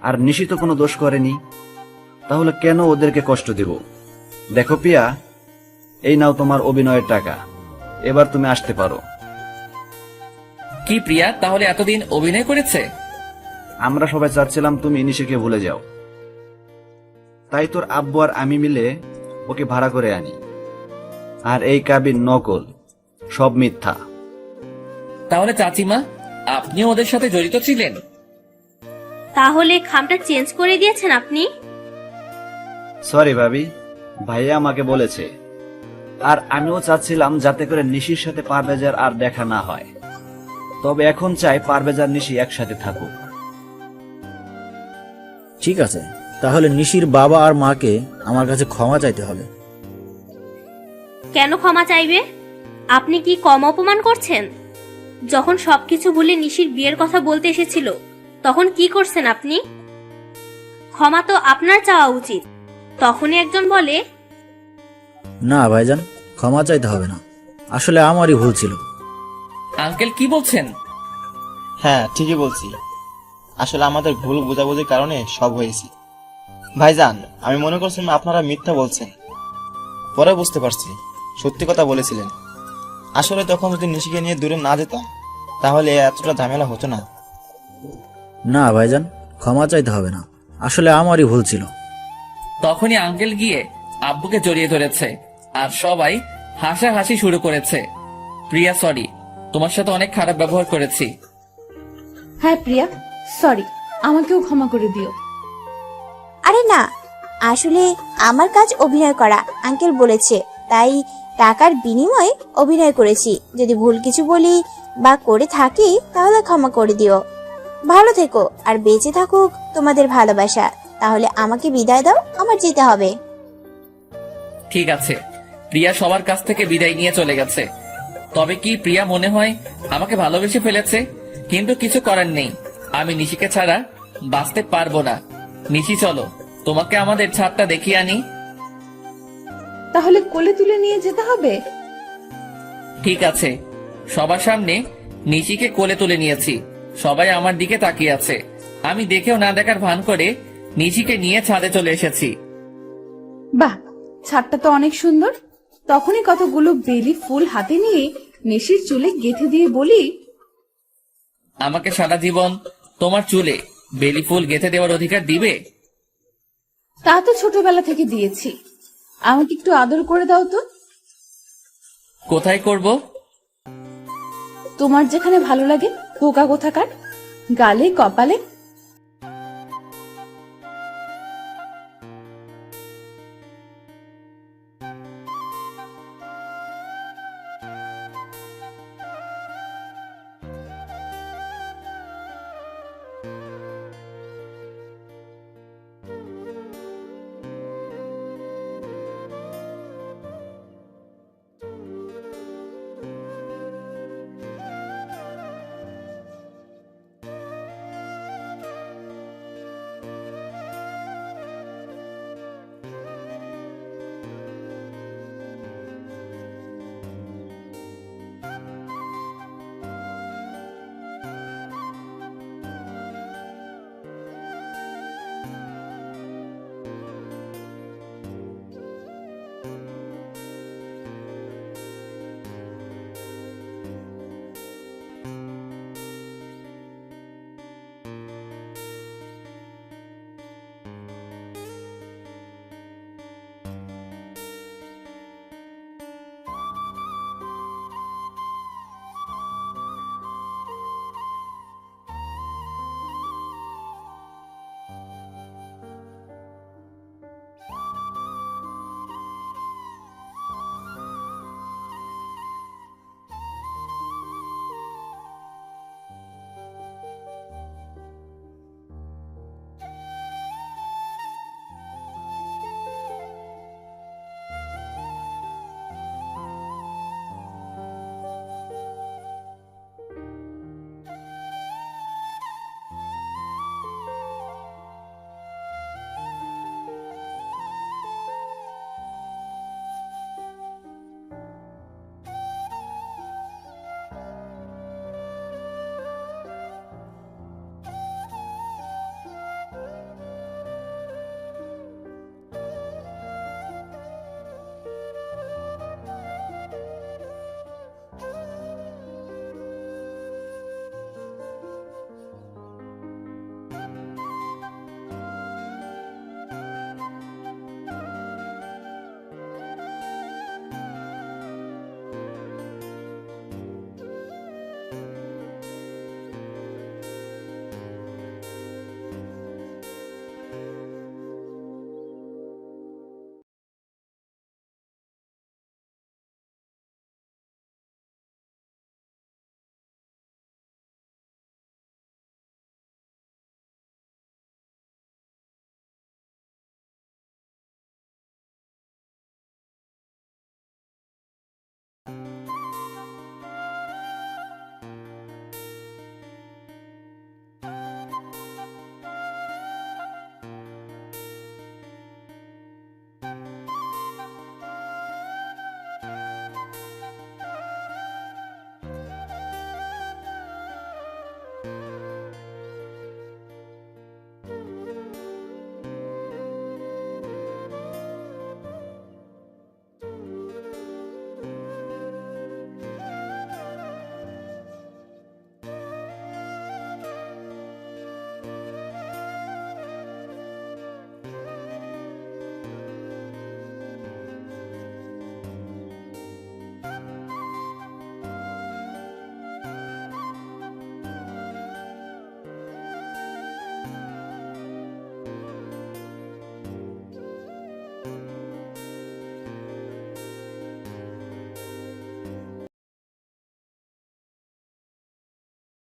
আর নিশি তো কোনো দোষ করেনি, তাহলে কেন ওদেরকে কষ্ট দেব? দেখো পিয়া, এই নাও তোমার অভিনয়ের টাকা, এবার তুমি আসতে পারো।
কি প্রিয়া তাহলে এতদিন অভিনয় করেছে?
আমরা সবাই চাচ্ছিলাম তুমি নিশিকে ভুলে যাও, তাই তোর আব্বু আর আমি মিলে ওকে ভাড়া করে আনি। আর এই কাবিন নকল, সব মিথ্যা।
তাহলে চাচিমা, আপনিও ওদের সাথে জড়িত ছিলেন?
তাহলে খামটা চেঞ্জ করে দিয়েছেন আপনি?
সরি ভাবি, ভাইয়া আমাকে বলেছে। আর আমিও চাচ্ছিলাম যাতে করে নিশির সাথে পারভেজার আর দেখা না হয়। তবে এখন চাই পারভেজার নিশি একসাথে থাকুক।
ঠিক আছে, তাহলে নিশির বাবা আর মাকে আমার কাছে ক্ষমা চাইতে হবে।
কেন ক্ষমা চাইবে? আপনি কি কম অপমান করছেন? যখন সবকিছু ভুলে নিশির বিয়ের কথা বলতে এসেছিল তখন কি করছেন আপনি? ক্ষমা তো আপনার চাওয়া উচিত। তখনই একজন বলে,
না ভাইজান, ক্ষমা চাইতে হবে না, আসলে আমারই ভুল ছিল।
আঙ্কেল কি বলছেন?
হ্যাঁ ঠিকই বলছি, আসলে আমাদের ভুল বোঝাবুঝির কারণে সব হয়েছে। ভাইজান, আমি মনে করছিলাম আপনারা মিথ্যা বলছেন, পরে বুঝতে পারছি সত্যি কথা বলেছিলেন। আসলে তখন যদি নিশিকে নিয়ে দূরে না যেতাম তাহলে এতটা ঝামেলা হতো না।
না ভাইজান, ক্ষমা চাইতে হবে না, আসলে আমারই ভুল ছিল।
তখনই আঙ্কেল গিয়ে আব্বুকে জড়িয়ে ধরেছে আর সবাই হাসাহাসি শুরু করেছে। প্রিয়া সরি, তোমার সাথে অনেক খারাপ ব্যবহার করেছি।
হ্যাঁ প্রিয়া, সরি, আমাকেও ক্ষমা করে দিও।
আরে না, আসলে আমার কাজ অভিনয় করা, আঙ্কেল বলেছে, তাই টাকার বিনিময়ে অভিনয় করেছি। যদি ভুল কিছু বলি বা করে থাকি তাহলে ক্ষমা করে দিও। ভালো থেকো আর বেঁচে থাকুক তোমাদের ভালোবাসা। তাহলে আমাকে বিদায় দাও, আমার যেতে হবে।
ঠিক আছে, প্রিয়া সবার কাছ থেকে বিদায় নিয়ে চলে গেছে। তবে কি প্রিয়া মনে হয় আমাকে ভালোবেসে ফেলেছে? কিন্তু কিছু করার নেই, আমি নিশিকে ছাড়া বাঁচতে পারবো না। নিশি চলো, তোমাকে আমাদের ছাদটা দেখিয়ে আনি।
তাহলে কোলে তুলে নিয়ে যেতে হবে?
ঠিক আছে, সবার সামনে নিশিকে কোলে তুলে নিয়েছি, সবাই আমার দিকে তাকিয়ে আছে। আমি দেখেও না দেখার ভান করে নিশিকে নিয়ে ছাদে চলে এসেছি।
বাহ, ছাদটা তো অনেক সুন্দর। তখনই কতগুলো বেলি ফুল হাতে নিয়ে নিশির চুলে গেঁথে দিয়ে বলি,
আমাকে সারা জীবন তোমার চুলে বেলি ফুল গেঁথে দেওয়ার অধিকার দিবে?
তা তো ছোটবেলা থেকে দিয়েছি, আমাকে একটু আদর করে দাও তো।
কোথায় করব?
তোমার যেখানে ভালো লাগে, পোকা কোথাকার, গালে কপালে